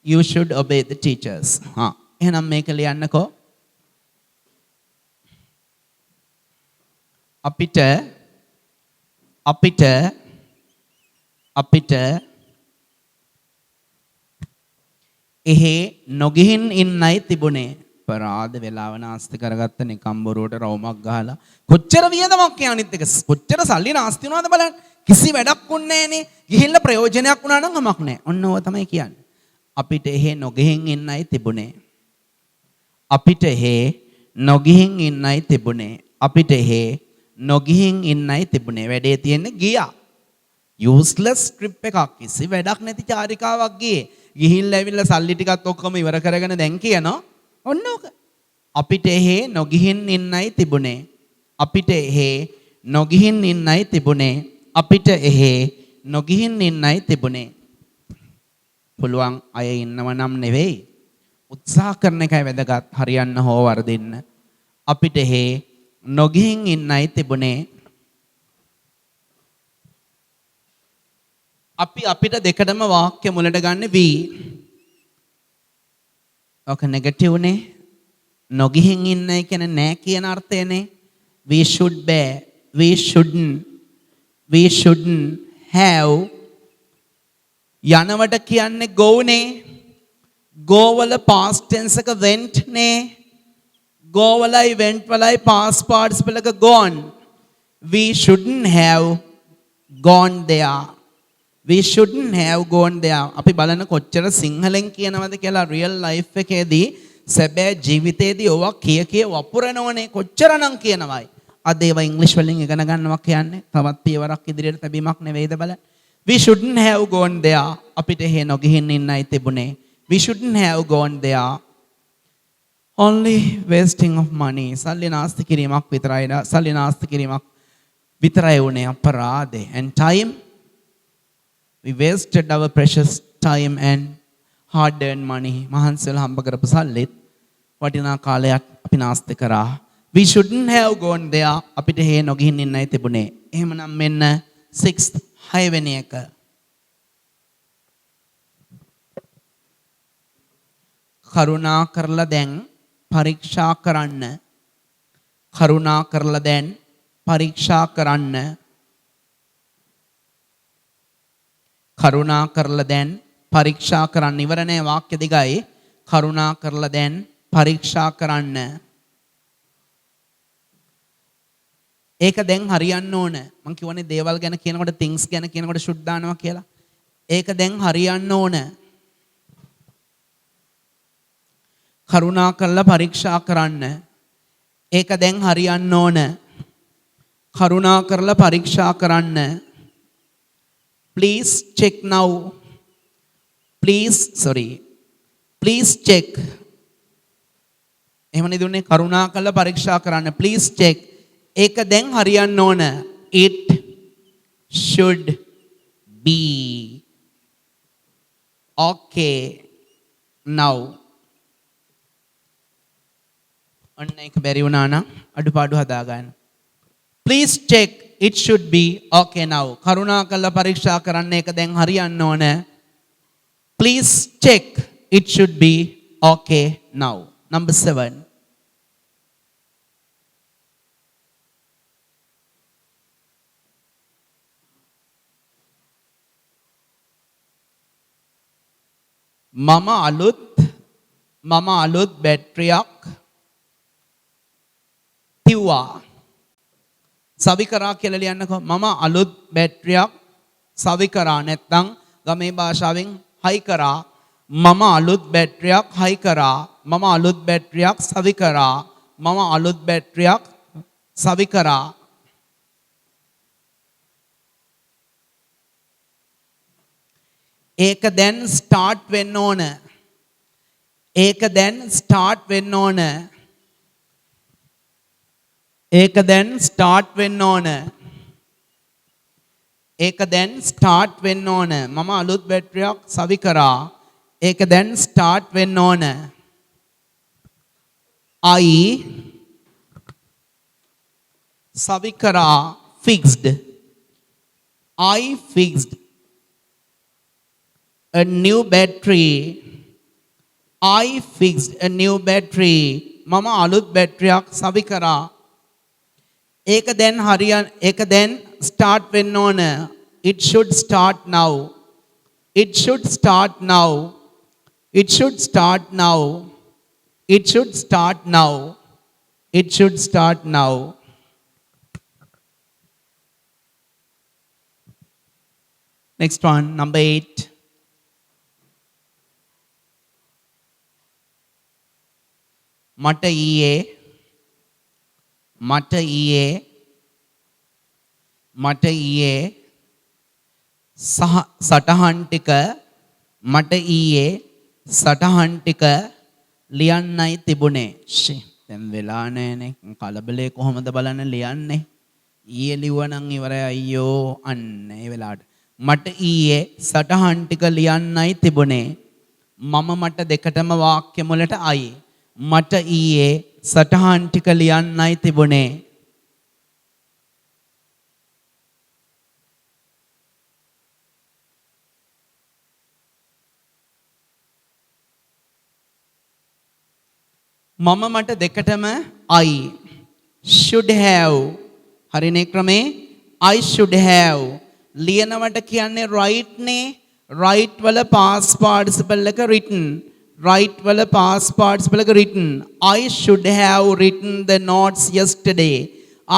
You should obey the teachers. එහෙනම් මේක ලියන්නකෝ. අපිට එහෙ නොගිහින් ඉන්නයි තිබුණේ. පරාද වෙලාව නාස්ති කරගත්ත නිකම් බොරුවට රවුමක් ගහලා කොච්චර වියදමක් අනිත් එක කොච්චර සල්ලි නාස්ති වුණාද බලන්න. කිසි වැඩක් වුණේ නැහනේ. ගිහිල්ලා ප්‍රයෝජනයක් වුණා නම් හමක් නැහැ. ඔන්න ඕව තමයි කියන්නේ. අපිට එහෙ නොගිහින් ඉන්නයි තිබුණේ. අපිට එහෙ නොගිහින් ඉන්නයි තිබුණේ. අපිට එහෙ නොගිහින් ඉන්නයි තිබුණේ. වැඩේ තියෙන්නේ ගියා. useless trip එකක්. කිසි වැඩක් නැති චාරිකාවක් ගියේ. ගිහිල්ලා ඇවිල්ලා සල්ලි ටිකත් ඔක්කොම ඉවර කරගෙන දැන් කියනවා ඔන්න ඕක. අපිට එහෙ නොගිහින් ඉන්නයි තිබුණේ. අපිට එහෙ නොගිහින් ඉන්නයි තිබුණේ. අපිට එහෙ නොගිහින් ඉන්නයි තිබුණේ. පුළුවන් අය ඉන්නව නම් නෙවෙයි. උත්සාහ කරන එකයි වැදගත්. හරියන්න හෝ වරදින්න. අපිට හේ නොගිහින් ඉන්නයි තිබුණේ. අපි අපිට දෙකටම වාක්‍ය මුලට ගන්න we. ඔක නෙගටිව් නේ. නොගිහින් ඉන්නයි කියන්නේ නෑ කියන අර්ථයනේ. We should bear, we shouldn't have. යනවට කියන්නේ go නේ. go වල past tense එක went නේ. go වලයි went වලයි past participle එක gone. We shouldn't have gone there. We shouldn't have gone there. අපි බලන කොච්චර සිංහලෙන් කියනවද කියලා real life එකේදී සැබෑ ජීවිතේදී ඕවා කිය වපුරනවනේ කොච්චරනම් කියනවයි. අද ඒවා ඉංග්‍රීසි වලින් ඉගෙන ගන්නවා කියන්නේ තවත් පියවරක් ඉදිරියට තැබීමක් නෙවෙයිද බලන්න. We shouldn't have gone there. අපිට එහෙ නොගිහින් ඉන්නයි තිබුණේ. We shouldn't have gone there. Only wasting of money. සල්ලි නාස්ති කිරීමක් විතරයි. සල්ලි නාස්ති කිරීමක් විතරයි උනේ අපරාධේ. And time. We wasted our precious time and hard earned money. මහන්සියල හම්බ කරපු සල්ලිත් වටිනා කාලයක් අපි නාස්ති කරා. We shouldn't have gone there. අපිට හේ නොගිහින් ඉන්නයි තිබුණේ. එහෙමනම් මෙන්න 6th 6 වෙනි එක. කරුණා කරලා දැන් පරීක්ෂා කරන්න. කරුණා කරලා දැන් පරීක්ෂා කරන්න. කරුණා කරලා දැන් පරීක්ෂා කරන්න. ඉවර නෑ වාක්‍ය දිගයි. කරුණා කරලා දැන් පරීක්ෂා කරන්න. ඒක දැන් හරියන්න ඕන. මම කියවනේ දේවල් ගැන කියනකොට things ගැන කියනකොට should දානවා කියලා. ඒක දැන් හරියන්න ඕන. කරුණා කරලා පරීක්ෂා කරන්න. ඒක දැන් හරියන්න ඕන. කරුණා කරලා පරීක්ෂා කරන්න. Please check now. Please check. එහෙමනේ දුන්නේ කරුණා කරලා පරීක්ෂා කරන්න. Please check. ඒක දැන් හරියන්න ඕන. It should be okay now. අන්න ඒක බැරි වුණා නම් අඩුපාඩු හදා ගන්න. Please check. It should be okay now. කරුණා කරලා පරීක්ෂා කරන්න. ඒක දැන් හරියන්න ඕන. Please check. It should be okay now. Number 7. මම අලුත් බැටරියක් තිව්වා. සවි කරා කියලා ලියන්නකෝ. මම අලුත් බැටරියක් සවි කරා නැත්නම් ගමේ භාෂාවෙන් හයි කරා. මම අලුත් බැටරියක් හයි කරා. මම අලුත් බැටරියක් සවි කරා. මම අලුත් බැටරියක් සවි කරා. ඒක දැන් ස්ටාර්ට් වෙන්න ඕන. ඒක දැන් ස්ටාර්ට් වෙන්න ඕන. ඒක දැන් ස්ටාර්ට් වෙන්න ඕන. ඒක දැන් ස්ටාර්ට් වෙන්න ඕන. මම අලුත් බැටරියක් සවි කරා. ඒක දැන් ස්ටාර්ට් වෙන්න ඕන. I සවි කරා fixed. I fixed a new battery. I fixed a new battery. මම අලුත් බැටරියක් සවි කරා. ඒක දැන් start වෙන්න ඕන. It should start now. It should start now. It should start now. It should start now. It should start now. Next one, number 8. මට ඊයේ සටහන් ටික ලියන්නයි තිබුණේ. දැන් වෙලා නෑනේ. කලබලේ කොහොමද බලන්න ලියන්නේ? ඊයේ ලිව්වනම් ඉවරයි අයියෝ. අන්න ඒ වෙලාවට මට ඊයේ සටහන් ටික ලියන්නයි තිබුණේ. මට දෙකටම වාක්‍ය මුලට අයි. මට ඊයේ සටහන් ටික ලියන්නයි තිබුණේ. මම මට දෙකටම I should have හරිනේ ක්‍රමේ I should have ලියනවට කියන්නේ right නේ right වල past participle එක written right වල past participle එක written I should have written the notes yesterday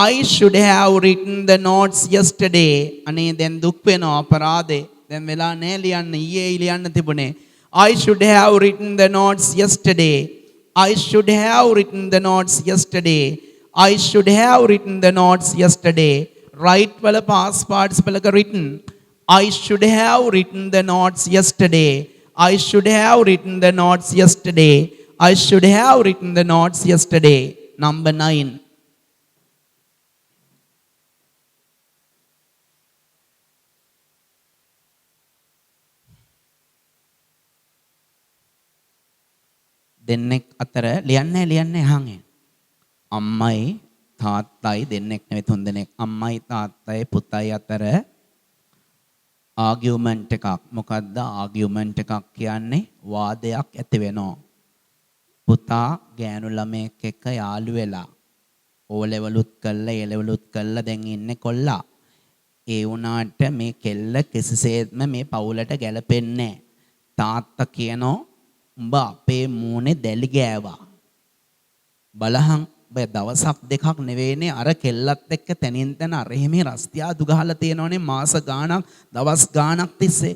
I should have written the notes yesterday අනේ දැන් දුක් වෙනවා අපරාධේ දැන් වෙලා නෑ ලියන්න ඊයේ ලියන්න තිබුණේ I should have written the notes yesterday I should have written the notes yesterday. I should have written the notes yesterday. Right wala past participle එක written. I should have written the notes yesterday. I should have written the notes yesterday. I should have written the notes yesterday. Number 9. දෙන්නෙක් අතර ලියන්නේ අහන්නේ අම්මයි තාත්තයි දෙන්නෙක් නෙවෙයි තුන් දෙනෙක් අම්මයි තාත්තයි පුතයි අතර ආගියුමන්ට් එකක් මොකද්ද ආගියුමන්ට් එකක් කියන්නේ වාදයක් ඇති වෙනවා පුතා ගෑනු ළමයෙක් එක්ක යාළු වෙලා ඕ ලෙවලුත් කළා ඒ ලෙවලුත් කළා දැන් ඉන්නේ කොල්ලා ඒ වුණාට මේ කෙල්ල කිසිසේත්ම මේ පවුලට ගැලපෙන්නේ නැහැ තාත්තා කියනෝ උඹ අපේ මූණේ දැලි ගෑවා බලහන් බය දවසක් දෙකක් නෙවෙයිනේ අර කෙල්ලත් එක්ක තනින් තන අර එහෙම රස්තියාදු ගහලා තියෙනවනේ මාස ගාණක් දවස් ගාණක් තිස්සේ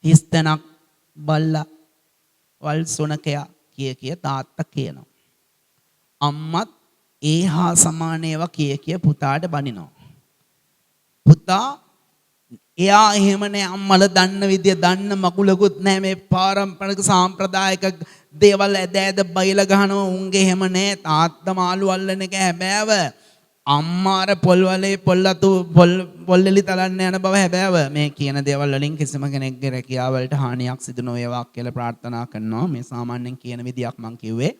හිස්තනක් බල්ලා වල් සොනකයා කිය තාත්තා කියනවා අම්මත් ඒහා සමාන ඒවා කිය පුතාට බනිනවා පුතා එයා එහෙම නෑ අම්මල දන්න විදිය දන්න මකුලකුත් නෑ මේ පාරම්පරික සාම්ප්‍රදායික දේවල් ඇද බයිලා ගහනවා උන්ගේ එහෙම නෑ තාත්තා මාළු අල්ලන එක හැබෑව අම්මාර පොල්වලේ පොල්ලතු පොල්ලෙලි තලන්න යන බව හැබෑව මේ කියන දේවල් වලින් කිසිම කෙනෙක්ගේ රැකියාව වලට හානියක් සිදු නොවේවා කියලා ප්‍රාර්ථනා කරනවා මේ සාමාන්‍යයෙන් කියන විදියක් මං කිව්වේ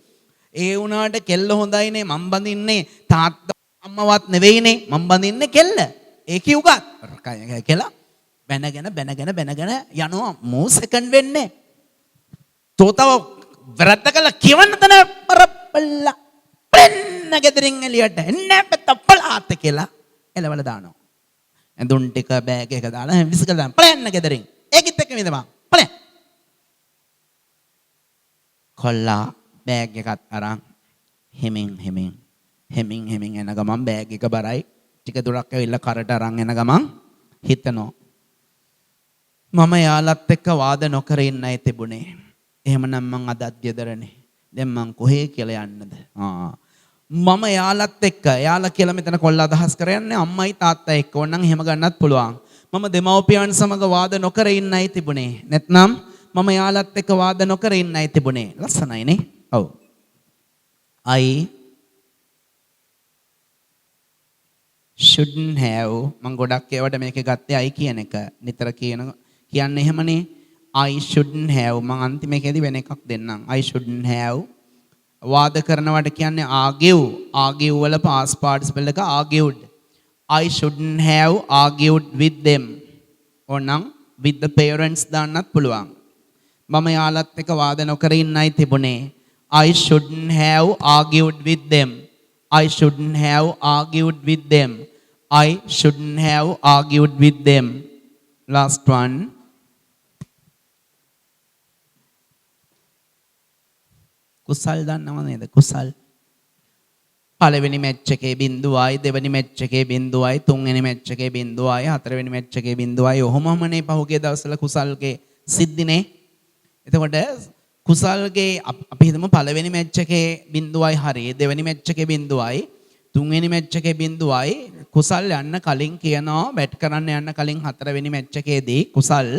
ඒ වුණාට කෙල්ල හොඳයිනේ මං බඳින්නේ තාත්තා අම්මවත් නෙවෙයිනේ මං බඳින්නේ කෙල්ල ඒකේ උගත් කියලා බැනගෙන යනවා මෝ සෙකන්ඩ් වෙන්නේ තෝතව වැරද්ද කළා කියවන්න තන පරපල්ලා පෙන්න ගෙදරින් එළියට එන්න පෙත්තප්පලාත් කියලා එලවල දානවා ඇඳුම් ටික බෑග් එක දාලා විසිකලා දාන්න පලයන්න ගෙදරින් ඒකිට එක්ක විඳපන් පලයන් කොල්ලා බෑග් එකත් අරන් හෙමින් එන ගමන් බෑග් එක බරයි ටික දුරක් ඇවිල්ලා කරට අරන් එන ගමන් හිතනවා මම යාලත් එක්ක වාද නොකර ඉන්නයි තිබුණේ. එහෙමනම් මං අදත් ගෙදරනේ. දැන් මං කොහේ කියලා යන්නද? මම යාලත් එක්ක යාලා කියලා මෙතන කොල්ලා අදහස් කරන්නේ අම්මයි තාත්තා එක්ක. ඕනනම් එහෙම ගන්නත් පුළුවන්. මම දෙමව්පියන් සමග වාද නොකර ඉන්නයි තිබුණේ. නැත්නම් මම යාලත් එක්ක වාද නොකර ඉන්නයි තිබුණේ. ලස්සනයිනේ. ඔව්. I shouldn't have මං ගොඩක් ඒවට මේකේ ගත්තේ I කියන එක. නිතර කියන්නේ එහෙමනේ I shouldn't have මං අන්තිමේකේදී වෙන එකක් දෙන්නම් I shouldn't have වාද කරනවට කියන්නේ argue වල past participle එක argued I shouldn't have argued with them ඕනම් with the parents දාන්නත් පුළුවන් මම යාලත් එක්ක වාද නොකර ඉන්නයි තිබුණේ I shouldn't have argued with them I shouldn't have argued with them I shouldn't have argued with them last one කුසල් දන්නව නේද කුසල් පළවෙනි මැච් එකේ 0යි දෙවෙනි මැච් එකේ 0යි තුන්වෙනි මැච් එකේ 0යි හතරවෙනි මැච් එකේ 0යි ඔහොමමනේ පහුගිය දවස්වල කුසල්ගේ සිද්ධිනේ එතකොට කුසල්ගේ අපි හිතමු පළවෙනි මැච් එකේ 0යි හරි දෙවෙනි මැච් එකේ 0යි තුන්වෙනි මැච් එකේ 0යි කුසල් යන්න කලින් කියනවා බැට් කරන්න යන්න කලින් හතරවෙනි මැච් එකේදී කුසල්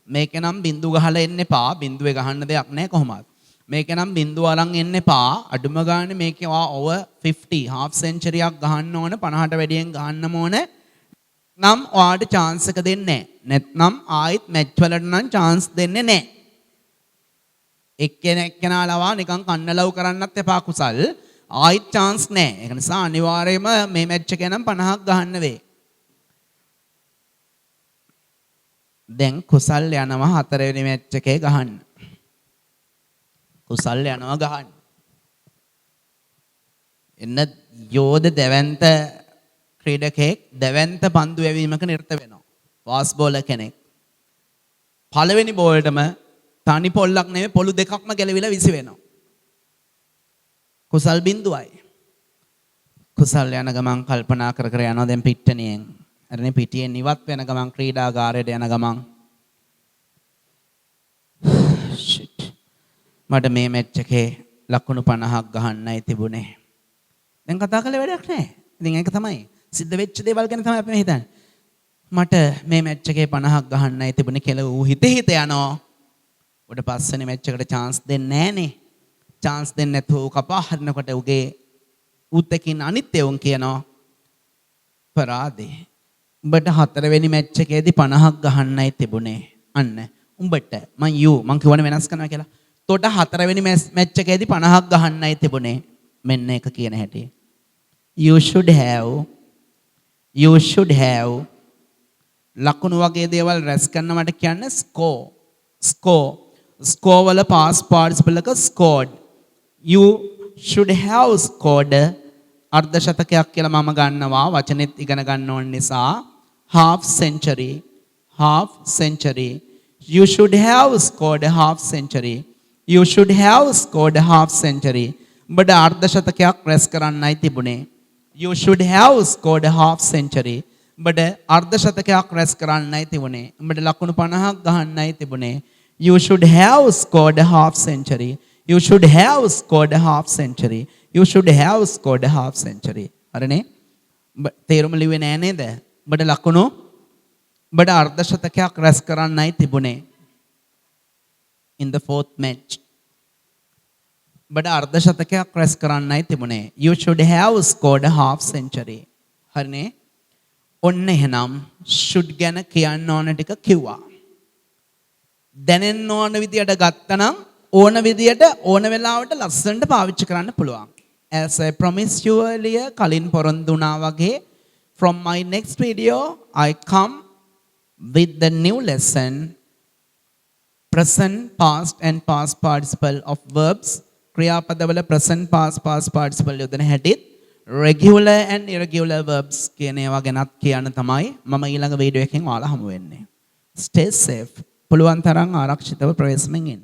මේක නම් බින්දු ගහලා එන්න එපා බින්දුවේ ගහන්න දෙයක් නැහැ කොහොමද මේක නම් බින්දුව අරන් එන්න එපා අඩුම ගානේ මේකේ over 50 half century එකක් ගහන්න ඕන 50ට වැඩියෙන් ගහන්නම ඕන නම් ඔයාට chance එක දෙන්නේ නැහැ නැත්නම් ආයෙත් මැච් වලට නම් chance දෙන්නේ නැහැ එක්කෙනෙක්කෙනා ලවා නිකන් කන්නලව් කරන්නත් එපා කුසල්. ආයිත් chance නැහැ. ඒක නිසා අනිවාර්යයෙන්ම මේ මැච් එකේ නම් 50ක් ගහන්න වෙයි. දැන් කුසල් යනවා හතරවෙනි මැච් එකේ ගහන්න. කුසල් යනවා ගහන්න. එන්න යෝධ දැවැන්ත ක්‍රීඩකෙක් දැවැන්ත පන්දු යැවීමක නිරත වෙනවා. ෆාස්ට් බෝලර් කෙනෙක්. පළවෙනි බෝල්ටම තනි පොල්ලක් නෙමෙයි පොළු දෙකක්ම ගැලවිලා විසි වෙනවා. කුසල් බින්දුවයි. කුසල් යන ගමන් කල්පනා කර කර යනවා දැන් පිට්ටනියෙන්. අරනේ පිටියෙන් ඉවත් වෙන ගමන් ක්‍රීඩාගාරයට යන ගමන් මට මේ මැච් එකේ ලකුණු 50ක් ගහන්නයි තිබුණේ. දැන් කතා කළේ වැඩක් නැහැ. ඉතින් ඒක තමයි සිද්ධ වෙච්ච දේවල් ගැන තමයි අපි හිතන්නේ. මට මේ මැච් එකේ 50ක් ගහන්නයි තිබුණේ කියලා ඌ හිත යනවා. උඩ පස්වෙනි මැච් එකට chance දෙන්නේ නැහනේ. chance දෙන්නේ නැතුව කපා හරිනකොට උගේ උත්තකින් අනිත් එවුන් කියනවා පරාදේ. උඹට හතරවෙනි මැච් එකේදී 50ක් ගහන්නයි තිබුණේ. අන්න උඹට මං කියවනේ වෙනස් කරනවා කියලා. තොට හතරවෙනි මැච් එකේදී 50ක් ගහන්නයි තිබුණේ. මෙන්න එක කියන හැටි. You should have ලකුණු වගේ දේවල් රැස් කරනවට කියන්නේ score වල past participle එක scored. You should have scored අර්ධ ශතකයක් කියලා මම ගන්නවා වචනෙත් ඉගෙන ගන්න ඕන නිසා half century. You should have scored half century. You should have scored half century. උඹට අර්ධ ශතකයක් රැස් කරන්නයි තිබුණේ. You should have scored half century. උඹට අර්ධ ශතකයක් රැස් කරන්නයි තිබුණේ. උඹට ලකුණු 50ක් ගහන්නයි තිබුණේ. You should have scored half century. You should have scored half century. You should have scored half century. හරිනේ? තේරුම ලිව්වේ නෑ නේද? උඹට ලකුණු උඹට අර්ධ ශතකයක් රැස් කරන්නයි තිබුණේ. In the fourth match. උඹට අර්ධ ශතකයක් රැස් කරන්නයි තිබුණේ. You should have scored half century. හරිනේ? ඔන්න එහෙනම් should ගැන කියන්න ඕන ටික කිව්වා. දැනෙන්න ඕන විදියට ගත්තනම් ඕන විදියට ඕන වෙලාවට ලස්සනට පාවිච්චි කරන්න පුළුවන්. As I promised you earlier, කලින් පොරොන්දු වුණා වගේ from my next video I come with the new lesson present, past and past participle of verbs. ක්‍රියාපදවල present, past participle යොදන හැටිත් regular and irregular verbs කියන ඒවා ගැනත් කියන්න තමයි මම ඊළඟ වීඩියෝ එකෙන් ඔයාලා හමු වෙන්නේ. Stay safe. පුළුවන් තරම් ආරක්ෂිතව ප්‍රවේශමෙන් ඉන්න.